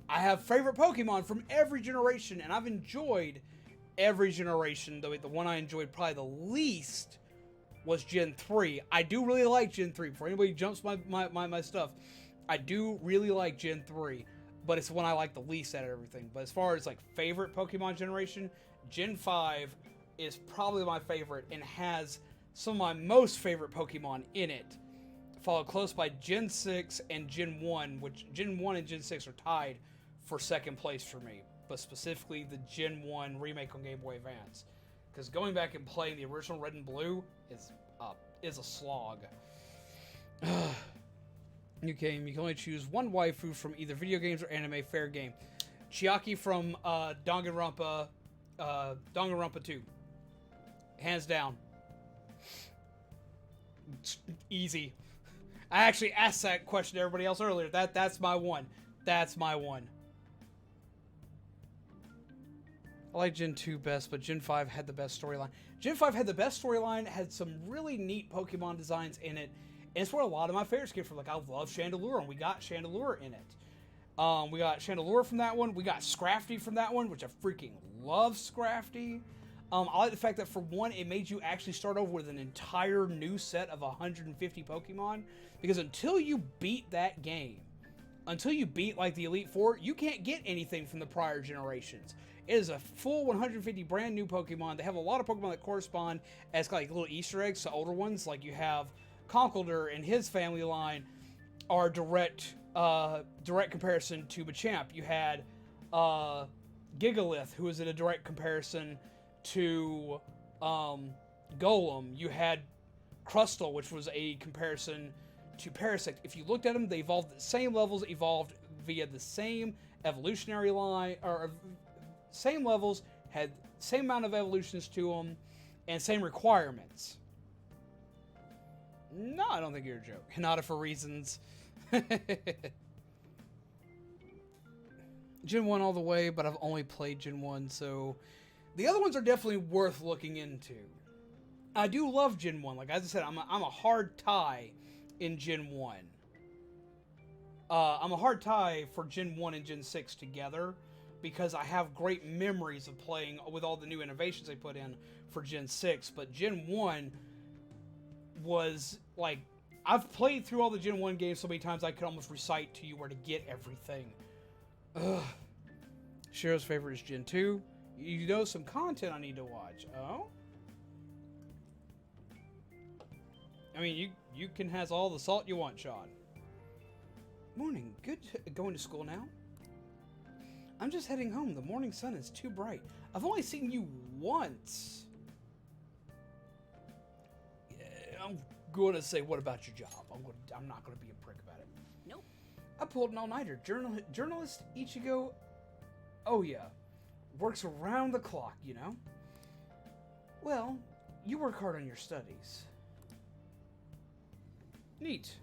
Speaker 1: I have favorite Pokemon from every generation, and I've enjoyed every generation. The one I enjoyed probably the least was Gen 3. I do really like Gen 3. Before anybody jumps my stuff, I do really like Gen 3, but it's the one I like the least out of everything. But as far as, like, favorite Pokemon generation, Gen 5 is probably my favorite and has some of my most favorite Pokemon in it. Followed close by Gen 6 and Gen 1, which Gen 1 and Gen 6 are tied for second place for me. but specifically the Gen 1 remake on Game Boy Advance. Because going back and playing the original Red and Blue is a slog. New game. You can only choose one waifu from either video games or anime. Fair game. Chiaki from Danganronpa 2. Hands down. Easy. I actually asked that question to everybody else earlier. That's my one. That's my one. I like Gen 2 best, but Gen 5 had the best storyline. Gen 5 had the best storyline, had some really neat Pokemon designs in it, and it's where a lot of my favorites came from. Like, I love Chandelure, and we got Chandelure in it. We got Chandelure from that one. We got Scrafty from that one, which I freaking love Scrafty. I like the fact that, for one, it made you actually start over with an entire new set of 150 Pokemon, because until you beat that game, until you beat, like, the Elite Four, you can't get anything from the prior generations. It is a full 150 brand new Pokemon. They have a lot of Pokemon that correspond as, like, little Easter eggs to older ones. Like, you have Conkeldurr and his family line are direct comparison to Machamp. You had Gigalith, who is in a direct comparison to Golem. You had Crustle, which was a comparison to Parasect. If you looked at them, they evolved at the same levels, evolved via the same evolutionary line, or same levels, had same amount of evolutions to them, and same requirements. No, I don't think you're a joke. Hinata for reasons. Gen 1 all the way, but I've only played Gen 1, so the other ones are definitely worth looking into. I do love Gen 1. Like, as I said, I'm a hard tie in Gen 1. I'm a hard tie for Gen 1 and Gen 6 together, because I have great memories of playing with all the new innovations they put in for Gen 6. But Gen 1 was, like, I've played through all the Gen 1 games so many times I could almost recite to you where to get everything. Ugh. Shiro's favorite is Gen 2. You know some content I need to watch. Oh? I mean, you can have all the salt you want, Sean. Morning. Good going to school now? I'm just heading home. The morning sun is too bright. I've only seen you once. I'm going to say, what about your job? I'm not going to be a prick about it.
Speaker 3: Nope.
Speaker 1: I pulled an all-nighter. Journalist Ichigo... Oh, yeah. Works around the clock, you know? Well, you work hard on your studies. Neat.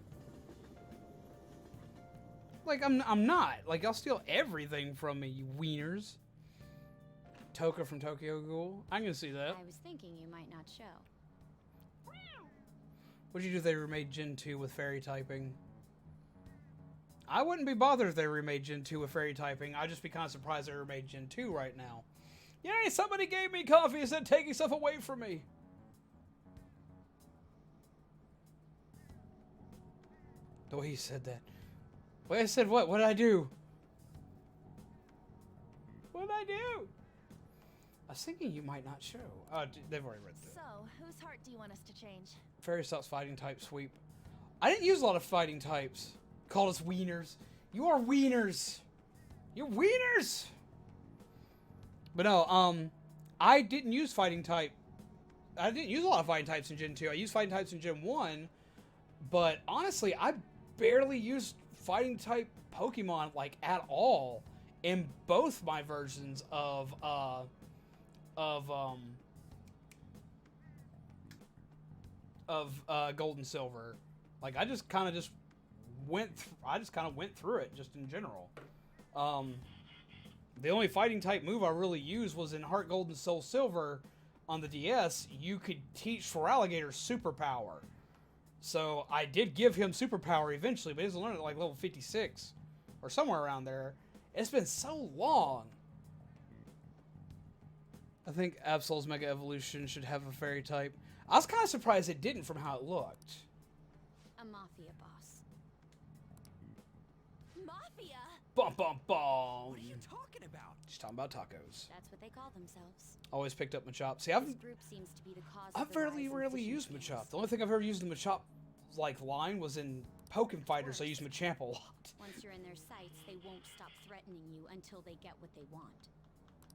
Speaker 1: Like, I'm not. Like, I'll steal everything from me, you wieners. Toka from Tokyo Ghoul. I can see that.
Speaker 3: I was thinking you might not show.
Speaker 1: What'd you do if they remade Gen 2 with fairy typing? I wouldn't be bothered if they remade Gen 2 with fairy typing. I'd just be kind of surprised they remade Gen 2 right now. Yay, somebody gave me coffee instead of taking stuff away from me. The way he said that. The way I said what? What did I do? What did I do? I was thinking you might not show. Oh, they've already read through.
Speaker 7: So, whose heart do you want us to change?
Speaker 1: Fairy stops fighting type sweep. I didn't use a lot of fighting types. Called us wieners. You are wieners. You're wieners. But no, I didn't use fighting type. I didn't use a lot of fighting types in Gen 2. I used fighting types in Gen 1. But honestly, I barely used fighting type Pokemon, like, at all in both my versions of Gold and Silver. Like, I just kind of went through it just in general. The only fighting type move I really used was in Heart Gold and Soul Silver on the DS. You could teach Feraligatr superpower. So I did give him superpower eventually, but he doesn't learn it at like level 56 or somewhere around there. It's been so long. I think Absol's Mega Evolution should have a fairy type. I was kind of surprised it didn't from how it looked.
Speaker 3: A mafia boss.
Speaker 7: Mafia?
Speaker 1: Bum bum bum.
Speaker 2: What are you talking about?
Speaker 1: Just talking about tacos.
Speaker 3: That's what they call themselves.
Speaker 1: Always picked up Machop. See,
Speaker 3: This group seems to be the cause
Speaker 1: I've
Speaker 3: of the rise
Speaker 1: very
Speaker 3: in
Speaker 1: rarely
Speaker 3: fishing
Speaker 1: used
Speaker 3: skills.
Speaker 1: Machop. The only thing I've ever used in the Machop like line was in Pokken fighters, I use Machamp a lot.
Speaker 3: Once you're in their sights, they won't stop threatening you until they get what they want.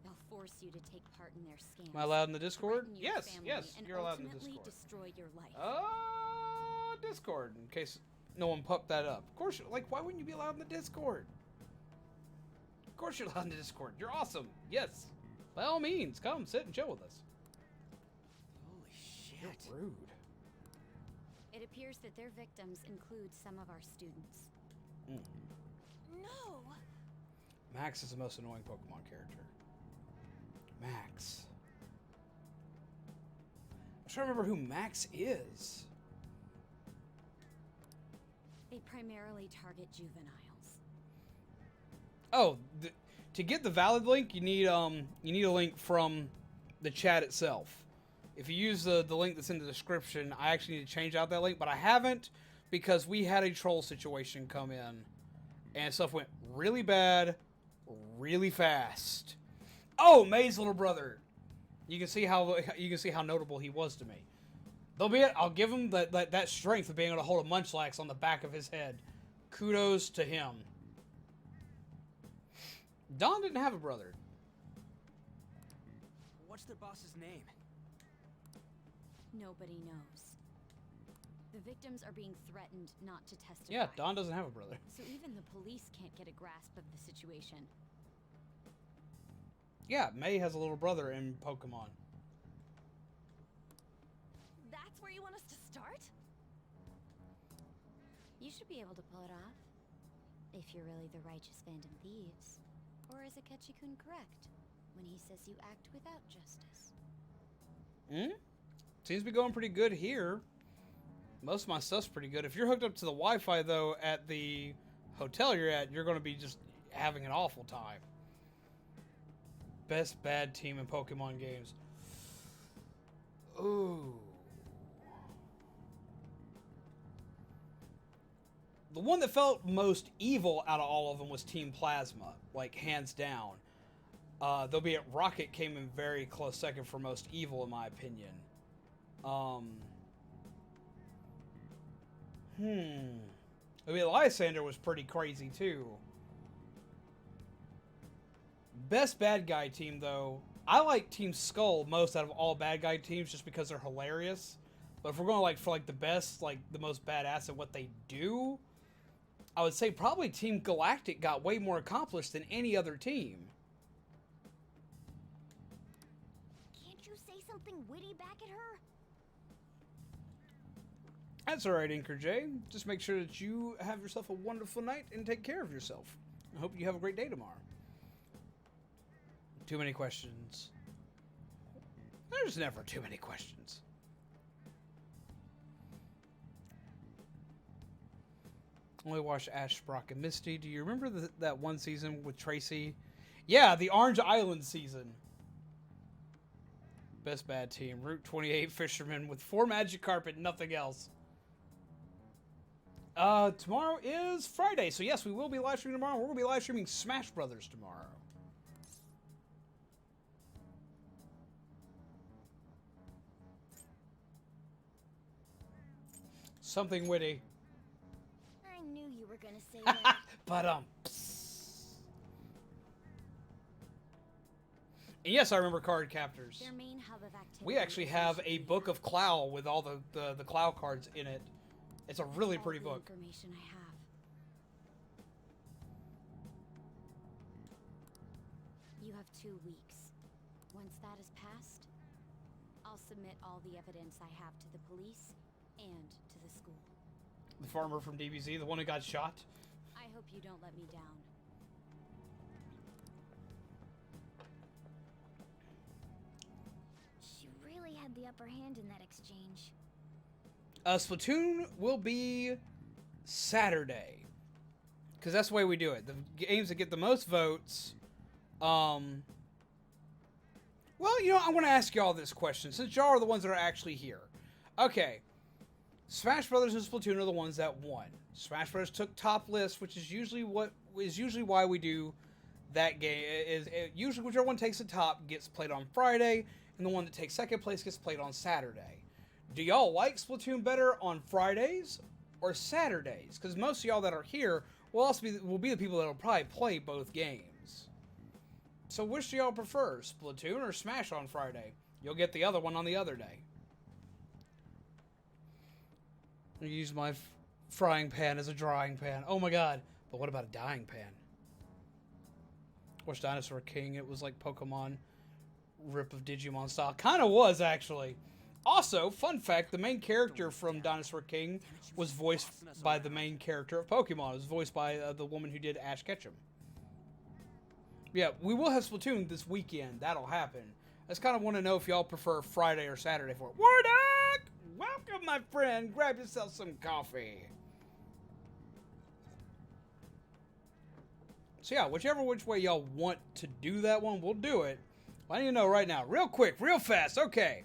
Speaker 3: They'll force you to take part in their scams.
Speaker 1: Am I allowed in the Discord?
Speaker 3: threaten your
Speaker 1: Yes,
Speaker 3: family,
Speaker 1: yes,
Speaker 3: and
Speaker 1: you're allowed in the
Speaker 3: ultimately
Speaker 1: Discord.
Speaker 3: destroy your life.
Speaker 1: Discord, in case no one popped that up. Of course, like, why wouldn't you be allowed in the Discord? Of course you're allowed in the Discord. You're awesome. Yes. By all means, come sit and chill with us.
Speaker 2: Holy shit.
Speaker 1: You're rude.
Speaker 3: It appears that their victims include some of our students.
Speaker 7: No!
Speaker 1: Max is the most annoying Pokemon character. Max. I'm trying to remember who Max is.
Speaker 3: They primarily target juveniles.
Speaker 1: Oh, to get the valid link, you need a link from the chat itself. If you use the link that's in the description, I actually need to change out that link, but I haven't because we had a troll situation come in, and stuff went really bad, really fast. Oh, May's little brother. You can see how notable he was to me. Though be it, I'll give him that strength of being able to hold a Munchlax on the back of his head. Kudos to him. Don didn't have a brother.
Speaker 2: What's their boss's name?
Speaker 3: Nobody knows. The victims are being threatened not to testify.
Speaker 1: Yeah, Don doesn't have a brother.
Speaker 3: So even the police can't get a grasp of the situation.
Speaker 1: Yeah, May has a little brother in Pokemon.
Speaker 7: That's where you want us to start?
Speaker 3: You should be able to pull it off. If you're really the righteous Phantom Thieves. Or is Akechi-kun correct when he says you act without justice?
Speaker 1: Seems to be going pretty good here. Most of my stuff's pretty good. If you're hooked up to the Wi-Fi, though, at the hotel you're at, you're going to be just having an awful time. Best bad team in Pokemon games. Ooh. The one that felt most evil out of all of them was Team Plasma, like hands down. Though be it Rocket came in very close second for most evil in my opinion. I mean, Lysander was pretty crazy too. Best bad guy team though, I like Team Skull most out of all bad guy teams just because they're hilarious. But if we're going like for like the best, like the most badass at what they do, I would say probably Team Galactic got way more accomplished than any other team.
Speaker 3: Can't you say something witty back at her?
Speaker 1: That's alright, Anchor J. Just make sure that you have yourself a wonderful night and take care of yourself. I hope you have a great day tomorrow. Too many questions. There's never too many questions. Only watched Ash, Brock, and Misty. Do you remember that one season with Tracy? Yeah, the Orange Island season. Best bad team. Route 28 Fisherman with 4 Magikarp, nothing else. Tomorrow is Friday, so yes, we will be live streaming tomorrow. We're going to be live streaming Smash Brothers tomorrow. Something witty.
Speaker 3: I knew you were gonna say that.
Speaker 1: But and yes, I remember card captors.
Speaker 3: Their main hub of activity
Speaker 1: We actually
Speaker 3: is
Speaker 1: have
Speaker 3: social
Speaker 1: a
Speaker 3: media.
Speaker 1: book of Clow with all the Clow cards in it. It's a really
Speaker 3: All
Speaker 1: pretty
Speaker 3: the
Speaker 1: book.
Speaker 3: Information I have. You have 2 weeks. Once that is passed, I'll submit all the evidence I have to the police and to the school.
Speaker 1: The farmer from DBZ, the one who got shot.
Speaker 3: I hope you don't let me down.
Speaker 9: She really had the upper hand in that exchange.
Speaker 1: Splatoon will be Saturday. Because that's the way we do it. The games that get the most votes. Well, you know, I want to ask y'all this question. Since y'all are the ones that are actually here. Okay. Smash Brothers and Splatoon are the ones that won. Smash Brothers took top list, which is usually why we do that game. Usually whichever one takes the top gets played on Friday, and the one that takes second place gets played on Saturday. Do y'all like Splatoon better on Fridays or Saturdays, because most of y'all that are here will be the people that will probably play both games. So which do y'all prefer, Splatoon or Smash on Friday? You'll get the other one on the other day. I use my frying pan as a drying pan. Oh my god. But what about a dyeing pan? Watch Dinosaur King. It was like Pokemon rip of Digimon style. Kind of was, actually. Also, fun fact, the main character from Dinosaur King was voiced by the main character of Pokemon. It was voiced by the woman who did Ash Ketchum. Yeah, we will have Splatoon this weekend. That'll happen. I just kind of want to know if y'all prefer Friday or Saturday for it. Wardock! Welcome, my friend. Grab yourself some coffee. So yeah, which way y'all want to do that one, we'll do it. I need to know right now. Real quick, real fast. Okay.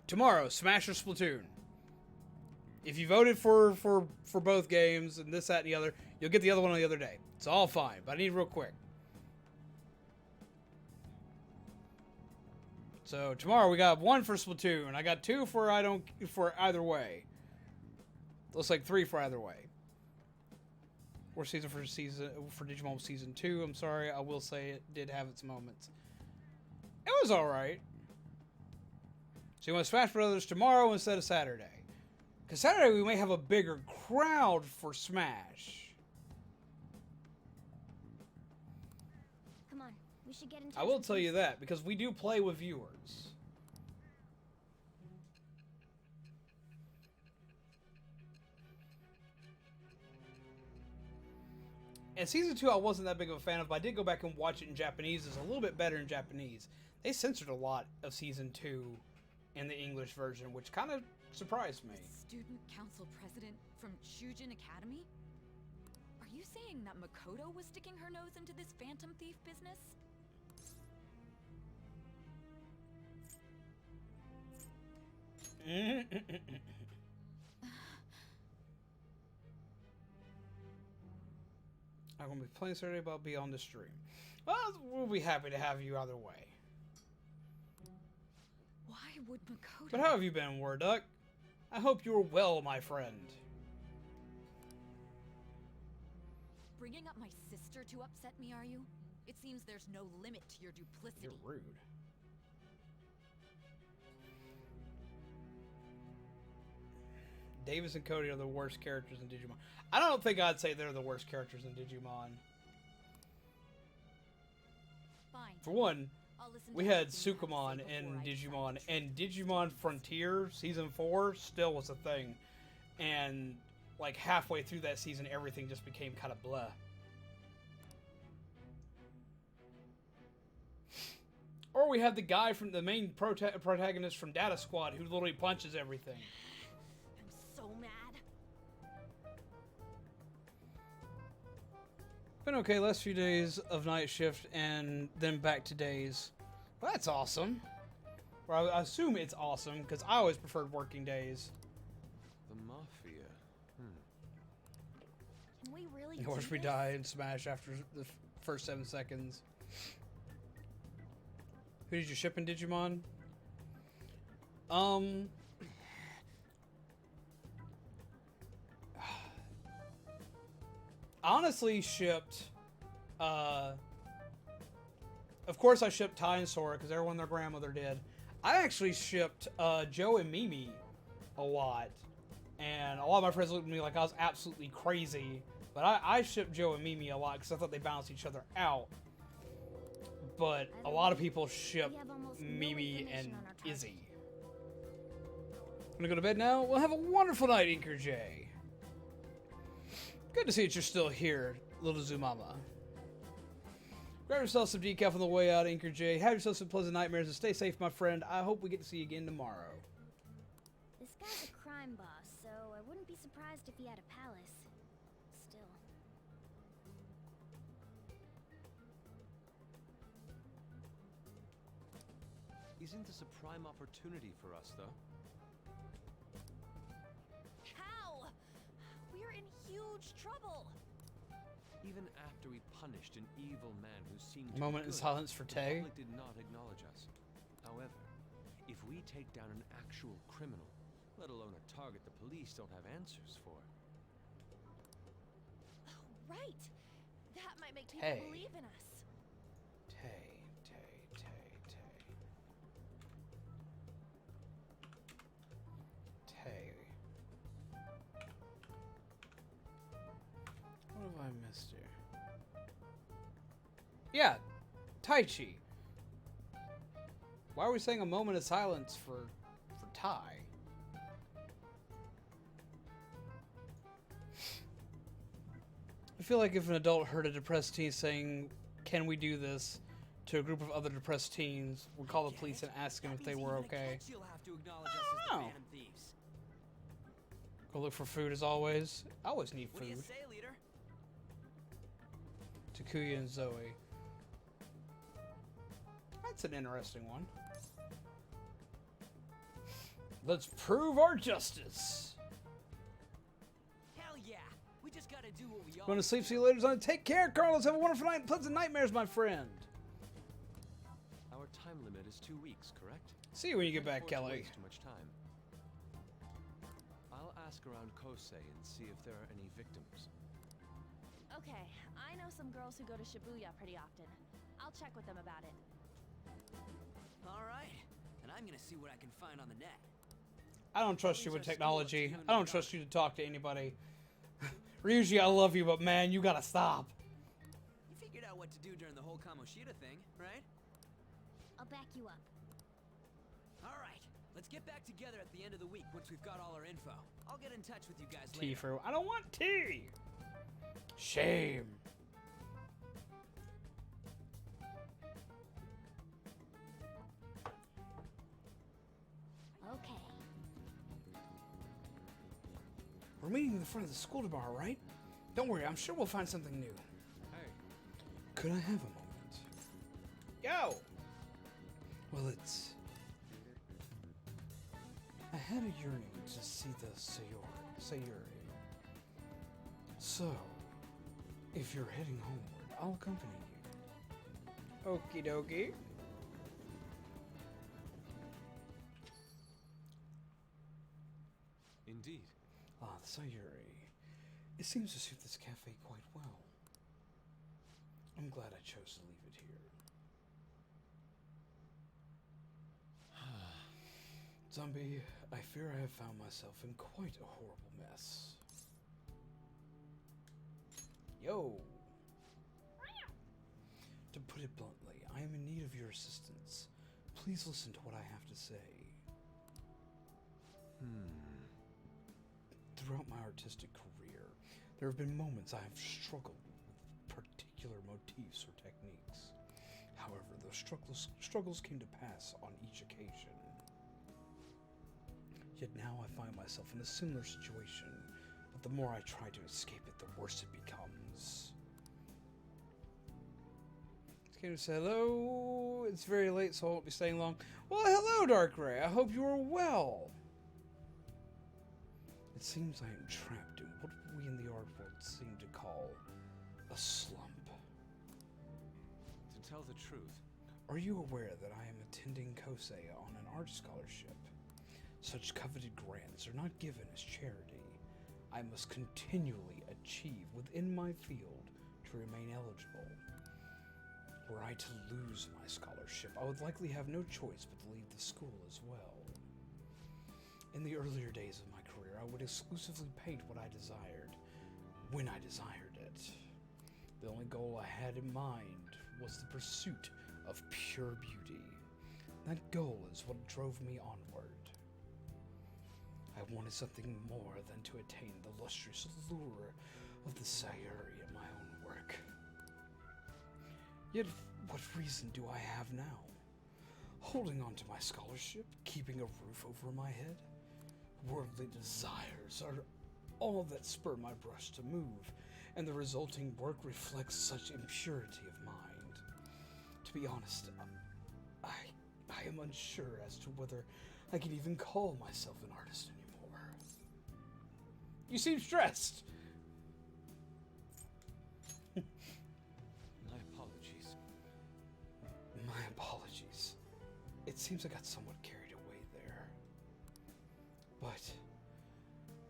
Speaker 1: Tomorrow, Smash or Splatoon. If you voted for both games and this, that, and the other, you'll get the other one on the other day. It's all fine, but I need real quick. So tomorrow we got 1 for Splatoon. I got 2 for either way. Looks like 3 for either way. Or for Digimon Season 2. I'm sorry, I will say it did have its moments. It was alright. So you want to Smash Brothers tomorrow instead of Saturday. Because Saturday we may have a bigger crowd for Smash.
Speaker 9: Come on, we should get in touch.
Speaker 1: I will tell you that, because we do play with viewers. And Season 2 I wasn't that big of a fan of, but I did go back and watch it in Japanese. It's a little bit better in Japanese. They censored a lot of Season 2 in the English version, which kind of surprised me.
Speaker 6: Student council president from Shujin Academy? Are you saying that Makoto was sticking her nose into this phantom thief business?
Speaker 1: I'm going to be playing Saturday, but I'll be on the stream. Well, we'll be happy to have you either way.
Speaker 6: Why would Makoto...
Speaker 1: But how have you been, Warduck? I hope you're well, my friend.
Speaker 6: Bringing up my sister to upset me, are you? It seems there's no limit to your duplicity.
Speaker 1: You're rude. Davis and Cody are the worst characters in Digimon. I don't think I'd say they're the worst characters in Digimon.
Speaker 6: Fine.
Speaker 1: For one,
Speaker 6: I'll listen
Speaker 1: we
Speaker 6: to
Speaker 1: had
Speaker 6: everything you have to
Speaker 1: Sukumon
Speaker 6: say
Speaker 1: in
Speaker 6: before I
Speaker 1: Digimon,
Speaker 6: decide to
Speaker 1: and Digimon Frontier Season 4 still was a thing. And like halfway through that season, everything just became kind of blah. Or we have the guy from the main protagonist from Data Squad who literally punches everything.
Speaker 6: I'm so mad.
Speaker 1: Been okay, last few days of night shift and then back to days. Well, that's awesome. Well, I assume it's awesome because I always preferred working days.
Speaker 5: The Mafia.
Speaker 9: Can we really
Speaker 1: Of course,
Speaker 9: do
Speaker 1: we
Speaker 9: this?
Speaker 1: die in Smash after the first 7 seconds. Who did you ship in Digimon? Honestly shipped, of course I shipped Ty and Sora because everyone their grandmother did. I actually shipped Joe and Mimi a lot, and a lot of my friends looked at me like I was absolutely crazy, but I shipped Joe and Mimi a lot because I thought they balanced each other out. But a lot of people ship Mimi and Izzy. Gonna go to bed now? Well, have a wonderful night, Inker J. Good to see that you're still here, little Zumama. Grab yourself some decaf on the way out, Inker J. Have yourself some pleasant nightmares and stay safe, my friend. I hope we get to see you again tomorrow.
Speaker 9: This guy's a crime boss, so I wouldn't be surprised if he had a palace. Still.
Speaker 5: Isn't this a prime opportunity for us, though?
Speaker 6: How? We're in huge trouble.
Speaker 5: Even after we punished an evil man who seemed to
Speaker 1: Moment
Speaker 5: be
Speaker 1: in
Speaker 5: good,
Speaker 1: silence for
Speaker 5: the
Speaker 1: Tay.
Speaker 5: public did not acknowledge us. However, if we take down an actual criminal, let alone a target the police don't have answers for.
Speaker 10: Oh, right. That might make people
Speaker 1: Hey.
Speaker 10: believe in us.
Speaker 1: Tay. What have I missed here? Yeah, Tai Chi. Why are we saying a moment of silence for Tai? I feel like if an adult heard a depressed teen saying, "Can we do this?" to a group of other depressed teens, would call the police and ask them if they were okay.
Speaker 2: You'll have to acknowledge us as the
Speaker 1: Oh.
Speaker 2: Phantom Thieves.
Speaker 1: Go look for food as always. I always need
Speaker 2: What do you
Speaker 1: food.
Speaker 2: say, leader?
Speaker 1: Takuya and Zoe. That's an interesting one. Let's prove our justice.
Speaker 2: Hell yeah! We just gotta do what we
Speaker 1: Going to
Speaker 2: always
Speaker 1: sleep.
Speaker 2: do.
Speaker 1: See you later, son. Take care, Carlos. Have a wonderful night. Pleasant nightmares, my friend.
Speaker 5: Our time limit is 2 weeks, correct?
Speaker 1: See you when you get
Speaker 5: Can't
Speaker 1: back,
Speaker 5: afford to
Speaker 1: Kelly.
Speaker 5: waste too much time. I'll ask around Kosei and see if there are any victims.
Speaker 10: Okay, I know some girls who go to Shibuya pretty often. I'll check with them about it.
Speaker 2: All right, and I'm gonna see what I can find on the net.
Speaker 1: I don't trust you with
Speaker 2: Police are
Speaker 1: technology.
Speaker 2: still up to you in
Speaker 1: I don't
Speaker 2: the
Speaker 1: trust
Speaker 2: dark.
Speaker 1: you to talk to anybody. Ryuji, I love you, but man, you gotta stop.
Speaker 2: You figured out what to do during the whole Kamoshida thing, right?
Speaker 9: I'll back you up.
Speaker 2: All right, let's get back together at the end of the week once we've got all our info. I'll get in touch with you guys
Speaker 1: Tea
Speaker 2: later.
Speaker 1: for... I don't want tea! Shame.
Speaker 9: Okay.
Speaker 1: We're meeting in the front of the school tomorrow, right? Don't worry, I'm sure we'll find something new.
Speaker 5: Hey,
Speaker 1: Could I have a moment? Yo! Well, it's... I had a yearning to see the Sayuri. So, if you're heading homeward, I'll accompany you. Okie dokie.
Speaker 5: indeed.
Speaker 1: Ah, the Sayuri. It seems to suit this cafe quite well. I'm glad I chose to leave it here. Zombie, I fear I have found myself in quite a horrible mess. Yo! To put it bluntly, I am in need of your assistance. Please listen to what I have to say. Throughout my artistic career, there have been moments I have struggled with particular motifs or techniques. However, those struggles came to pass on each occasion. Yet now I find myself in a similar situation, but the more I try to escape it, the worse it becomes. This game said, hello, it's very late, so I won't be staying long. Well, hello, Darkrai. I hope you are well. It seems I am trapped in what we in the art world seem to call a slump.
Speaker 5: To tell the truth,
Speaker 1: Are you aware that I am attending Kosei on an art scholarship? Such coveted grants are not given as charity. I must continually achieve within my field to remain eligible. Were I to lose my scholarship, I would likely have no choice but to leave the school as well. In the earlier days of my career, I would exclusively paint what I desired, when I desired it. The only goal I had in mind was the pursuit of pure beauty. That goal is what drove me onward. I wanted something more than to attain the lustrous lure of the Sayuri in my own work. Yet, what reason do I have now? Holding on to my scholarship, keeping a roof over my head? Worldly desires are all that spur my brush to move, and the resulting work reflects such impurity of mind. To be honest, I am unsure as to whether I can even call myself an artist anymore. You seem stressed.
Speaker 5: my apologies.
Speaker 1: My apologies. It seems I got somewhat carried away there. But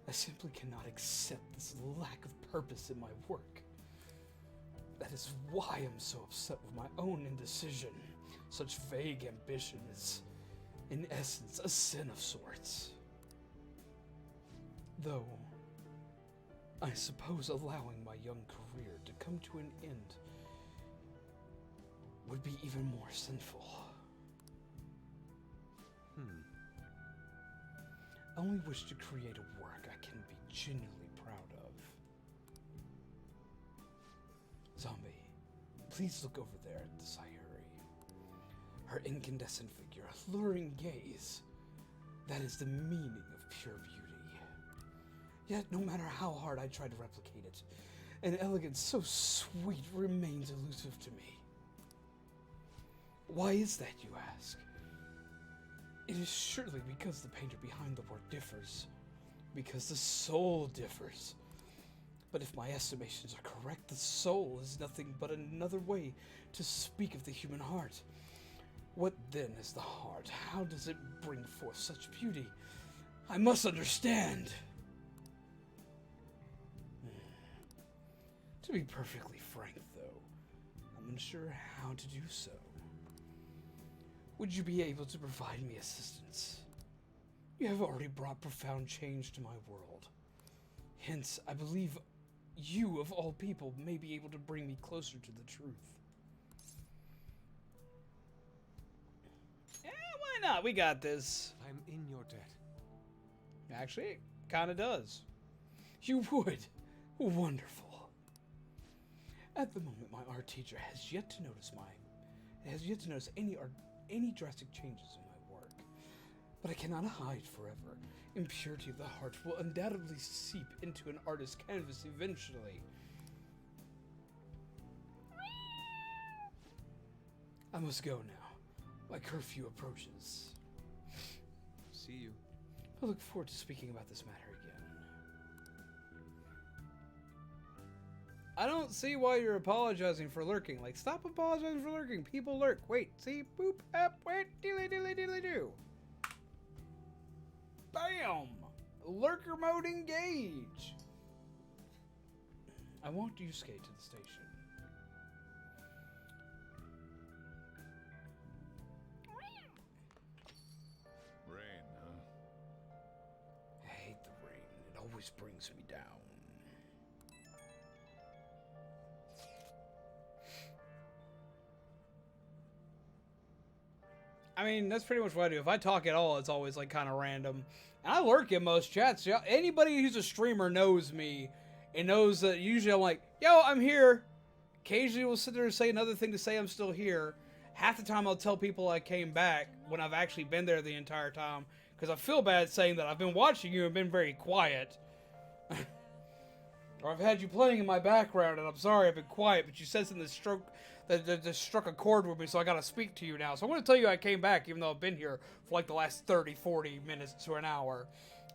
Speaker 1: I simply cannot accept this lack of purpose in my work. That is why I'm so upset with my own indecision. Such vague ambition is, in essence, a sin of sorts. Though, I suppose allowing my young career to come to an end would be even more sinful. I only wish to create a work I can be genuinely proud of. Zombie, please look over there at the Sayuri. Her incandescent figure, alluring gaze. That is the meaning of pure beauty. Yet, no matter how hard I try to replicate it, an elegance so sweet remains elusive to me. Why is that, you ask? It is surely because the painter behind the work differs. Because the soul differs. But if my estimations are correct, the soul is nothing but another way to speak of the human heart. What then is the heart? How does it bring forth such beauty? I must understand. To be perfectly frank, though, I'm unsure how to do so. Would you be able to provide me assistance? You have already brought profound change to my world. Hence, I believe you, of all people, may be able to bring me closer to the truth. Yeah, why not? We got this.
Speaker 5: I'm in your debt.
Speaker 1: Actually, it kind of does. You would. Wonderful. At the moment, my art teacher has yet to notice any drastic changes in my work. But I cannot hide forever. Impurity of the heart will undoubtedly seep into an artist's canvas eventually. I must go now. My curfew approaches.
Speaker 5: See you.
Speaker 1: I look forward to speaking about this matter again. I don't see why you're apologizing for lurking. Like, stop apologizing for lurking. People lurk. Wait, see? Boop, up, wait, dilly, dilly, dilly, do. Bam! Lurker mode engage. I want Yusuke to the station.
Speaker 4: Rain, huh?
Speaker 1: I hate the rain. It always brings me down. I mean, that's pretty much what I do. If I talk at all, it's always like kind of random. And I lurk in most chats. Yeah, anybody who's a streamer knows me and knows that usually I'm like, yo, I'm here. Occasionally we'll sit there and say another thing to say I'm still here. Half the time I'll tell people I came back when I've actually been there the entire time. Because I feel bad saying that I've been watching you and been very quiet. Or I've had you playing in my background and I'm sorry I've been quiet, but you said something that struck a chord with me, so I gotta speak to you now. So I'm gonna tell you I came back even though I've been here for like the last 30, 40 minutes to an hour.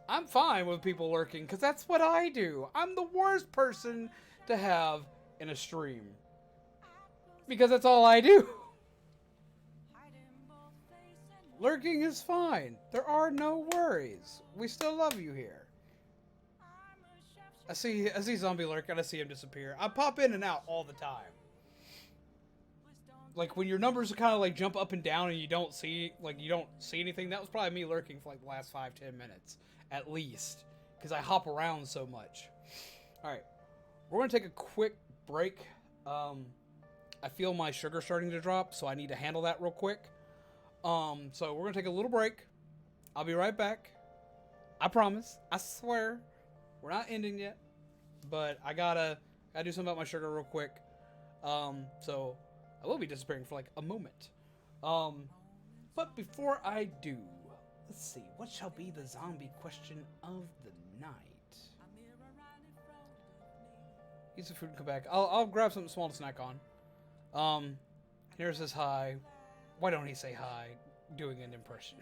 Speaker 1: I'm fine with people lurking because that's what I do. I'm the worst person to have in a stream. Because that's all I do. Lurking is fine. There are no worries. We still love you here. I see Zombie lurk and I see him disappear. I pop in and out all the time. Like when your numbers kind of like jump up and down and you don't see anything, that was probably me lurking for like the last 5-10 minutes at least, because I hop around so much. All right, we're gonna take a quick break. I feel my sugar starting to drop, so I need to handle that real quick. So we're gonna take a little break. I'll be right back. I promise. I swear. We're not ending yet, but I gotta do something about my sugar real quick. So I will be disappearing for like a moment. But before I do, let's see, what shall be the zombie question of the night? Eat some food and come back. I'll grab something small to snack on. Here's his hi. Why don't he say hi? Doing an impression.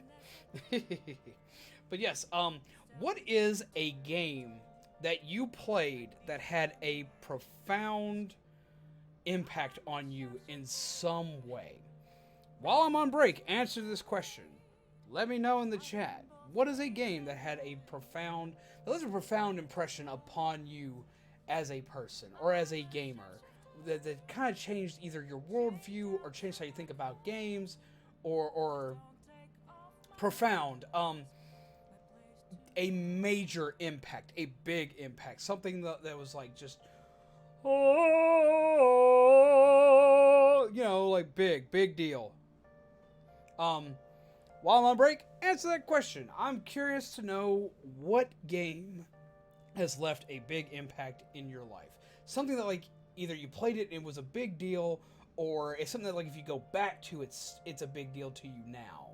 Speaker 1: But yes, what is a game that you played that had a profound impact on you in some way? While I'm on break, answer this question. Let me know in the chat. What is a game that had a profound, that was a profound impression upon you as a person or as a gamer, that kind of changed either your worldview or changed how you think about games, or profound, a major impact, a big impact, something that was like just, oh, you know, like big deal. While I'm on break, answer that question. I'm curious to know what game has left a big impact in your life. Something that, like, either you played it and it was a big deal, or it's something that, like, if you go back to, it's a big deal to you now.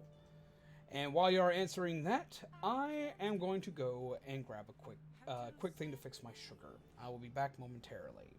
Speaker 1: And while you are answering that, I am going to go and grab a quick thing to fix my sugar. I will be back momentarily.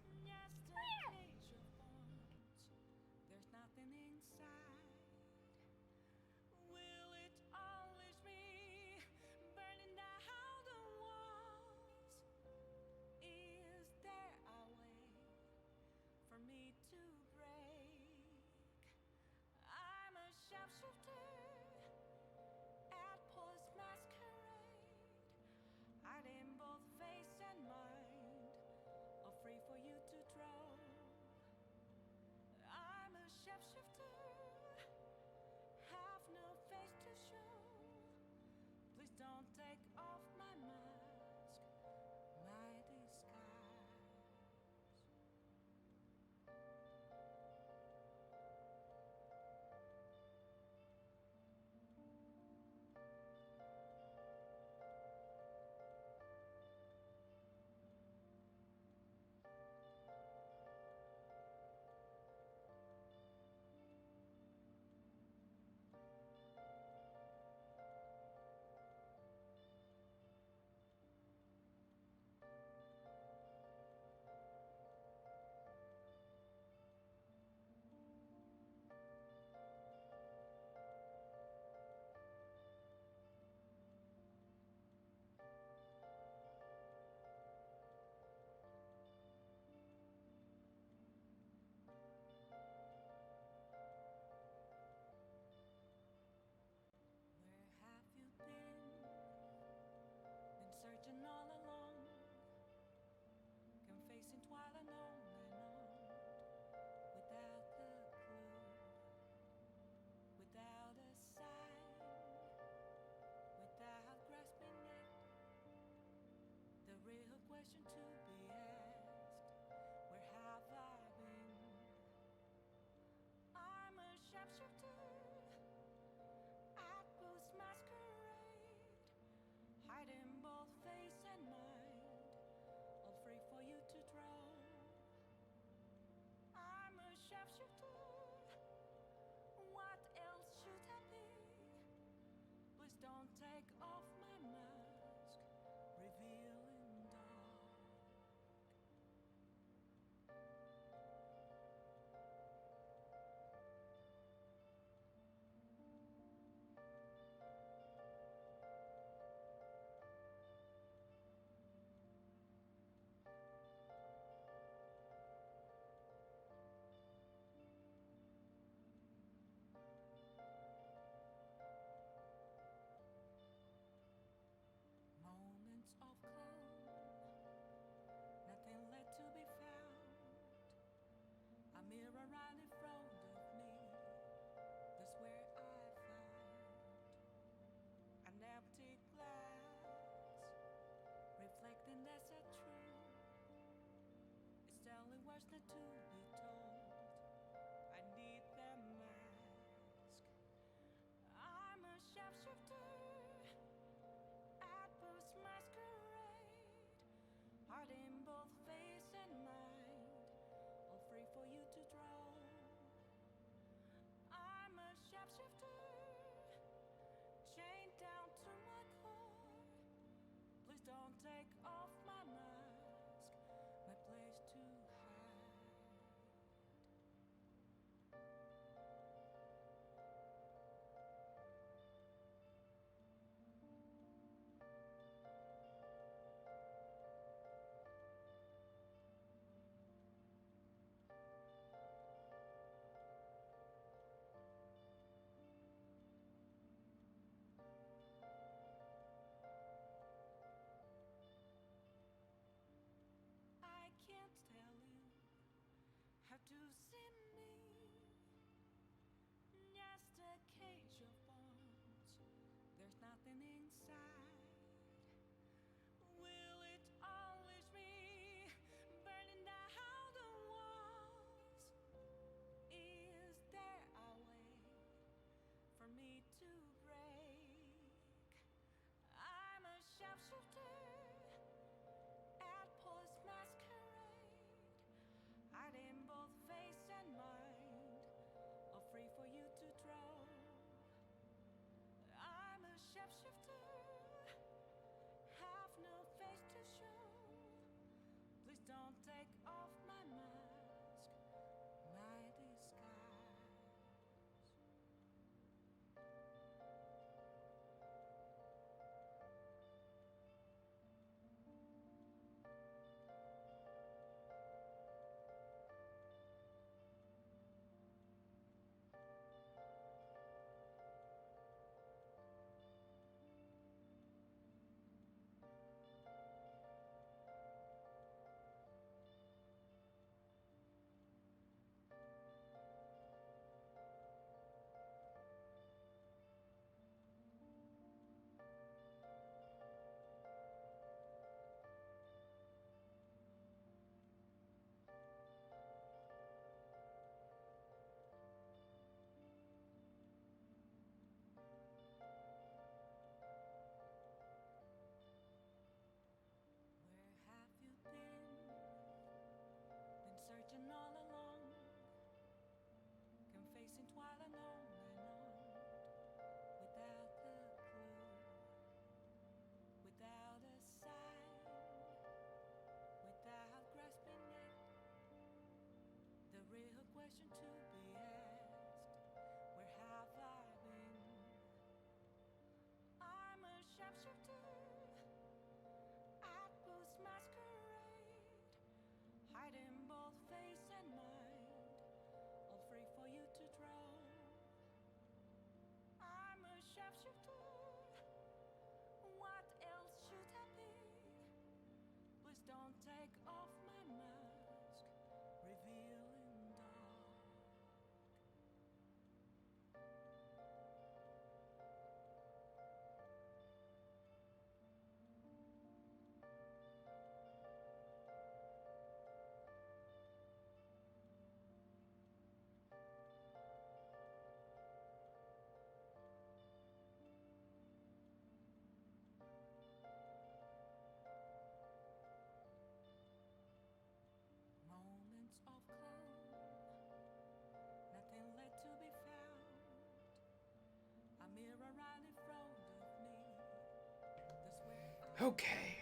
Speaker 1: Okay.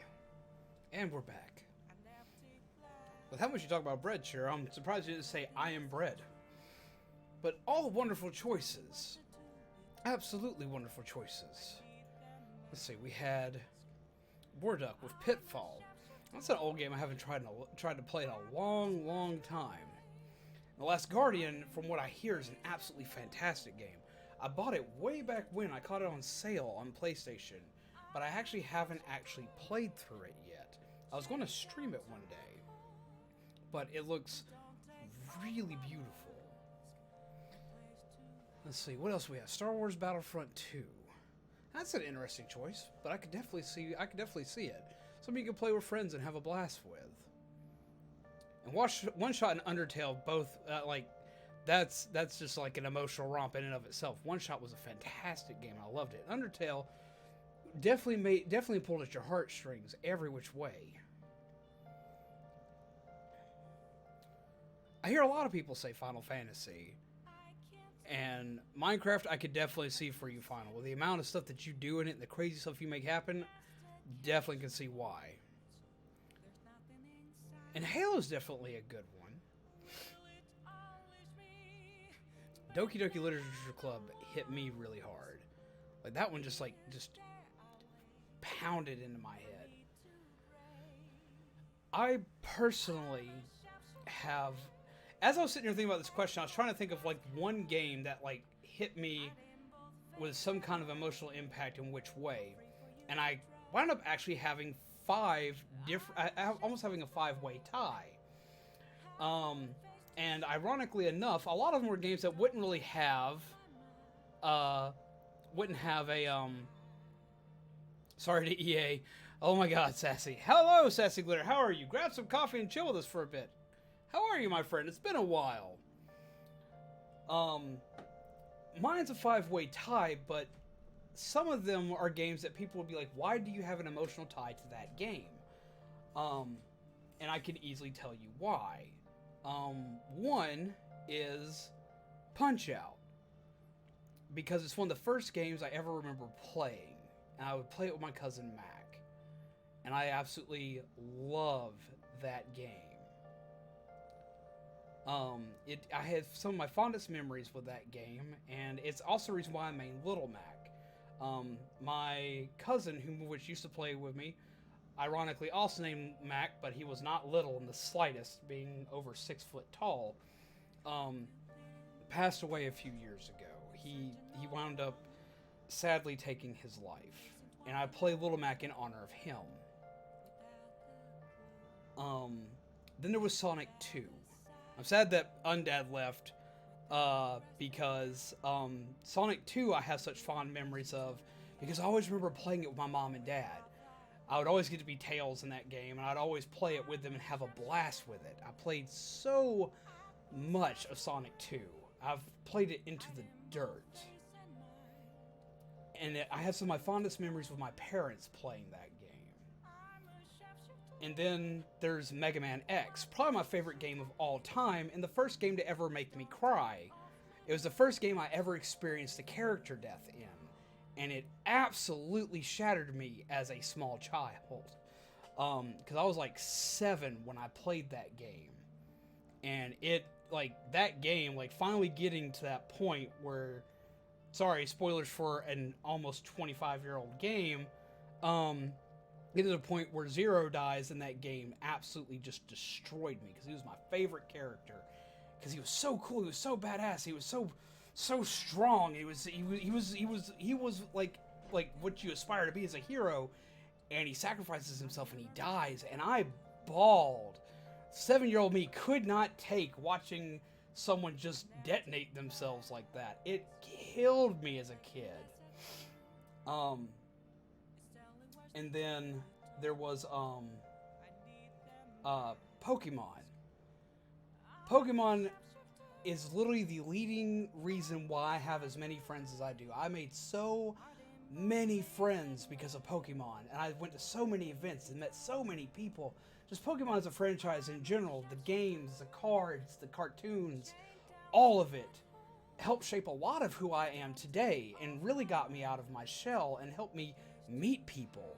Speaker 1: And we're back. With how much you talk about bread, sure, I'm surprised you didn't say I am bread. But all wonderful choices. Absolutely wonderful choices. Let's see, we had Warduck with Pitfall. That's an old game I haven't tried to play in a long, long time. The Last Guardian, from what I hear, is an absolutely fantastic game. I bought it way back when. I caught it on sale on PlayStation, but I actually haven't played through it yet. I was going to stream it one day, but it looks really beautiful. Let's see, what else we have? Star Wars Battlefront 2. That's an interesting choice, but I could definitely see it. Something you can play with friends and have a blast with. And One Shot and Undertale both that's just like an emotional romp in and of itself. One Shot was a fantastic game. I loved it. Undertale definitely pulled at your heartstrings every which way. I hear a lot of people say Final Fantasy. And Minecraft, I could definitely see for you, Final. With the amount of stuff that you do in it and the crazy stuff you make happen, definitely can see why. And Halo's definitely a good one. Doki Doki Literature Club hit me really hard. Like, that one just pounded into my head. I personally have... As I was sitting here thinking about this question, I was trying to think of, like, one game that, like, hit me with some kind of emotional impact in which way. And I wound up actually having almost having a 5-way tie. And ironically enough, a lot of them were games that wouldn't have a, sorry to EA. Oh my god, Sassy. Hello, Sassy Glitter, how are you? Grab some coffee and chill with us for a bit. How are you, my friend? It's been a while. Mine's a 5-way tie, but some of them are games that people would be like, why do you have an emotional tie to that game? And I can easily tell you why. One is Punch-Out! Because it's one of the first games I ever remember playing. And I would play it with my cousin Mac. And I absolutely love that game. I had some of my fondest memories with that game, and it's also the reason why I named Little Mac. My cousin, which used to play with me, ironically also named Mac, but he was not little in the slightest, being over 6 foot tall, passed away a few years ago. He wound up sadly taking his life, and I play Little Mac in honor of him. Then there was Sonic 2. I'm sad that Undead left, because Sonic 2 I have such fond memories of, because I always remember playing it with my mom and dad. I would always get to be Tails in that game, and I'd always play it with them and have a blast with it. I played so much of Sonic 2. I've played it into the dirt. And I have some of my fondest memories with my parents playing that game. And then there's Mega Man X, probably my favorite game of all time, and the first game to ever make me cry. It was the first game I ever experienced a character death in, and it absolutely shattered me as a small child. Because I was like 7 when I played that game. And that game, finally getting to that point where, sorry, spoilers for an almost 25-year-old game, get to the point where Zero dies in that game absolutely just destroyed me, because he was my favorite character, because he was so cool, he was so badass, he was so strong, he was like what you aspire to be as a hero, and he sacrifices himself and he dies, and I bawled. 7-year-old me could not take watching someone just detonate themselves like that. It killed me as a kid. And then there was Pokemon. Pokemon is literally the leading reason why I have as many friends as I do. I made so many friends because of Pokemon, and I went to so many events and met so many people. Just Pokemon as a franchise in general, the games, the cards, the cartoons, all of it helped shape a lot of who I am today, and really got me out of my shell and helped me meet people.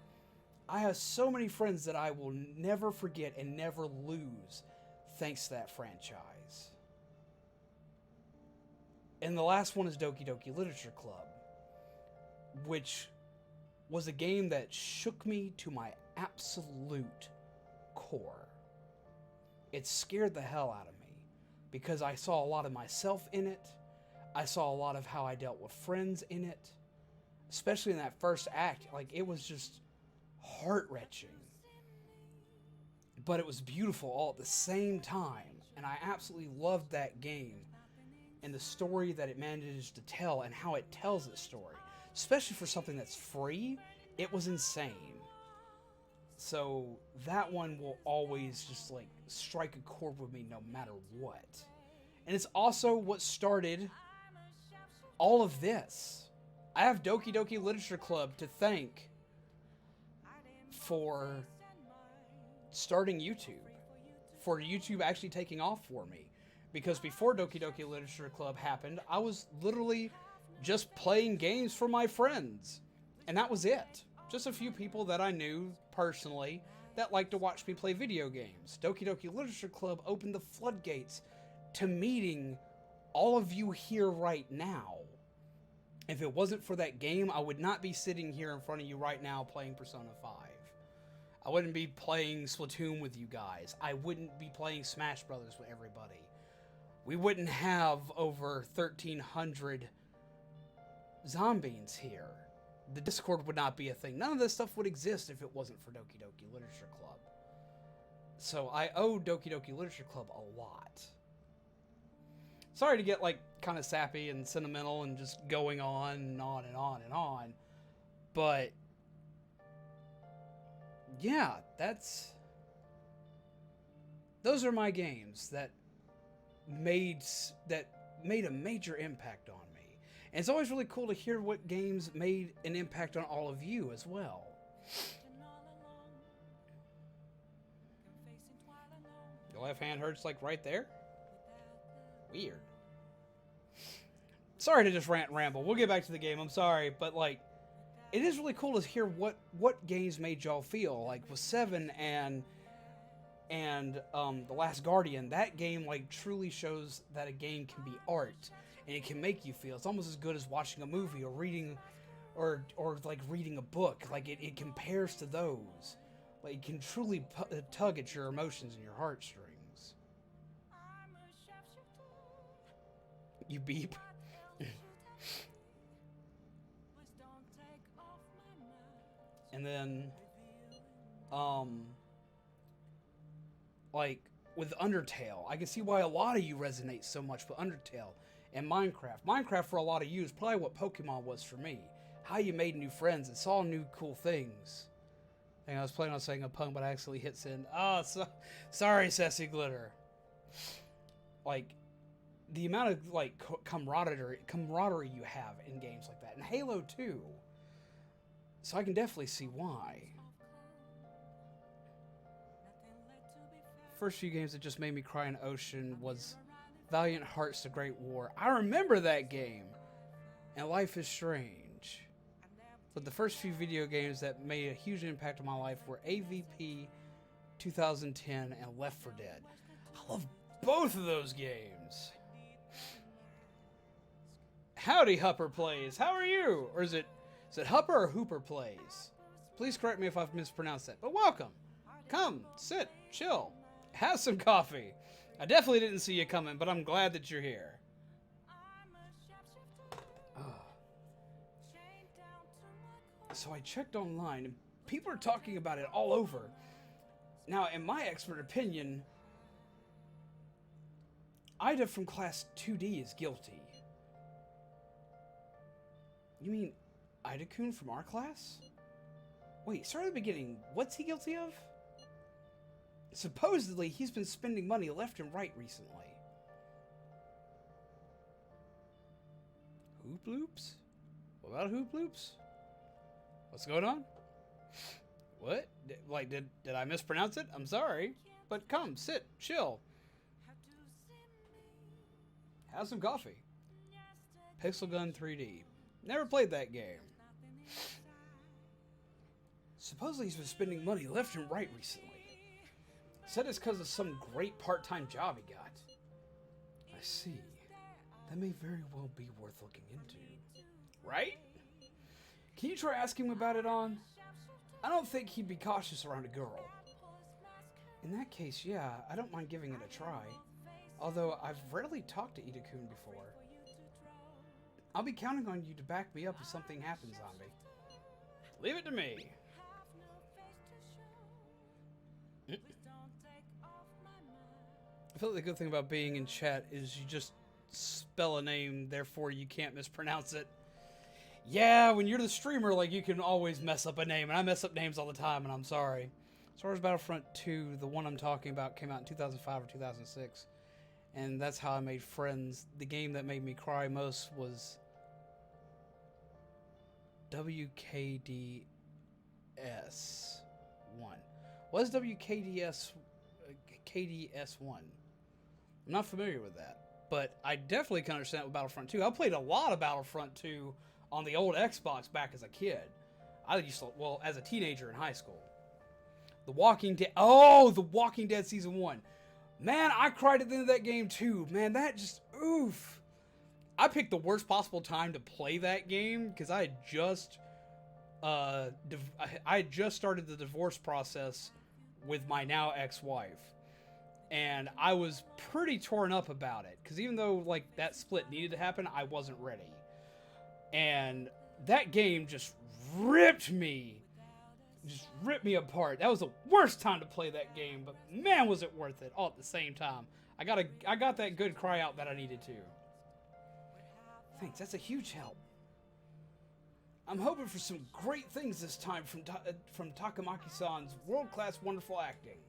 Speaker 1: I have so many friends that I will never forget and never lose thanks to that franchise. And the last one is Doki Doki Literature Club, which was a game that shook me to my absolute core. It scared the hell out of me because I saw a lot of myself in it. I saw a lot of how I dealt with friends in it, especially in that first act. Like, it was just heart-wrenching, but it was beautiful all at the same time, and I absolutely loved that game and the story that it manages to tell and how it tells its story, especially for something that's free. It was insane. So that one will always just like strike a chord with me no matter what. And it's also what started all of this. I have Doki Doki Literature Club to thank for starting YouTube, for YouTube actually taking off for me. Because before Doki Doki Literature Club happened, I was literally just playing games for my friends. And that was it. Just a few people that I knew personally that liked to watch me play video games. Doki Doki Literature Club opened the floodgates to meeting all of you here right now. If it wasn't for that game, I would not be sitting here in front of you right now playing Persona 5. I wouldn't be playing Splatoon with you guys. I wouldn't be playing Smash Brothers with everybody. We wouldn't have over 1,300 zombies here. The Discord would not be a thing. None of this stuff would exist if it wasn't for Doki Doki Literature Club. So I owe Doki Doki Literature Club a lot. Sorry to get like kind of sappy and sentimental and just going on and on and on and on. But yeah, those are my games that made a major impact on me. And it's always really cool to hear what games made an impact on all of you as well. Your left hand hurts like right there? Weird. Sorry to just rant and ramble. We'll get back to the game. I'm sorry, but like, it is really cool to hear what games made y'all feel. Like with 7 and The Last Guardian, that game like truly shows that a game can be art and it can make you feel. It's almost as good as watching a movie or reading or like reading a book. Like it compares to those. Like it can truly tug at your emotions and your heartstrings. You beep. And then like with Undertale, I can see why a lot of you resonate so much with Undertale and Minecraft. Minecraft for a lot of you is probably what Pokemon was for me. How you made new friends and saw new cool things. I was planning on saying a pun, but I actually hit send. Oh, sorry, Sassy Glitter. Like, the amount of like camaraderie you have in games like that, and Halo 2. So I can definitely see why. First few games that just made me cry in Ocean was Valiant Hearts: The Great War. I remember that game. And Life is Strange. But the first few video games that made a huge impact on my life were AVP 2010 and Left 4 Dead. I love both of those games. Howdy, Hupper Plays. How are you? Or is it Hupper or Hooper Plays? Please correct me if I've mispronounced that. But welcome. Come, sit, chill, have some coffee. I definitely didn't see you coming, but I'm glad that you're here. So I checked online, and people are talking about it all over. Now, in my expert opinion, Ida from Class 2D is guilty. You mean Ida-kun from our class? Wait, start at the beginning. What's he guilty of? Supposedly, he's been spending money left and right recently. Hoop Loops? What about Hoop Loops? What's going on? What? Did I mispronounce it? I'm sorry. But come, sit, chill. Have some coffee. Pixel Gun 3D. Never played that game. Supposedly he's been spending money left and right recently. Said it's because of some great part-time job he got. I see. That may very well be worth looking into. Right? Can you try asking him about it on? I don't think he'd be cautious around a girl. In that case, yeah, I don't mind giving it a try. Although I've rarely talked to Ida-kun before. I'll be counting on you to back me up if something happens, Zombie. Leave it to me. I feel like the good thing about being in chat is you just spell a name, therefore you can't mispronounce it. Yeah, when you're the streamer, like, you can always mess up a name, and I mess up names all the time, and I'm sorry. As far as Battlefront 2, the one I'm talking about came out in 2005 or 2006, and that's how I made friends. The game that made me cry most was WKDS 1. What is WKDS KDS 1? I'm not familiar with that, but I definitely can understand with Battlefront 2. I played a lot of Battlefront 2 on the old Xbox back as a kid. I used to, well, as a teenager in high school. The Walking Dead. Oh, The Walking Dead Season 1. Man, I cried at the end of that game too. Man, that just, oof. I picked the worst possible time to play that game because I had just started the divorce process with my now ex-wife. And I was pretty torn up about it because even though, like, that split needed to happen, I wasn't ready. And that game just ripped me apart. That was the worst time to play that game, but man, was it worth it all at the same time. I got that good cry out that I needed to. Thanks, that's a huge help. I'm hoping for some great things this time from Takamaki-san's world-class wonderful acting.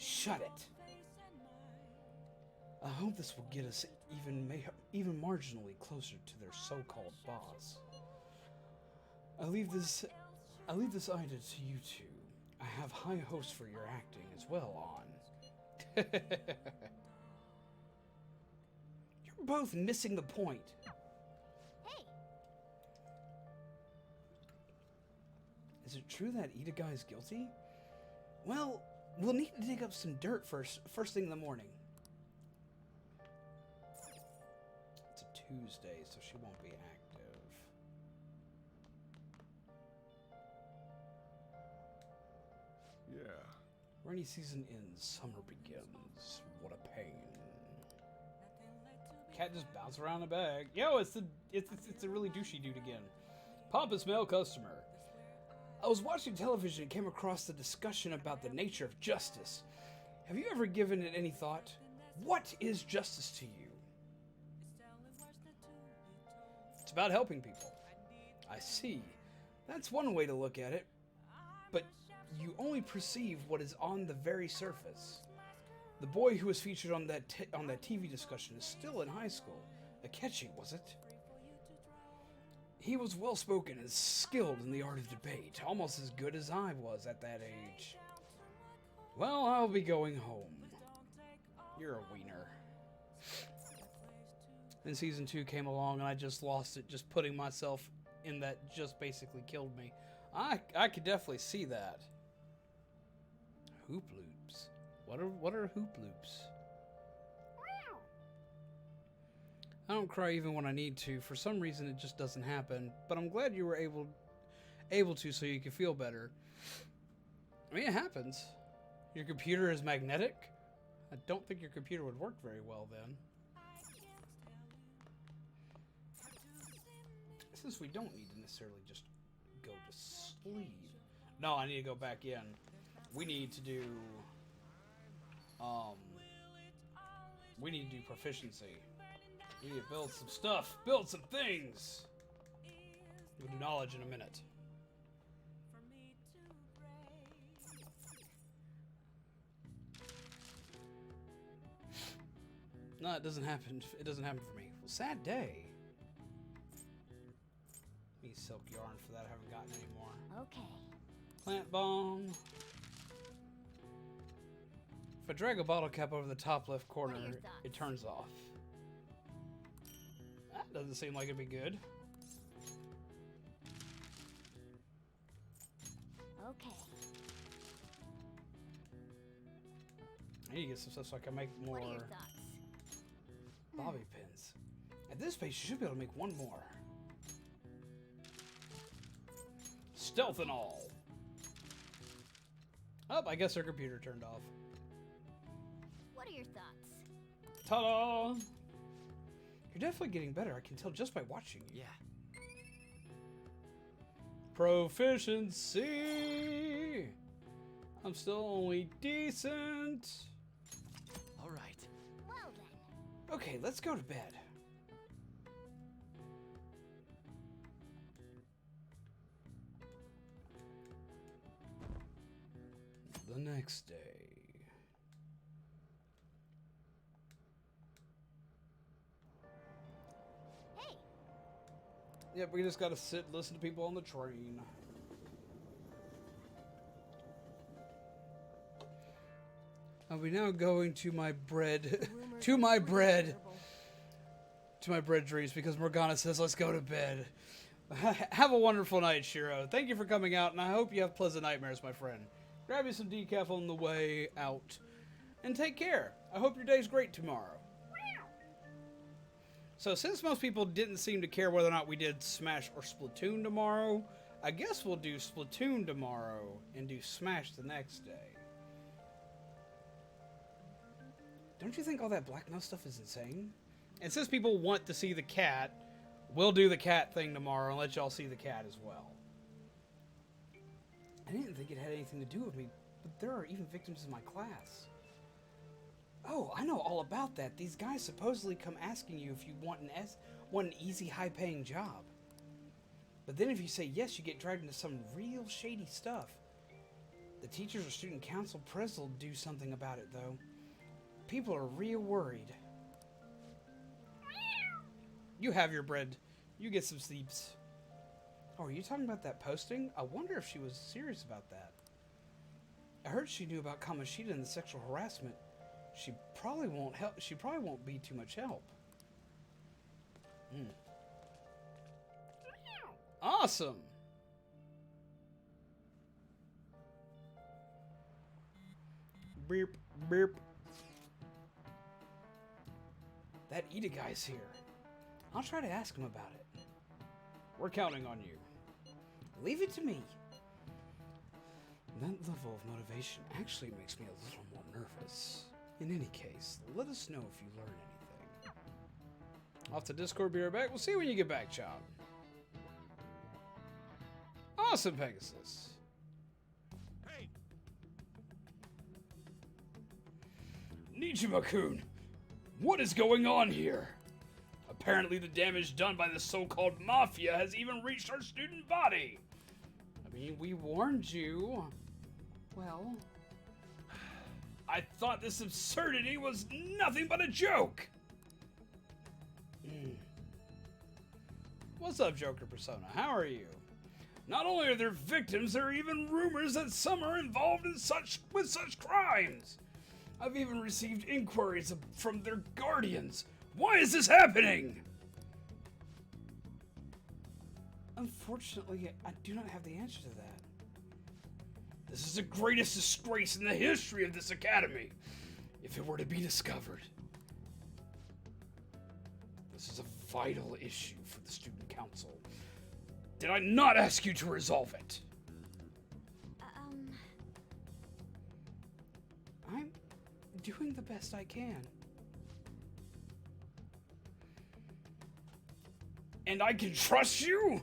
Speaker 1: Shut it. I hope this will get us even marginally closer to their so-called boss. I leave this Ida to you two. I have high hopes for your acting as well, On. You're both missing the point.
Speaker 9: Hey!
Speaker 1: Is it true that Ida guy is guilty? Well, we'll need to dig up some dirt first thing in the morning. It's a Tuesday, so she won't be active.
Speaker 4: Yeah.
Speaker 1: Rainy season ends, summer begins. What a pain. Cat just bounced around the bag. Yo, it's a really douchey dude again. Pompous male customer. I was watching television and came across the discussion about the nature of justice. Have you ever given it any thought? What is justice to you? It's about helping people. I see. That's one way to look at it. But you only perceive what is on the very surface. The boy who was featured on that TV discussion is still in high school. Akechi, was it? He was well-spoken and skilled in the art of debate, almost as good as I was at that age. Well, I'll be going home. You're a wiener. Then season 2 came along and I just lost it, just putting myself in that just basically killed me. I could definitely see that. Hoop loops. What are hoop loops? I don't cry even when I need to. For some reason, it just doesn't happen. But I'm glad you were able to, so you can feel better. I mean, it happens. Your computer is magnetic? I don't think your computer would work very well then. Since we don't need to necessarily just go to sleep. No, I need to go back in. We need to do... we need to do proficiency. We need to build some stuff. Build some things. We'll do knowledge in a minute. No, it doesn't happen. It doesn't happen for me. Well, sad day. Need silk yarn for that. I haven't gotten any more.
Speaker 9: Okay.
Speaker 1: Plant bomb. If I drag a bottle cap over the top left corner, it turns off. That doesn't seem like it'd be good.
Speaker 9: Okay.
Speaker 1: I need to get some stuff so I can make more
Speaker 9: What are your thoughts?
Speaker 1: bobby pins. At this pace, you should be able to make one more. Stealth and all. Oh, I guess our computer turned off.
Speaker 9: What are your thoughts?
Speaker 1: Ta-da! You're definitely getting better. I can tell just by watching you.
Speaker 5: Yeah.
Speaker 1: Proficiency! I'm still only decent.
Speaker 5: All right.
Speaker 9: Well then.
Speaker 1: Okay, let's go to bed. The next day.
Speaker 9: Hey,
Speaker 1: Yep, we just gotta sit and listen to people on the train. Are we now going to my bread, to my bread dreams because Morgana says let's go to bed. Have a wonderful night, Shiro. Thank you for coming out, and I hope you have pleasant nightmares, my friend. Grab you some decaf on the way out, and take care. I hope your day's great tomorrow. So since most people didn't seem to care whether or not we did Smash or Splatoon tomorrow, I guess we'll do Splatoon tomorrow and do Smash the next day. Don't you think all that blackmail stuff is insane? And since people want to see the cat, we'll do the cat thing tomorrow and let y'all see the cat as well. I didn't think it had anything to do with me, but there are even victims in my class. Oh, I know all about that. These guys supposedly come asking you if you want an easy, high-paying job. But then if you say yes, you get dragged into some real shady stuff. The teachers or student council pres will do something about it, though. People are real worried. You have your bread. You get some sleeps. Oh, are you talking about that posting? I wonder if she was serious about that. I heard she knew about Kamoshida and the sexual harassment. She probably won't help. She probably won't be too much help. Awesome. Beep, beep. That Ida guy's here. I'll try to ask him about it. We're counting on you. Leave it to me. That level of motivation actually makes me a little more nervous. In any case, let us know if you learn anything. Off to Discord, be right back. We'll see you when you get back, child. Awesome, Pegasus.
Speaker 4: Hey!
Speaker 1: Nijima-kun, what is going on here? Apparently the damage done by the so-called mafia has even reached our student body. I mean, we warned you. Well, I thought this absurdity was nothing but a joke. What's up, Joker Persona? How are you? Not only are there victims, there are even rumors that some are involved in such crimes. I've even received inquiries from their guardians. Why is this happening? Unfortunately, I do not have the answer to that. This is the greatest disgrace in the history of this academy, if it were to be discovered. This is a vital issue for the student council. Did I not ask you to resolve it? I'm doing the best I can. And I can trust you?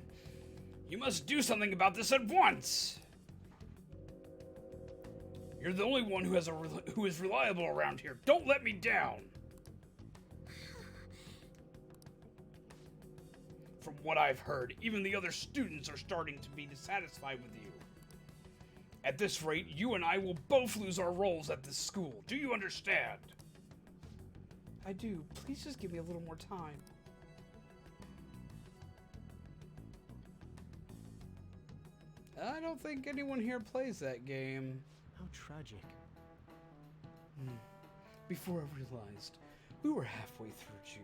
Speaker 1: You must do something about this at once. You're the only one who is reliable around here. Don't let me down. From what I've heard, even the other students are starting to be dissatisfied with you. At this rate, you and I will both lose our roles at this school. Do you understand? I do. Please just give me a little more time. I don't think anyone here plays that game.
Speaker 5: How tragic.
Speaker 1: Before I realized, we were halfway through June.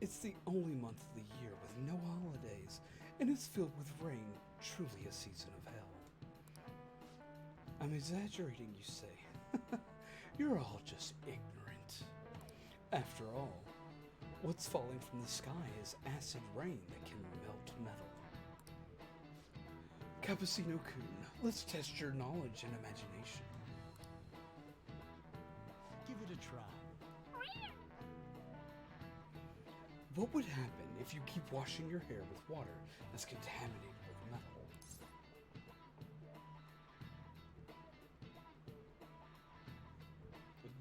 Speaker 1: It's the only month of the year with no holidays, and it's filled with rain Truly a season of hell. I'm exaggerating, you say. You're all just ignorant. After all, what's falling from the sky is acid rain that can melt metal. Cappuccino-kun, let's test your knowledge and imagination.
Speaker 11: Give it a try.
Speaker 1: What would happen if you keep washing your hair with water that's contaminated with metal?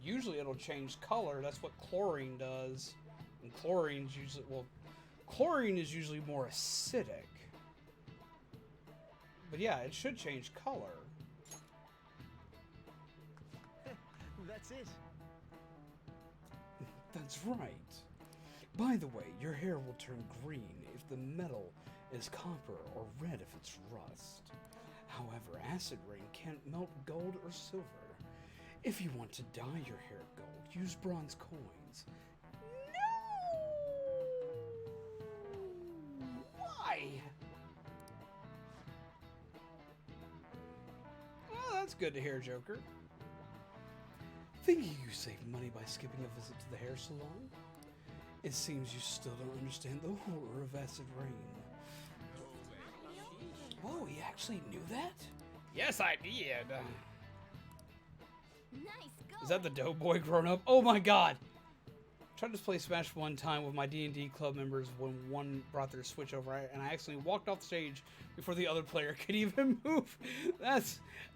Speaker 1: Usually it'll change color. That's what chlorine does. And chlorine's usually, well, chlorine is usually more acidic. But yeah, it should change color.
Speaker 11: That's it.
Speaker 1: That's right. By the way, your hair will turn green if the metal is copper or red if it's rust. However, acid rain can't melt gold or silver. If you want to dye your hair gold, use bronze coins. No! Why? Well, that's good to hear, Joker. Thinking you saved money by skipping a visit to the hair salon? It seems you still don't understand the horror of acid rain. Whoa, he actually knew that? Yes, I did.
Speaker 9: Nice go.
Speaker 1: Is that the Doughboy grown up? Oh my god! Tried to play Smash one time with my D&D club members when one brought their Switch over, and I actually walked off the stage before the other player could even move.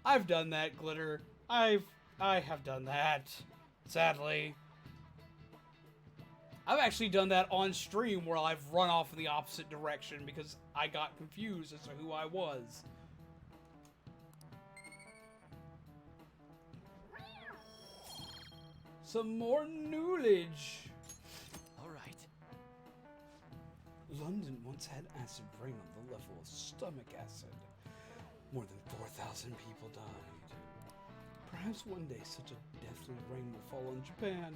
Speaker 1: I've done that, Glitter. I have done that, sadly. I've actually done that on stream where I've run off in the opposite direction because I got confused as to who I was. Some more knowledge.
Speaker 11: All right.
Speaker 1: London once had acid rain on the level of stomach acid. More than 4,000 people died. Perhaps one day such a deathly rain will fall on Japan.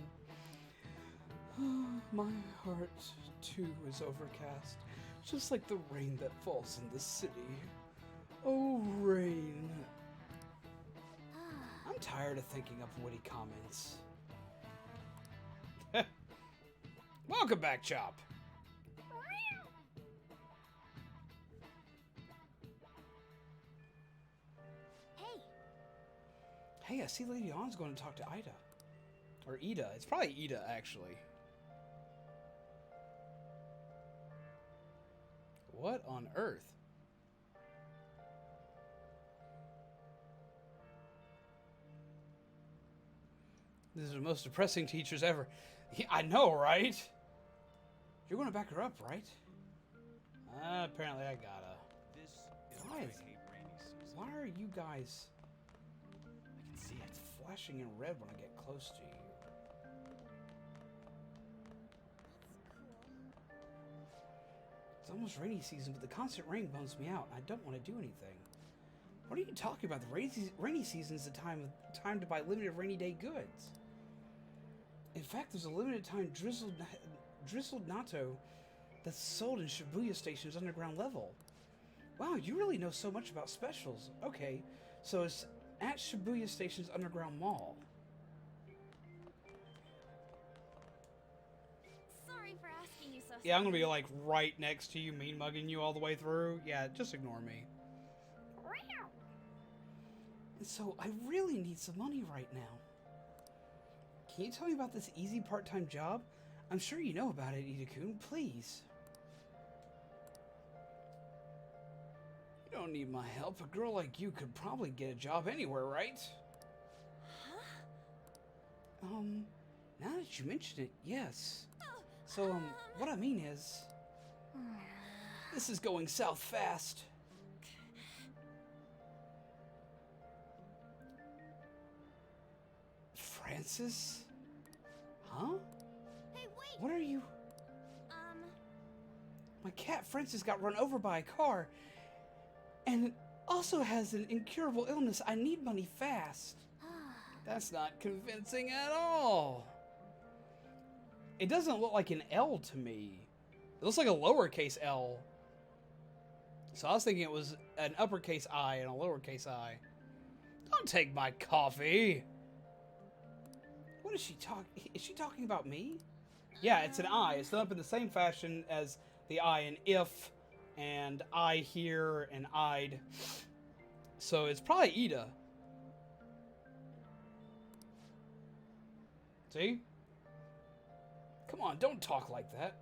Speaker 1: My heart, too, is overcast, just like the rain that falls in the city. Oh, rain. I'm tired of thinking of witty comments. Welcome back, Chop.
Speaker 9: Hey.
Speaker 1: Hey, I see Lady Ann's going to talk to Ida. Or Ida. It's probably Ida, actually. What on earth? This is the most depressing teachers ever. Yeah, I know, right? You're going to back her up, right? Apparently I gotta.
Speaker 5: This is why I hate rainy season.
Speaker 1: Why are you guys...
Speaker 11: I can see it.
Speaker 1: It's flashing in red when I get close to you. It's almost rainy season, but the constant rain bums me out. I don't want to do anything. What are you talking about? The rainy season is the time to buy limited rainy day goods. In fact, there's a limited time drizzled natto that's sold in Shibuya Station's underground level. Wow, you really know so much about specials. Okay, so it's at Shibuya Station's underground mall.
Speaker 9: Sorry for asking you so.
Speaker 1: Yeah, I'm gonna be like right next to you, mean mugging you all the way through. Yeah, just ignore me. So, I really need some money right now. Can you tell me about this easy part-time job? I'm sure you know about it, Ida-kun. Please. You don't need my help. A girl like you could probably get a job anywhere, right? Huh? Now that you mention it, yes. So, what I mean is... This is going south fast. Francis? Huh?
Speaker 9: Hey, wait!
Speaker 1: What are you... My cat Francis got run over by a car. And it also has an incurable illness. I need money fast. That's not convincing at all. It doesn't look like an L to me. It looks like a lowercase L. So I was thinking it was an uppercase I and a lowercase I. Don't take my coffee. What is she talking? Is she talking about me? Yeah, it's an I. It's done up in the same fashion as the I in if and I here and I'd. So it's probably Ida. See? Come on, don't talk like that.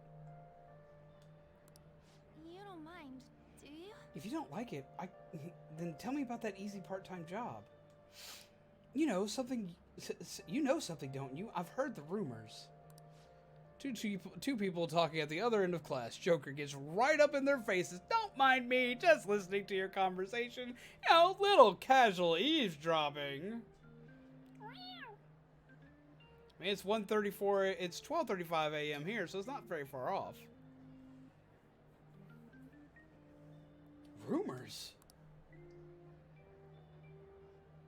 Speaker 9: You don't mind, do you?
Speaker 1: If you don't like it, then tell me about that easy part-time job. You know something, don't you? I've heard the rumors. Two people talking at the other end of class. Joker gets right up in their faces. Don't mind me, just listening to your conversation. You know, little casual eavesdropping. I mean, it's 1:34. It's 12:35 a.m. here, so it's not very far off. Rumors?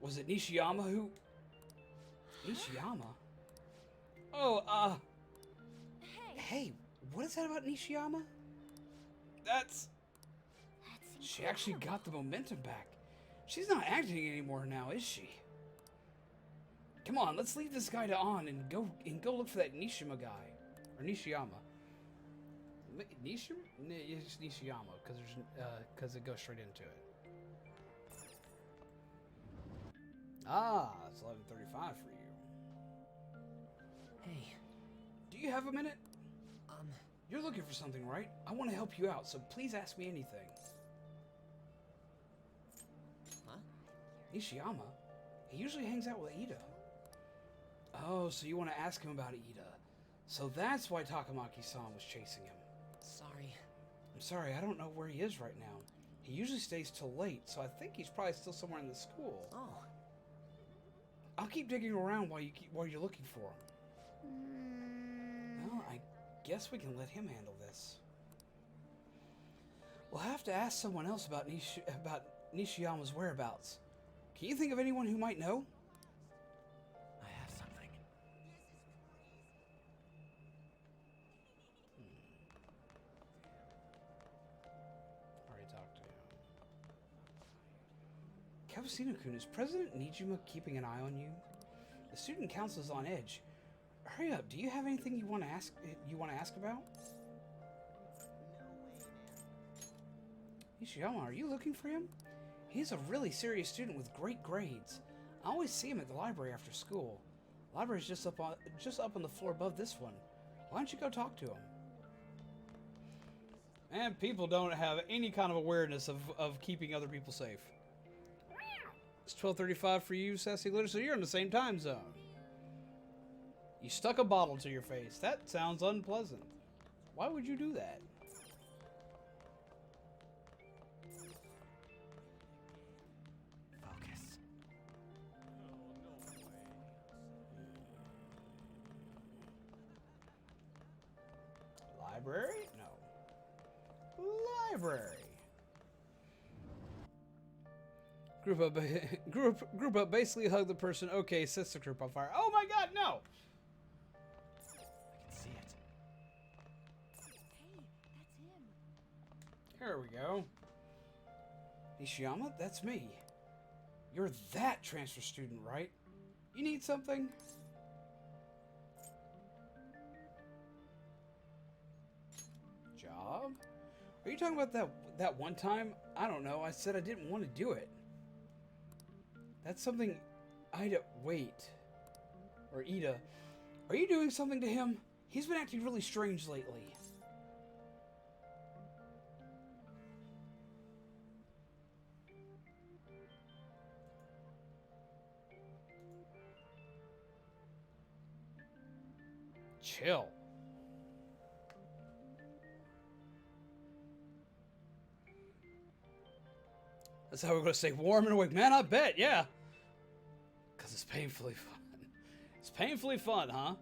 Speaker 1: Was it Nishiyama who... Nishiyama? Oh, Hey, what is that about Nishiyama? That's she actually got the momentum back. She's not acting anymore now, is she? Come on, let's leave this guy to on and go look for that Nishima guy. Or Nishiyama. Nishima? It's Nishiyama, because it goes straight into it. Ah, it's 11:35 for you.
Speaker 2: Hey.
Speaker 1: Do you have a minute? You're looking for something, right? I want to help you out, so please ask me anything.
Speaker 2: Huh?
Speaker 1: Nishiyama? He usually hangs out with Ida. Oh, so you want to ask him about Ida. So that's why Takamaki-san was chasing him.
Speaker 2: Sorry.
Speaker 1: I'm sorry, I don't know where he is right now. He usually stays till late, so I think he's probably still somewhere in the school.
Speaker 2: Oh.
Speaker 1: I'll keep digging around while you're looking for him. Well, I guess we can let him handle this. We'll have to ask someone else about Nishiyama's whereabouts. Can you think of anyone who might know?
Speaker 2: I have something.
Speaker 1: Already talked to him. Kawasino-kun, is President Nijima keeping an eye on you? The student council's on edge. Hurry up, do you have anything you want to ask about? Nishiyama, are you looking for him? He's a really serious student with great grades. I always see him at the library after school. The library's just up on the floor above this one. Why don't you go talk to him? And people don't have any kind of awareness of keeping other people safe. It's 12:35 for you, Sassy Glitter, so you're in the same time zone. You stuck a bottle to your face. That sounds unpleasant. Why would you do that?
Speaker 2: Focus.
Speaker 1: Library? No. Library. Group up, basically hug the person. Okay, sets the group on fire. Oh my god, no!
Speaker 2: I can see it.
Speaker 10: Hey, that's him.
Speaker 1: Here we go. Nishiyama, that's me. You're that transfer student, right? You need something? Job? Are you talking about that one time? I don't know. I said I didn't want to do it. That's something Ida... Wait. Or Ida. Are you doing something to him? He's been acting really strange lately. Chill. That's how we're going to stay warm and awake. Man, I bet, yeah. Because it's painfully fun. It's painfully fun, huh?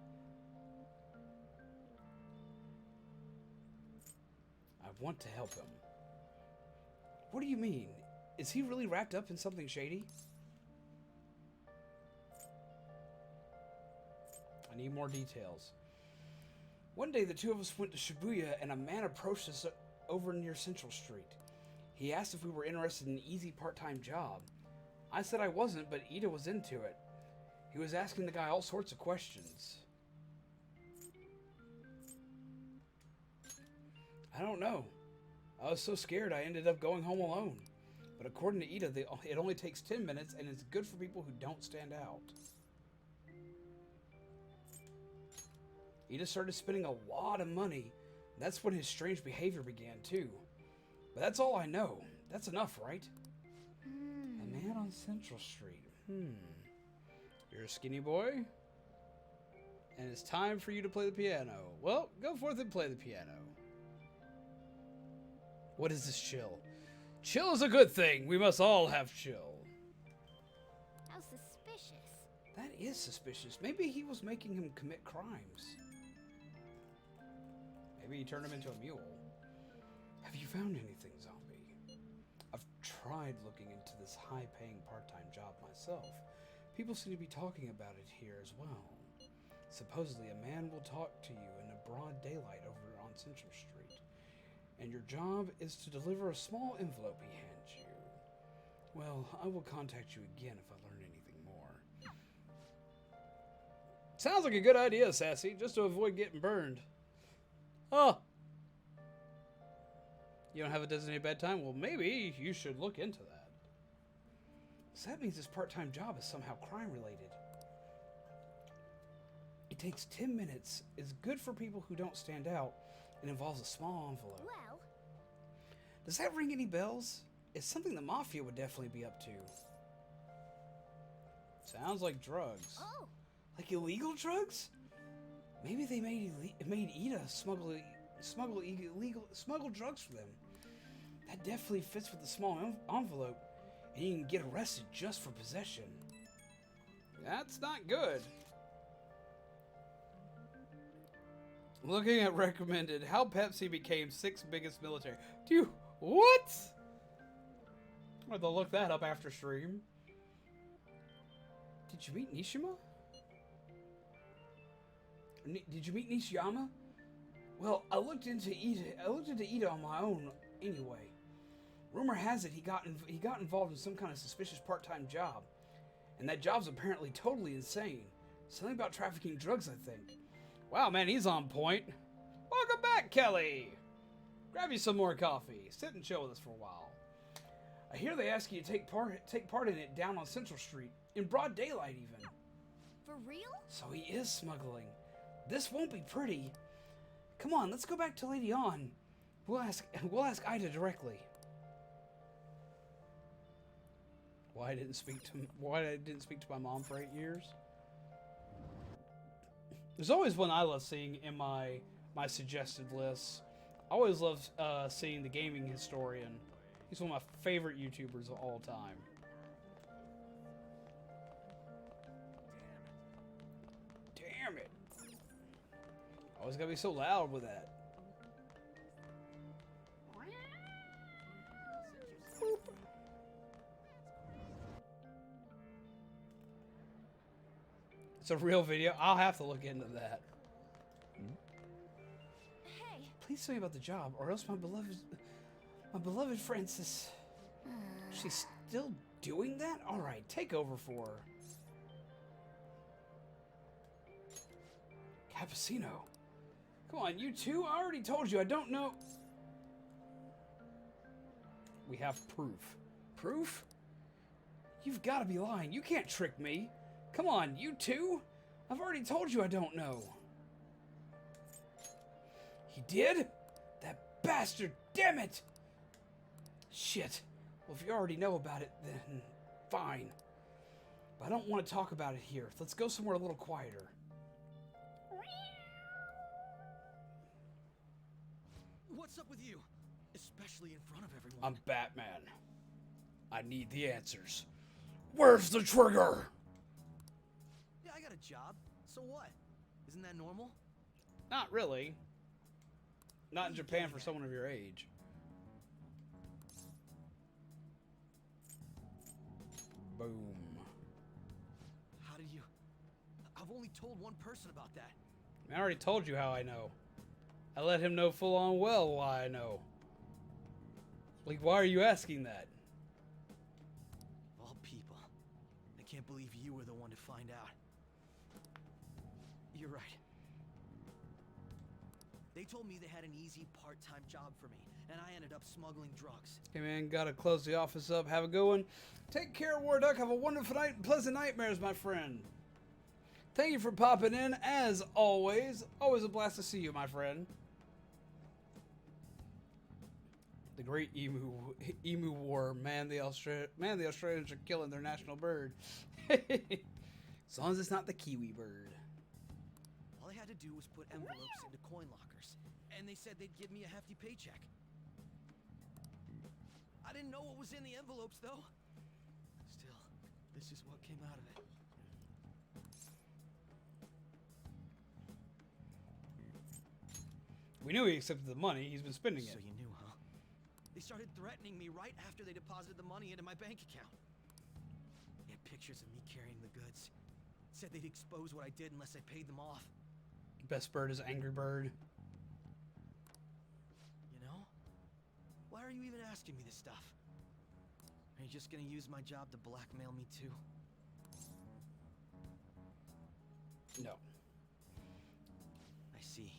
Speaker 1: I want to help him. What do you mean? Is he really wrapped up in something shady? I need more details. One day, the two of us went to Shibuya, and a man approached us over near Central Street. He asked if we were interested in an easy part-time job. I said I wasn't, but Ida was into it. He was asking the guy all sorts of questions. I don't know. I was so scared I ended up going home alone. But according to Ida, it only takes 10 minutes and it's good for people who don't stand out. Ida started spending a lot of money. That's when his strange behavior began too. But that's all I know. That's enough, right? A man on Central Street. You're a skinny boy? And it's time for you to play the piano. Well, go forth and play the piano. What is this chill? Chill is a good thing. We must all have chill.
Speaker 9: How suspicious.
Speaker 1: That is suspicious. Maybe he was making him commit crimes. Maybe he turned him into a mule. Have you found anything, zombie? I've tried looking into this high-paying part-time job myself. People seem to be talking about it here as well. Supposedly, a man will talk to you in a broad daylight over on Central Street. And your job is to deliver a small envelope he hands you. Well, I will contact you again if I learn anything more. Sounds like a good idea, Sassy, just to avoid getting burned. Oh! You don't have a designated bedtime? Well, maybe you should look into that. So that means this part-time job is somehow crime-related. It takes 10 minutes, is good for people who don't stand out, and involves a small envelope.
Speaker 9: Well,
Speaker 1: Does that ring any bells? It's something the Mafia would definitely be up to. Sounds like drugs.
Speaker 9: oh,
Speaker 1: Like illegal drugs? Maybe they made Ida smuggle drugs for them. That definitely fits with the small envelope, and you can get arrested just for possession. That's not good. Looking at recommended, how Pepsi became 6th biggest military. Dude, what? I'm going to look that up after stream. Did you meet Nishima? Did you meet Nishiyama? Well, I looked into Ida on my own anyway. Rumor has it he got involved in some kind of suspicious part-time job. And that job's apparently totally insane. Something about trafficking drugs, I think. Wow, man, he's on point. Welcome back, Kelly. Grab you some more coffee. Sit and chill with us for a while. I hear they ask you to take part in it down on Central Street. In broad daylight, even.
Speaker 3: For real?
Speaker 1: So he is smuggling. This won't be pretty. Come on, let's go back to Lady On. We'll ask Ida directly. Why I didn't speak to my mom for 8 years? There's always one I love seeing in my suggested lists. I always love seeing the Gaming Historian. He's one of my favorite YouTubers of all time. Damn it. Always gotta be so loud with that. It's a real video. I'll have to look into that.
Speaker 9: hey.
Speaker 1: Please tell me about the job, or else my beloved Francis. She's still doing that? All right, take over for her. Cappuccino. Come on, you two. I already told you. I don't know. We have proof. Proof? You've got to be lying. You can't trick me. Come on, you two? I've already told you I don't know. He did? That bastard, damn it! Shit. Well, if you already know about it, then fine. But I don't want to talk about it here. Let's go somewhere a little quieter.
Speaker 11: What's up with you? Especially in front of everyone.
Speaker 1: I'm Batman. I need the answers. Where's the trigger?
Speaker 11: Yeah, I got a job. So what? Isn't that normal?
Speaker 1: Not really. Not in Japan for someone of your age. Boom.
Speaker 11: How did you... I've only told one person about that.
Speaker 1: I already told you how I know. I let him know full on well why I know. Like, why are you asking that?
Speaker 11: Of all people, I can't believe you were the one to find out. You're right. They told me they had an easy part-time job for me, and I ended up smuggling drugs.
Speaker 1: Okay, man, gotta close the office up. Have a good one. Take care, War Duck. Have a wonderful night and pleasant nightmares, my friend. Thank you for popping in, as always. Always a blast to see you, my friend. The Great Emu War. Man, the Australians are killing their national bird. As long as it's not the kiwi bird.
Speaker 11: All I had to do was put envelopes into coin lockers, and they said they'd give me a hefty paycheck. I didn't know what was in the envelopes, though. Still, this is what came out of it.
Speaker 1: We knew he accepted the money. He's been spending it.
Speaker 11: So you knew, huh? They started threatening me right after they deposited the money into my bank account. They had pictures of me carrying the goods. Said they'd expose what I did unless I paid them off.
Speaker 1: Best bird is Angry Bird.
Speaker 11: You know? Why are you even asking me this stuff? Are you just gonna use my job to blackmail me too?
Speaker 1: No.
Speaker 11: I see.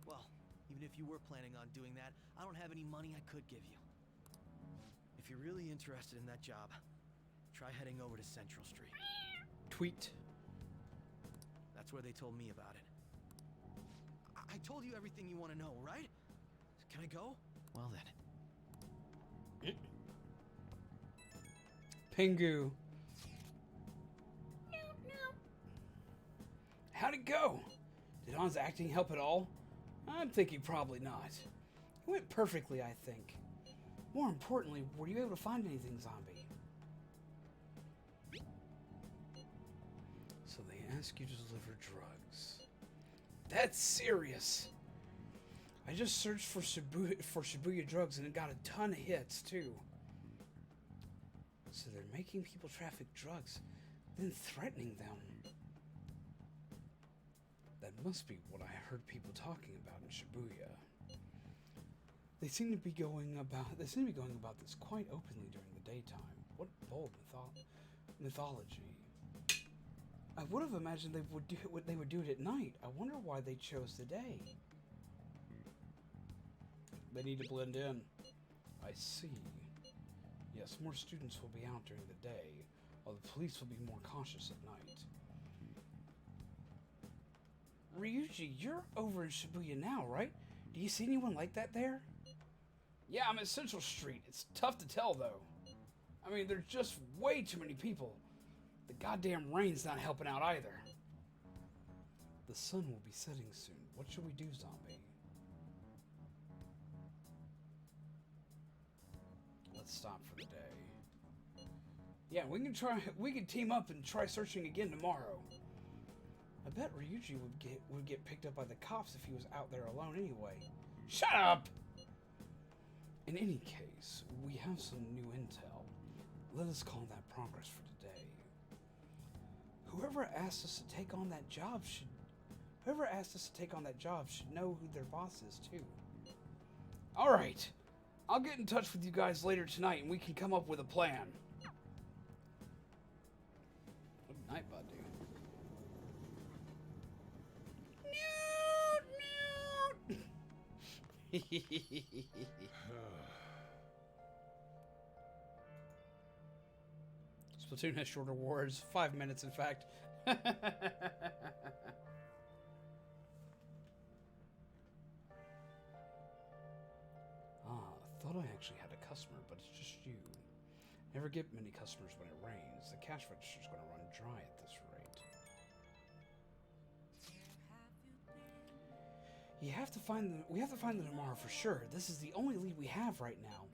Speaker 11: Well, even if you were planning on doing that, I don't have any money I could give you. If you're really interested in that job, try heading over to Central Street.
Speaker 1: Tweet.
Speaker 11: That's where they told me about it. I told you everything you want to know, right? Can I go? Well then.
Speaker 1: Pingu. How'd it go? Did Han's acting help at all? I'm thinking probably not. It went perfectly, I think. More importantly, were you able to find anything, zombie? So they ask you to deliver drugs. That's serious. I just searched for Shibuya drugs and it got a ton of hits too. So they're making people traffic drugs, then threatening them. That must be what I heard people talking about in Shibuya. They seem to be going about this quite openly during the daytime. What bold mythology. I would have imagined they would do it at night. I wonder why they chose the day. They need to blend in. I see. Yes, more students will be out during the day, while the police will be more cautious at night. Ryuji, you're over in Shibuya now, right? Do you see anyone like that there? Yeah, I'm at Central Street. It's tough to tell, though. I mean, there's just way too many people. The goddamn rain's not helping out either. The sun will be setting soon. What should we do, zombie? Let's stop for the day. Yeah, we can team up and try searching again tomorrow. I bet Ryuji would get picked up by the cops if he was out there alone anyway. Shut up! In any case, we have some new intel. Let us call that progress for today. Whoever asked us to take on that job should know who their boss is too. All right. I'll get in touch with you guys later tonight and we can come up with a plan. Good night, bud, dude. Splatoon has shorter wars. 5 minutes, in fact. Thought I actually had a customer, but it's just you. Never get many customers when it rains. The cash register's gonna run dry at this rate. We have to find them tomorrow for sure. This is the only lead we have right now.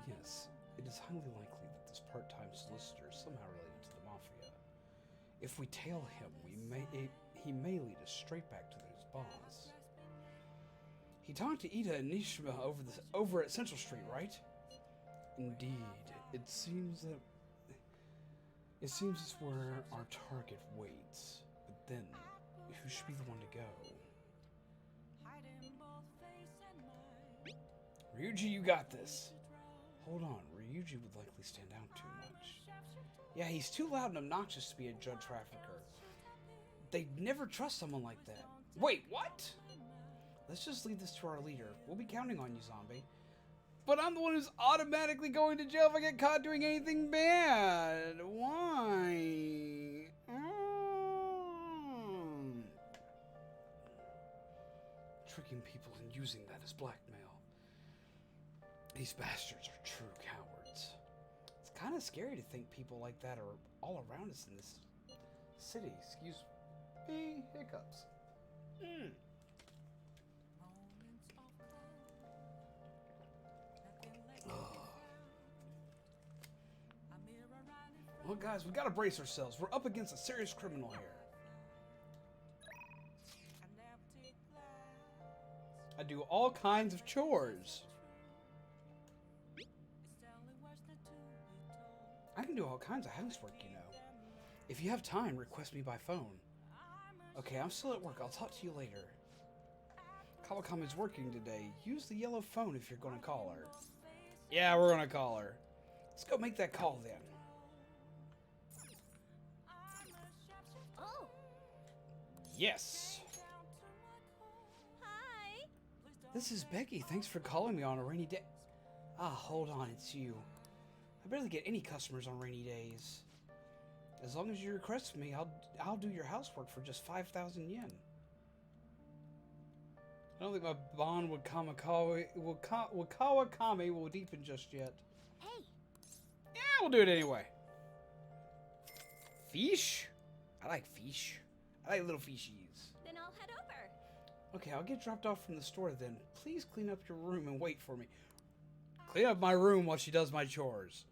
Speaker 1: Yes, it is highly likely that this part-time solicitor is somehow related to the Mafia. If we tail him, he may lead us straight back to his boss. He talked to Ida and Nishima over at Central Street, right? Indeed. It seems it's where our target waits. But then, who should be the one to go? Ryuji, you got this. Hold on, Ryuji would likely stand out too much. Yeah, he's too loud and obnoxious to be a drug trafficker. They'd never trust someone like that. Wait, what? Let's just leave this to our leader. We'll be counting on you, zombie. But I'm the one who's automatically going to jail if I get caught doing anything bad. Why? Tricking people and using that as blackmail. These bastards are true cowards. It's kind of scary to think people like that are all around us in this city. Excuse me, hiccups. Well, guys, we gotta brace ourselves. We're up against a serious criminal here. I do all kinds of chores. I can do all kinds of housework, you know. If you have time, request me by phone. Okay, I'm still at work. I'll talk to you later. Kawakami's working today. Use the yellow phone if you're gonna call her. Yeah, we're gonna call her. Let's go make that call then.
Speaker 9: Oh.
Speaker 1: Yes.
Speaker 9: Hi.
Speaker 1: This is Becky. Thanks for calling me on a rainy day. Ah, hold on, it's you. I barely get any customers on rainy days. As long as you request me, I'll do your housework for just 5,000 yen. I don't think my bond with Kawakami will deepen just yet.
Speaker 9: Hey.
Speaker 1: Yeah, we'll do it anyway. Fish? I like fish. I like little fishies.
Speaker 9: Then I'll head over.
Speaker 1: Okay, I'll get dropped off from the store then. Please clean up your room and wait for me. Clean up my room while she does my chores.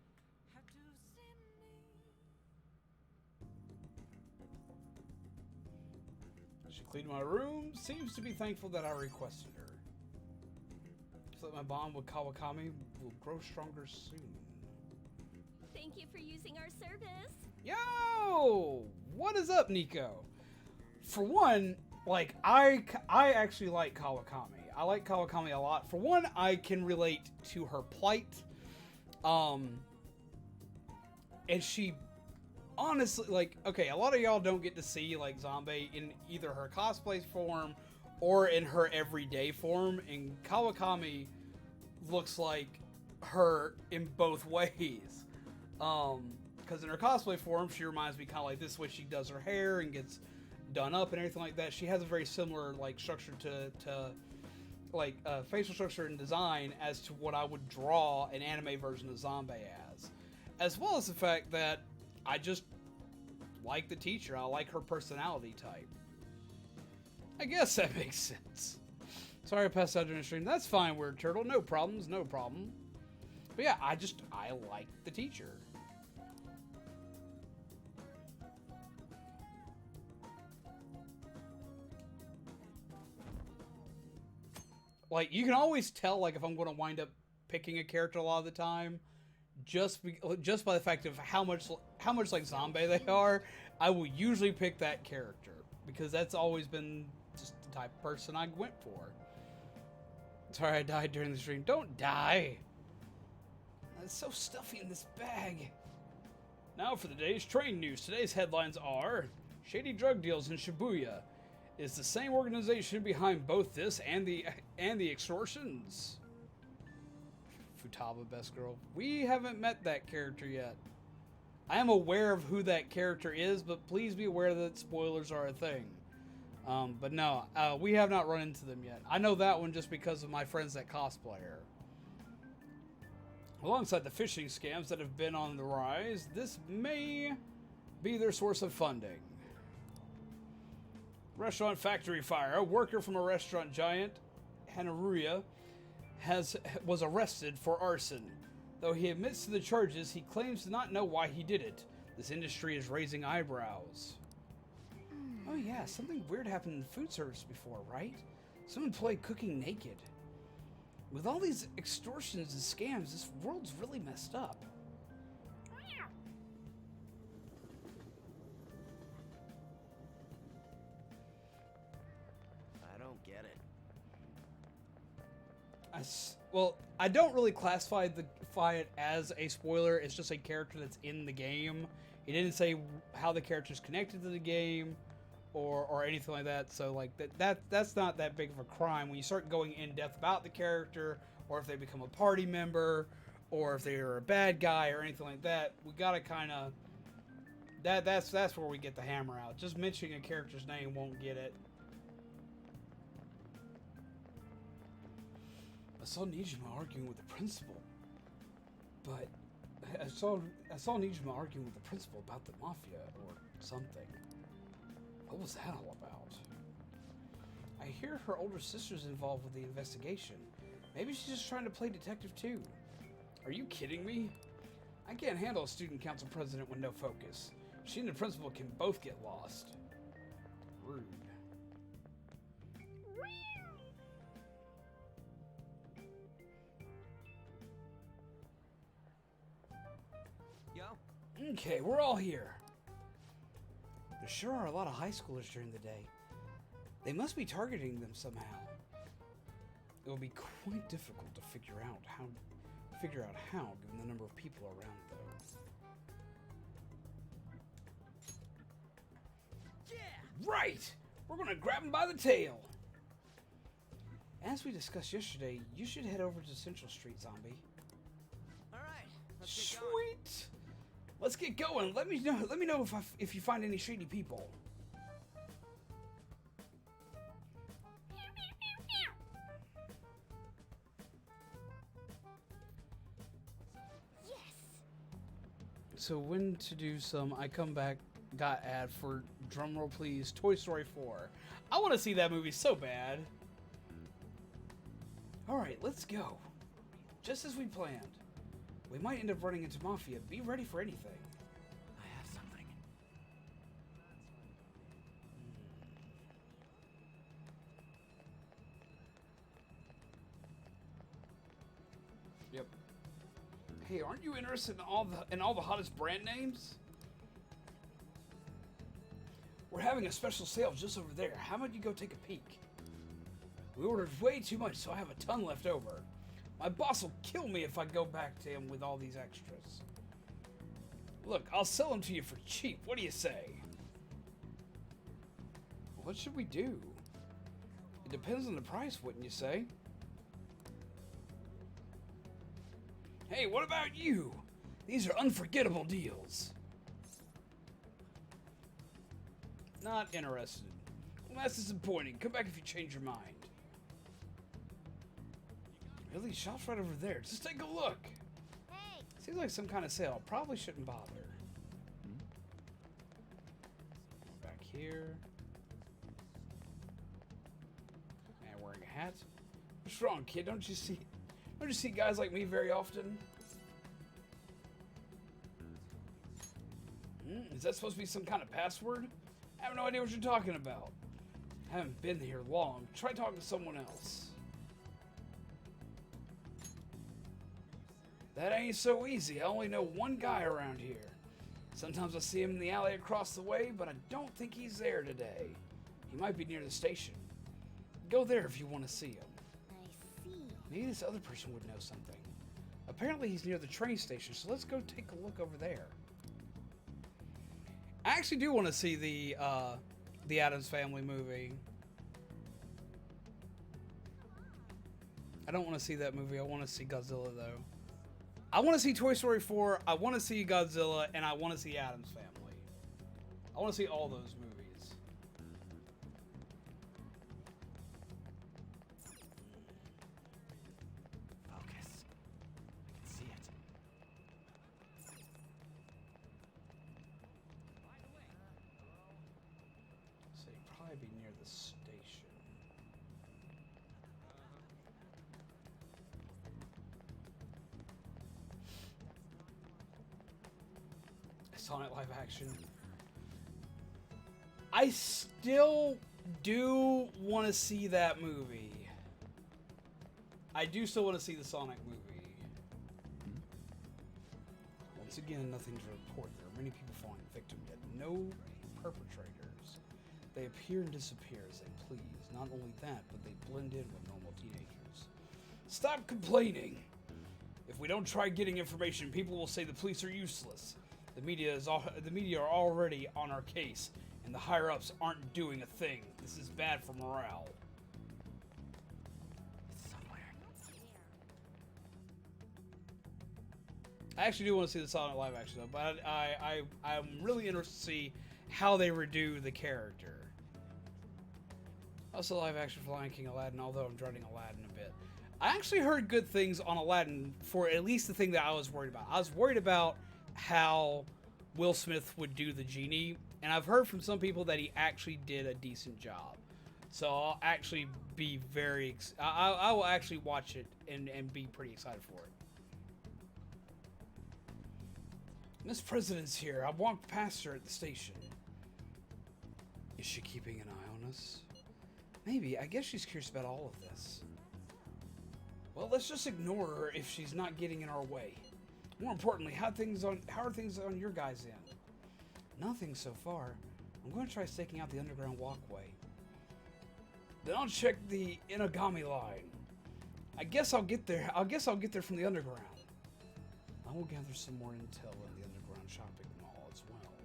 Speaker 1: She cleaned my room. Seems to be thankful that I requested her. So that my bond with Kawakami will grow stronger soon.
Speaker 9: Thank you for using our service.
Speaker 1: Yo! What is up, Nico? For one, like, I actually like Kawakami. I like Kawakami a lot. For one, I can relate to her plight. And she honestly, like, okay, a lot of y'all don't get to see, like, Zombie in either her cosplay form or in her everyday form. And Kawakami looks like her in both ways. Because in her cosplay form, she reminds me kind of like this way she does her hair and gets done up and everything like that. She has a very similar, like, structure to like, facial structure and design as to what I would draw an anime version of Zombie as well as the fact that I just like the teacher. I like her personality type. I guess that makes sense. Sorry I passed out during the stream. That's fine, Weird Turtle. No problems, no problem. But yeah, I like the teacher. Like, you can always tell, like, if I'm going to wind up picking a character a lot of the time, just by the fact of how much like Zombie they are, I will usually pick that character because that's always been just the type of person I went for. Sorry I died during the stream. Don't die. It's so stuffy in this bag. Now for the day's train news. Today's headlines are: shady drug deals in Shibuya. Is the same organization behind both this and the extortions? Futaba, best girl. We haven't met that character yet. I am aware of who that character is, but please be aware that spoilers are a thing. But no, we have not run into them yet. I know that one just because of my friends that cosplay her. Alongside the phishing scams that have been on the rise, this may be their source of funding. Restaurant factory fire. A worker from a restaurant giant, Hanaruya, was arrested for arson. Though he admits to the charges, he claims to not know why he did it. This industry is raising eyebrows. Oh yeah, something weird happened in food service before, right? Some employee cooking naked. With all these extortions and scams, this world's really messed up. I don't really classify it as a spoiler. It's just a character that's in the game. He didn't say how the character's connected to the game or anything like that. So like that's not that big of a crime when you start going in depth about the character, or if they become a party member, or if they're a bad guy or anything like that. We gotta kind of that's where we get the hammer out. Just mentioning a character's name won't get it. I saw Nijima arguing with the principal, but I saw Nijima arguing with the principal about the mafia or something. What was that all about? I hear her older sister's involved with the investigation. Maybe she's just trying to play detective too. Are you kidding me? I can't handle a student council president with no focus. She and the principal can both get lost. Rude.
Speaker 2: Yo.
Speaker 1: Okay, we're all here. There sure are a lot of high schoolers during the day. They must be targeting them somehow. It will be quite difficult to figure out how, given the number of people around, though.
Speaker 2: Yeah!
Speaker 1: Right! We're gonna grab them by the tail! As we discussed yesterday, you should head over to Central Street, Zombie.
Speaker 2: Alright, let's get going.
Speaker 1: Sweet! Let's get going. Let me know if you find any shady people.
Speaker 9: Yes.
Speaker 1: So when to do some I come back got ad for drumroll please Toy Story 4. I want to see that movie so bad. All right, let's go. Just as we planned. We might end up running into Mafia. Be ready for anything.
Speaker 2: I have something.
Speaker 1: Yep. Hey, aren't you interested in all the hottest brand names? We're having a special sale just over there. How about you go take a peek? We ordered way too much, so I have a ton left over. My boss will kill me if I go back to him with all these extras. Look, I'll sell them to you for cheap. What do you say? What should we do? It depends on the price, wouldn't you say? Hey, what about you? These are unforgettable deals. Not interested. Well, that's disappointing. Come back if you change your mind. Really? Shop's right over there. Just take a look.
Speaker 9: Hey.
Speaker 1: Seems like some kind of sale. Probably shouldn't bother. Back here. Man wearing a hat. What's wrong, kid? Don't you see guys like me very often? Is that supposed to be some kind of password? I have no idea what you're talking about. I haven't been here long. Try talking to someone else. That ain't so easy. I only know one guy around here. Sometimes I see him in the alley across the way, but I don't think he's there today. He might be near the station. Go there if you want to see him.
Speaker 9: I see.
Speaker 1: Maybe this other person would know something. Apparently he's near the train station, so let's go take a look over there. I actually do want to see the Addams Family movie. I don't want to see that movie. I want to see Godzilla, though. I want to see Toy Story 4, I want to see Godzilla, and I want to see Addams Family. I want to see all those movies.
Speaker 2: Focus. I can see it.
Speaker 1: So you'd probably be near the station. Sonic live action. I still do want to see that movie. I do still want to see the Sonic movie. Once again, nothing to report. There are many people falling victim, yet no perpetrators. They appear and disappear as they please. Not only that, but they blend in with normal teenagers. Stop complaining. If we don't try getting information, people will say the police are useless. The media are already on our case, and the higher-ups aren't doing a thing. This is bad for morale.
Speaker 11: It's somewhere.
Speaker 1: I actually do want to see the Silent live action though, but I'm really interested to see how they redo the character. Also, live action for Lion King Aladdin, although I'm dreading Aladdin a bit. I actually heard good things on Aladdin for at least the thing that I was worried about. I was worried about how Will Smith would do the genie, and I've heard from some people that he actually did a decent job. So I'll actually be very I will actually watch it and be pretty excited for it. Miss President's here. I walked past her at the station. Is she keeping an eye on us? Maybe. I guess she's curious about all of this. Well, let's just ignore her if she's not getting in our way. More importantly, how are things on your guys' end? Nothing so far. I'm going to try staking out the underground walkway. Then I'll check the Inagami line. I guess I'll get there from the underground. I will gather some more intel in the underground shopping mall as well.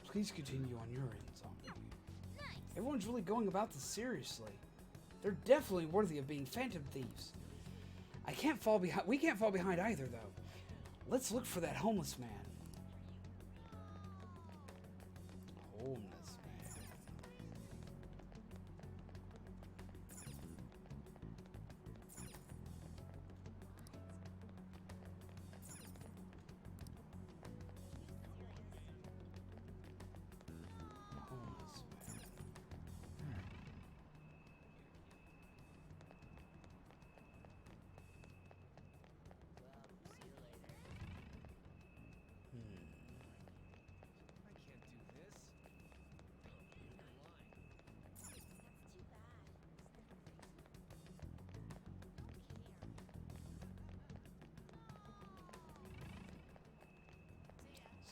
Speaker 1: Please continue on your end, Zombie. Everyone's really going about this seriously. They're definitely worthy of being phantom thieves. We can't fall behind either, though. Let's look for that homeless man. Homeless man.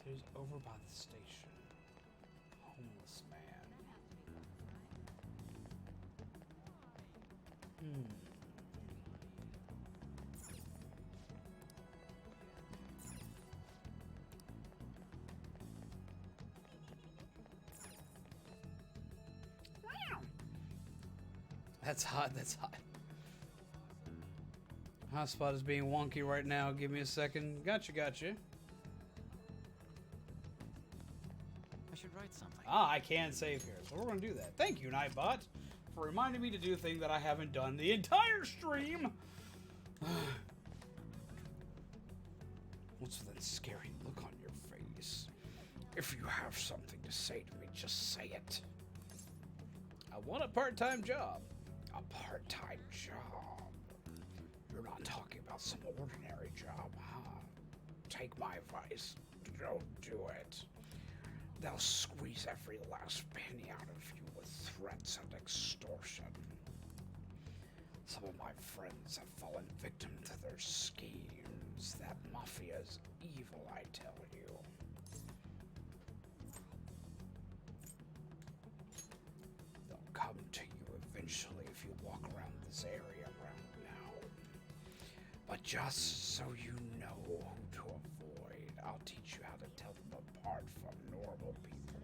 Speaker 1: He's over by the station. Homeless man. That's hot, that's hot. Hotspot is being wonky right now. Give me a second. Gotcha.
Speaker 11: I should write something.
Speaker 1: I can save here, so we're going to do that. Thank you, Nightbot, for reminding me to do a thing that I haven't done the entire stream. What's with that scary look on your face? If you have something to say to me, just say it. I want a part-time job. A part-time job? You're not talking about some ordinary job, huh? Take my advice. Don't do it. They'll squeeze every last penny out of you with threats and extortion. Some of my friends have fallen victim to their schemes. That mafia's evil, I tell you. They'll come to you eventually if you walk around this area around now. But just so you know who to avoid, I'll teach you how to tell them apart from normal people.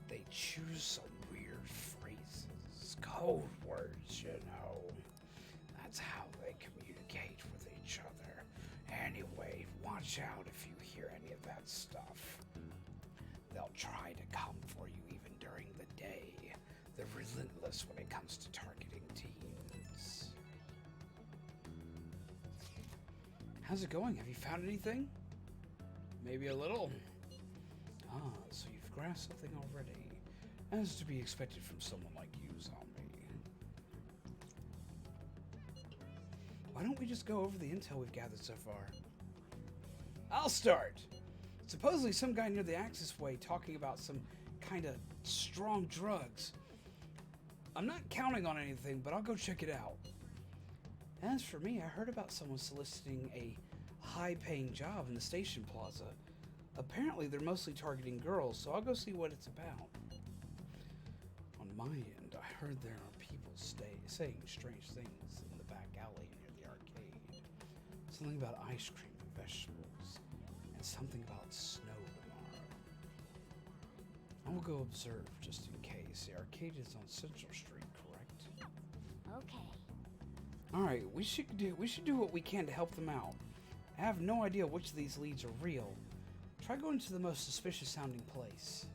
Speaker 1: They choose some weird phrases, code words, you know. That's how they communicate with each other. Anyway, watch out if you hear any of that stuff. They'll try to come for you even during the day. They're relentless when it comes to targeting teens. How's it going? Have you found anything? Maybe a little. So you've grasped something already. As to be expected from someone like you, Zombie. Why don't we just go over the intel we've gathered so far? I'll start! Supposedly some guy near the Axis Way talking about some kind of strong drugs. I'm not counting on anything, but I'll go check it out. As for me, I heard about someone soliciting a high-paying job in the station plaza. Apparently, they're mostly targeting girls, so I'll go see what it's about. On my end, I heard there are people saying strange things in the back alley near the arcade. Something about ice cream and vegetables, and something about snow tomorrow. I will go observe just in case. The arcade is on Central Street, correct?
Speaker 9: Okay.
Speaker 1: All right, we should do what we can to help them out. I have no idea which of these leads are real. Try going to the most suspicious sounding place.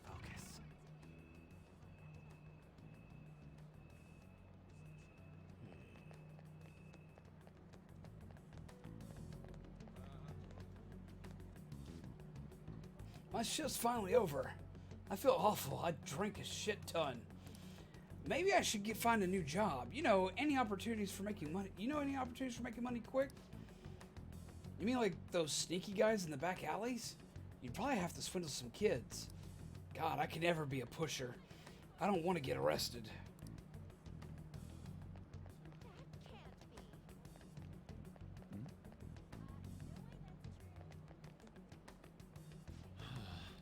Speaker 11: Focus.
Speaker 1: My shift's finally over. I feel awful. I drank a shit ton. Maybe I should find a new job. You know, any opportunities for making money? You know any opportunities for making money quick? You mean like those sneaky guys in the back alleys? You'd probably have to swindle some kids. God, I can never be a pusher. I don't want to get arrested.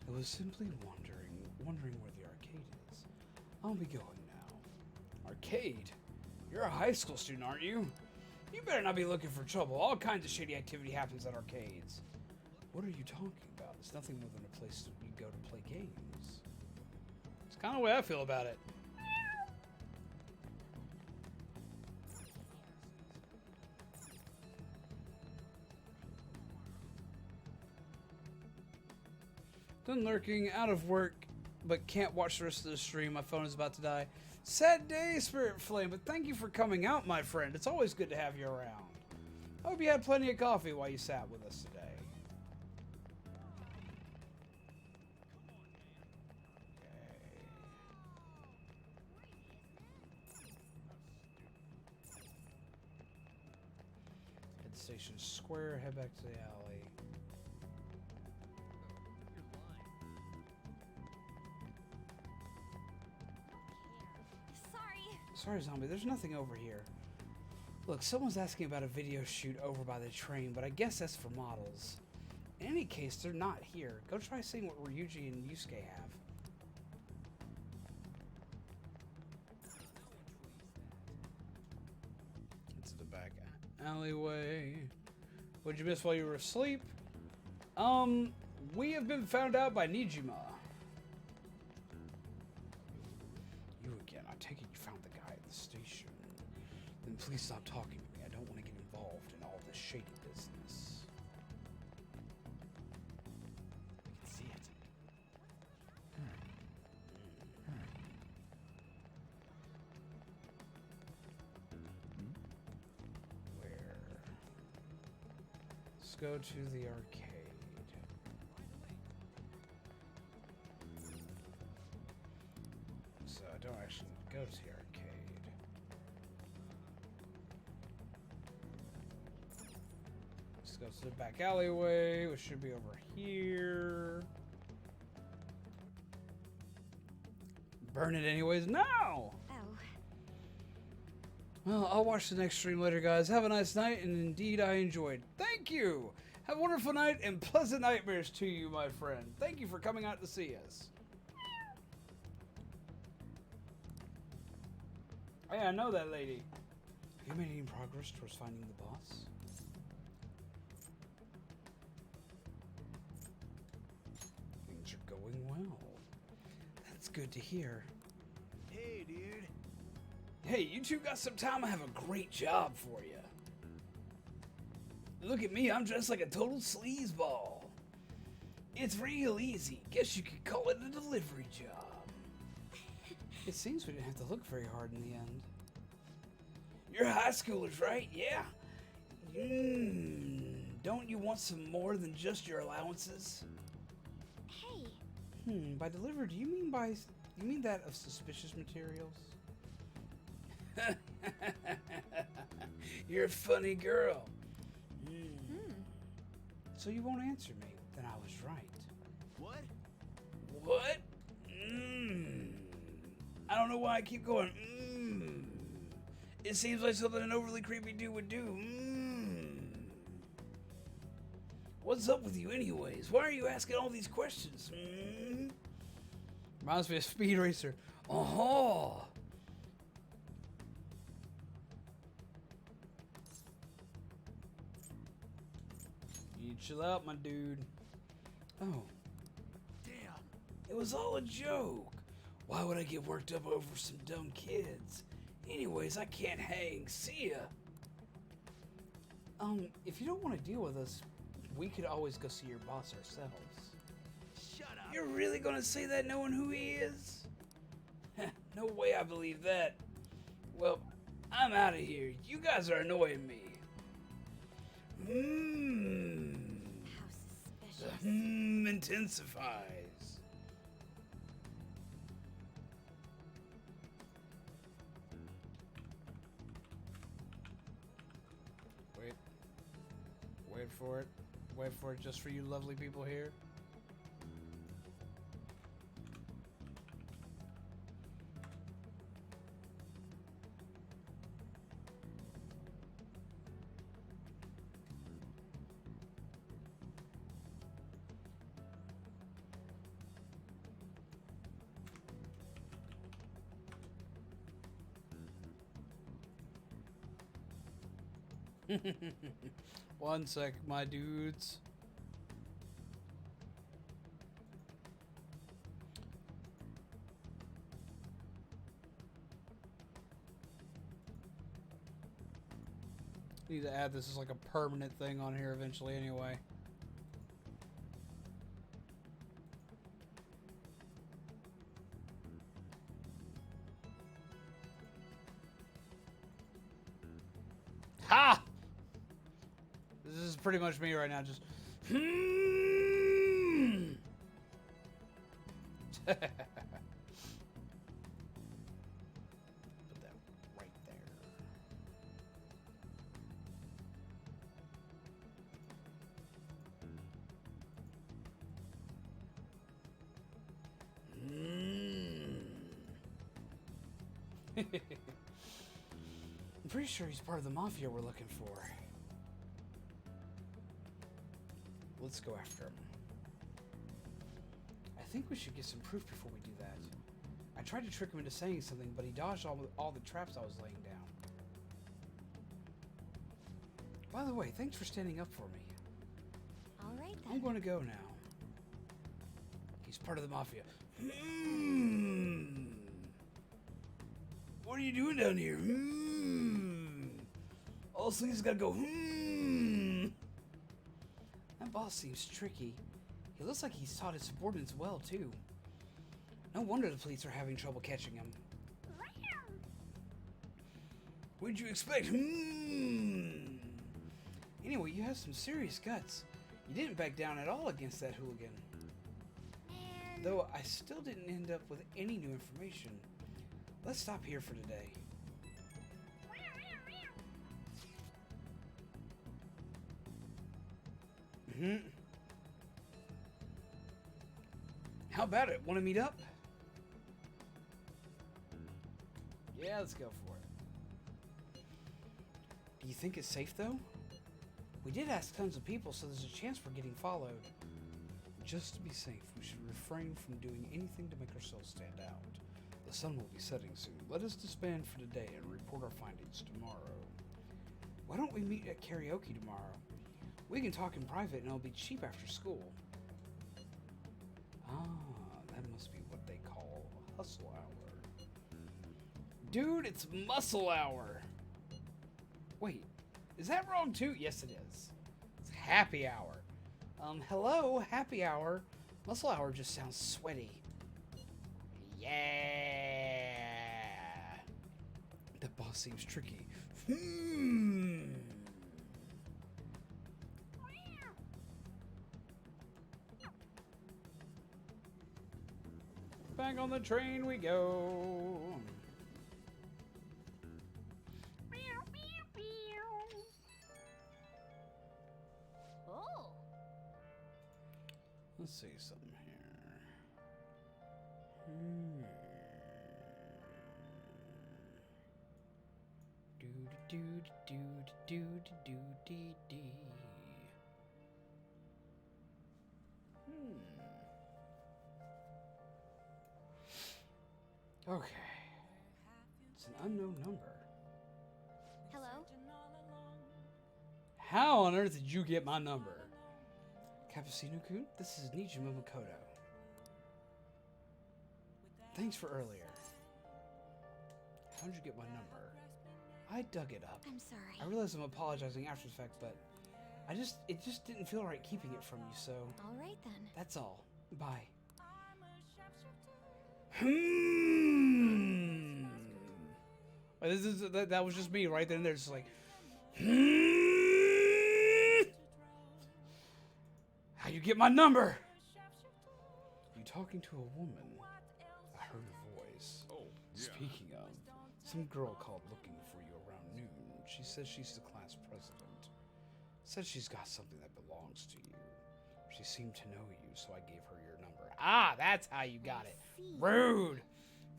Speaker 1: I was simply wondering where the arcade is. I'll be going now. Arcade? You're a high school student, aren't you? You better not be looking for trouble. All kinds of shady activity happens at arcades. What are you talking about? It's nothing more than a place that you go to play games. It's kind of the way I feel about it. Done lurking, out of work, but can't watch the rest of the stream. My phone is about to die. Sad day, Spirit Flame, but thank you for coming out, my friend. It's always good to have you around. I hope you had plenty of coffee while you sat with us today. Okay. Head Station Square, head back to the alley. Sorry, Zombie, there's nothing over here. Look, someone's asking about a video shoot over by the train, but I guess that's for models. In any case, they're not here. Go try seeing what Ryuji and Yusuke have. It's the back alleyway. What'd you miss while you were asleep? We have been found out by Nijima. You again. I take it you found the guy at the station. Then please stop talking to me. I don't want to get involved in all this shady business.
Speaker 11: I can see it.
Speaker 1: Where? Let's go to the arcade. So I don't actually go to the arcade. Let's go to the back alleyway, which should be over here. Burn it anyways. No!
Speaker 3: Oh.
Speaker 1: Well, I'll watch the next stream later, guys. Have a nice night, and indeed I enjoyed. Thank you! Have a wonderful night and pleasant nightmares to you, my friend. Thank you for coming out to see us. Hey, I know that lady. Have you made any progress towards finding the boss? Things are going well. That's good to hear.
Speaker 11: Hey, dude.
Speaker 1: Hey, you two got some time? I have a great job for you. Look at me, I'm dressed like a total sleazeball. It's real easy. Guess you could call it a delivery job. It seems we didn't have to look very hard in the end. You're high schoolers, right? Yeah. Don't you want some more than just your allowances?
Speaker 9: Hey.
Speaker 1: By delivery, do you mean that of suspicious materials? You're a funny girl. So you won't answer me? Then I was right.
Speaker 11: What?
Speaker 1: What? I don't know why I keep going. It seems like something an overly creepy dude would do. What's up with you anyways? Why are you asking all these questions? Hmm? Reminds me of Speed Racer. Oh. You chill out, my dude. Oh.
Speaker 11: Damn.
Speaker 1: It was all a joke. Why would I get worked up over some dumb kids? Anyways, I can't hang. See ya. If you don't want to deal with us, we could always go see your boss ourselves.
Speaker 11: Shut up.
Speaker 1: You're really gonna say that knowing who he is? No way I believe that. Well, I'm out of here. You guys are annoying me.
Speaker 3: How
Speaker 1: The
Speaker 3: suspicious.
Speaker 1: intensifies. Wait. Wait for it. Wait for it just for you lovely people here. One sec, my dudes. Need to add this as like a permanent thing on here eventually anyway. Ha! This is pretty much me right now, just Put that right there. I'm pretty sure he's part of the mafia we're looking for. Let's go after him. I think we should get some proof before we do that. I tried to trick him into saying something, but he dodged all the traps I was laying down. By the way, thanks for standing up for me.
Speaker 3: All right then.
Speaker 1: I'm going to go now. He's part of the mafia. What are you doing down here? Also, he's got to go. That boss seems tricky. He looks like he's taught his subordinates well, too. No wonder the police are having trouble catching him. What'd you expect? Anyway, you have some serious guts. You didn't back down at all against that hooligan. Though I still didn't end up with any new information. Let's stop here for today. How about it? Want to meet up? Yeah, let's go for it. Do you think it's safe, though? We did ask tons of people, so there's a chance we're getting followed. Just to be safe, we should refrain from doing anything to make ourselves stand out. The sun will be setting soon. Let us disband for today and report our findings tomorrow. Why don't we meet at karaoke tomorrow? We can talk in private and it'll be cheap after school. Ah, that must be what they call hustle hour. Dude, it's muscle hour. Wait, is that wrong too? Yes, it is. It's happy hour. Hello, happy hour. Muscle hour just sounds sweaty. Yeah. That boss seems tricky. Back on the train we go.
Speaker 10: Oh.
Speaker 1: Let's see something here. Do do do do do do do do. Okay. It's an unknown number.
Speaker 3: Hello?
Speaker 1: How on earth did you get my number? Cappuccino-kun, this is Nijima Makoto. Thanks for earlier. How'd you get my number? I dug it up.
Speaker 3: I'm sorry.
Speaker 1: I realize I'm apologizing after the fact, but it just didn't feel right keeping it from you, so...
Speaker 3: Alright then.
Speaker 1: That's all. Bye. That was just me right then and there, just like... How you get my number? You talking to a woman? I heard a voice.
Speaker 4: Oh, yeah.
Speaker 1: Speaking of, some girl called looking for you around noon. She says she's the class president. Said she's got something that belongs to you. She seemed to know you, so I gave her your number. Ah, that's how you got it. Rude.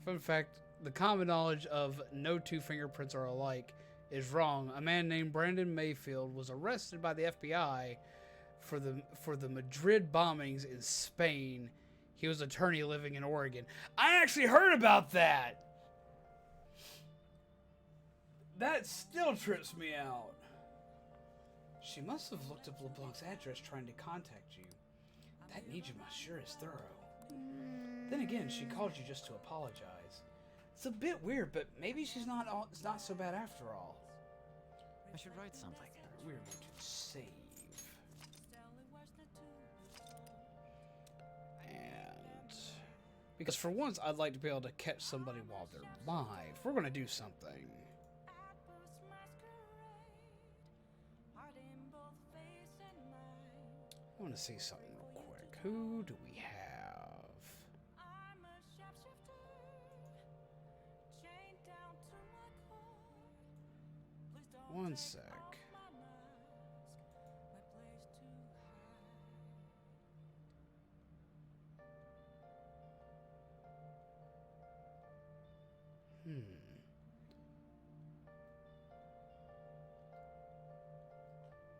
Speaker 1: Fun fact, the common knowledge of no two fingerprints are alike is wrong. A man named Brandon Mayfield was arrested by the FBI for the Madrid bombings in Spain. He was an attorney living in Oregon. I actually heard about that. That still trips me out. She must have looked up LeBlanc's address trying to contact you. That Nijima sure is thorough. Then again, she called you just to apologize. It's a bit weird, but maybe she's it's not so bad after all.
Speaker 11: I should write something.
Speaker 1: We're going to save. And because for once, I'd like to be able to catch somebody while they're live. We're going to do something. I want to see something real quick. Who do we have? One sec.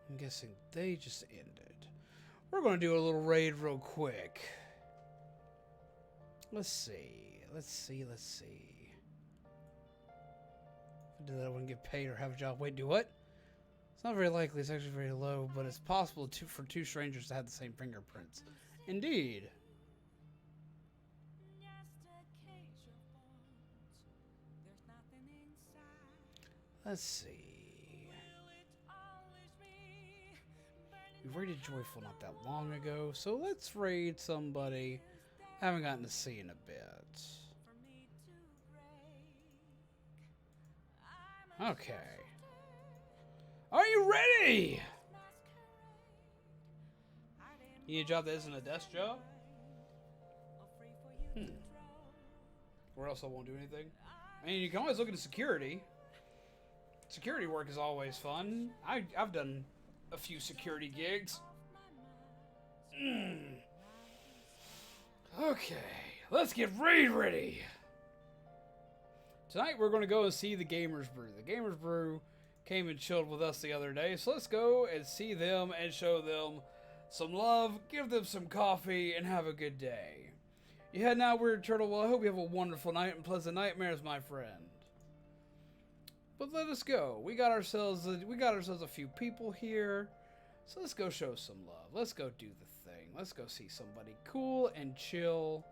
Speaker 1: I'm guessing they just ended. We're going to do a little raid real quick. Let's see. Did that one get paid or have a job? Wait, do what? It's not very likely. It's actually very low, but it's possible for two strangers to have the same fingerprints. Indeed. Let's see. We raided Joyful not that long ago, so let's raid somebody I haven't gotten to see in a bit. Okay. Are you ready? You need a job that isn't a desk job? Or else I won't do anything. I mean, you can always look into security. Security work is always fun. I've done a few security gigs. Okay, let's get raid ready. Tonight we're going to go and see the Gamers Brew. The Gamers Brew came and chilled with us the other day, so let's go and see them and show them some love, give them some coffee, and have a good day. You head now, Weird Turtle. Well, I hope you have a wonderful night and pleasant nightmares, my friend. But let us go. We got ourselves a few people here, so let's go show some love. Let's go do the thing. Let's go see somebody cool and chill.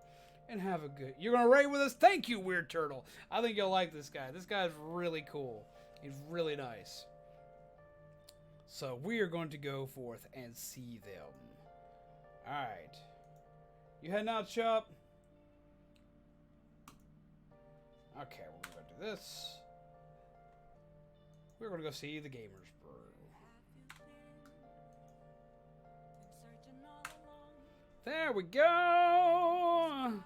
Speaker 1: And have a good... You're going to raid with us? Thank you, Weird Turtle. I think you'll like this guy. This guy's really cool. He's really nice. So we are going to go forth and see them. Alright. You heading out, Chop? Okay, we're going to do this. We're going to go see the Gamers Brew. There we go!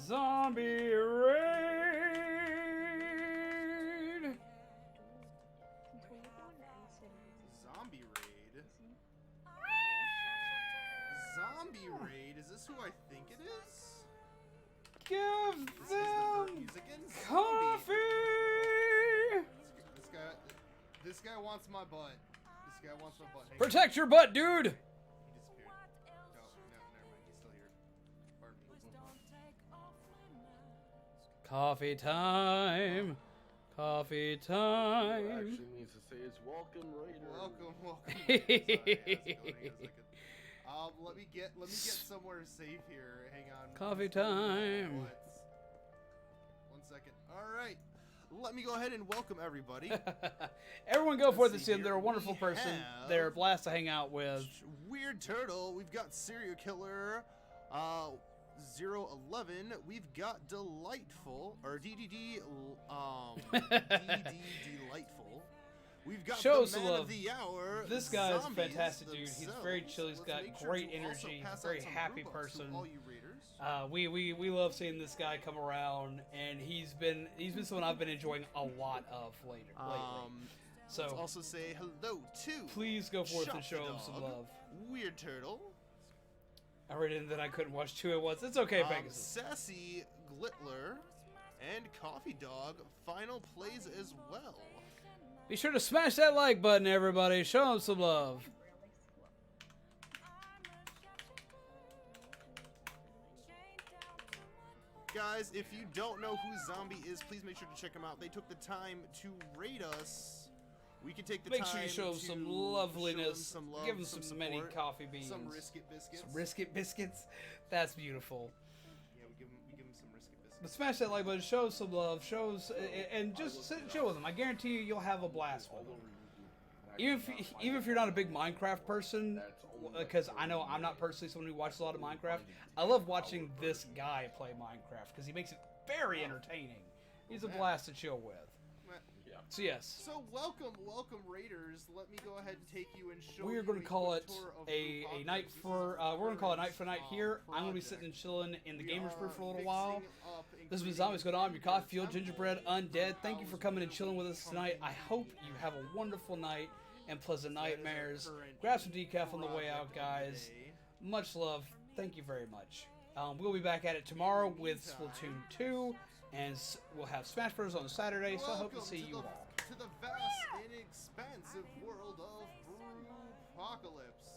Speaker 1: Zombie raid!
Speaker 12: Zombie raid? Zombie raid? Is this who I think it is?
Speaker 1: Give them
Speaker 12: coffee!
Speaker 1: coffee!
Speaker 12: This guy wants my butt. This guy wants my butt. Hang
Speaker 1: Protect your butt, dude!
Speaker 12: on. He disappeared. No, never mind. He's still here. Pardon me.
Speaker 1: Coffee time. Coffee time.
Speaker 13: Actually needs to say it's welcome, Raider.
Speaker 12: Welcome. Raiders. Let me get somewhere safe here. Hang on.
Speaker 1: Coffee time.
Speaker 12: One second. All right. Let me go ahead and welcome everybody.
Speaker 1: Everyone go forth and
Speaker 12: see
Speaker 1: see them.
Speaker 12: here.
Speaker 1: They're a wonderful
Speaker 12: We
Speaker 1: person.
Speaker 12: have
Speaker 1: They're a blast to hang out with.
Speaker 12: Weird Turtle. We've got Serial Killer. 011. We've got Delightful or DDD. DD Delightful. We've got
Speaker 1: Show
Speaker 12: the
Speaker 1: some
Speaker 12: man
Speaker 1: love.
Speaker 12: of the hour.
Speaker 1: This guy is a
Speaker 12: Zombies
Speaker 1: fantastic dude. He's very chill. He's
Speaker 12: Let's
Speaker 1: got
Speaker 12: make sure
Speaker 1: great
Speaker 12: to also
Speaker 1: energy.
Speaker 12: pass
Speaker 1: Very
Speaker 12: out some
Speaker 1: happy
Speaker 12: Rubux to
Speaker 1: person.
Speaker 12: all you readers.
Speaker 1: We love seeing this guy come around, and he's been someone I've been enjoying a lot of lately. So
Speaker 12: Let's also say hello to.
Speaker 1: please go forth
Speaker 12: Shop
Speaker 1: and show
Speaker 12: the
Speaker 1: him some
Speaker 12: Dog,
Speaker 1: love.
Speaker 12: Weird Turtle.
Speaker 1: I read in that I couldn't watch two at once. It's okay, Pegasus.
Speaker 12: Sassy Glittler and Coffee Dog final plays as well.
Speaker 1: Be sure to smash that like button, everybody. Show him some love.
Speaker 12: Guys, if you don't know who Zombie is, please make sure to check them out. They took the time to rate us. We can take the
Speaker 1: Make
Speaker 12: time
Speaker 1: sure you show them
Speaker 12: to
Speaker 1: some
Speaker 12: show
Speaker 1: loveliness.
Speaker 12: some love,
Speaker 1: Give them
Speaker 12: some
Speaker 1: some many
Speaker 12: support,
Speaker 1: coffee beans.
Speaker 12: some Risket biscuits.
Speaker 1: Some Risket biscuits. That's beautiful.
Speaker 12: Yeah, we give them some Risket biscuits.
Speaker 1: But smash that like button. Show some love. And just sit and chill with them. I guarantee you, you'll have a blast with them. Even if you're not a big Minecraft person, because I know I'm not personally someone who watches a lot of Minecraft, I love watching this guy play Minecraft because he makes it very entertaining. He's a blast to chill with. So yes.
Speaker 12: So welcome Raiders. Let me go ahead and take you and show
Speaker 1: We are
Speaker 12: you
Speaker 1: going to call
Speaker 12: quick
Speaker 1: it
Speaker 12: tour of
Speaker 1: a
Speaker 12: Blue
Speaker 1: night
Speaker 12: Boxes.
Speaker 1: for we're going to call it a night for night here. I'm going to be sitting and chilling in the Gamers Brew for a little while. This has been Zombies Going On, your coffee fuel, gingerbread, undead. Thank you for coming and chilling with us tonight. I hope you have a wonderful night and pleasant nightmares. Grab some decaf on the way out, guys. Much love. Thank you very much. We'll be back at it tomorrow with Splatoon 2, and we'll have Smash Bros. On Saturday, so I hope to see you all.
Speaker 12: To the vast, inexpansive world of Brew Apocalypse.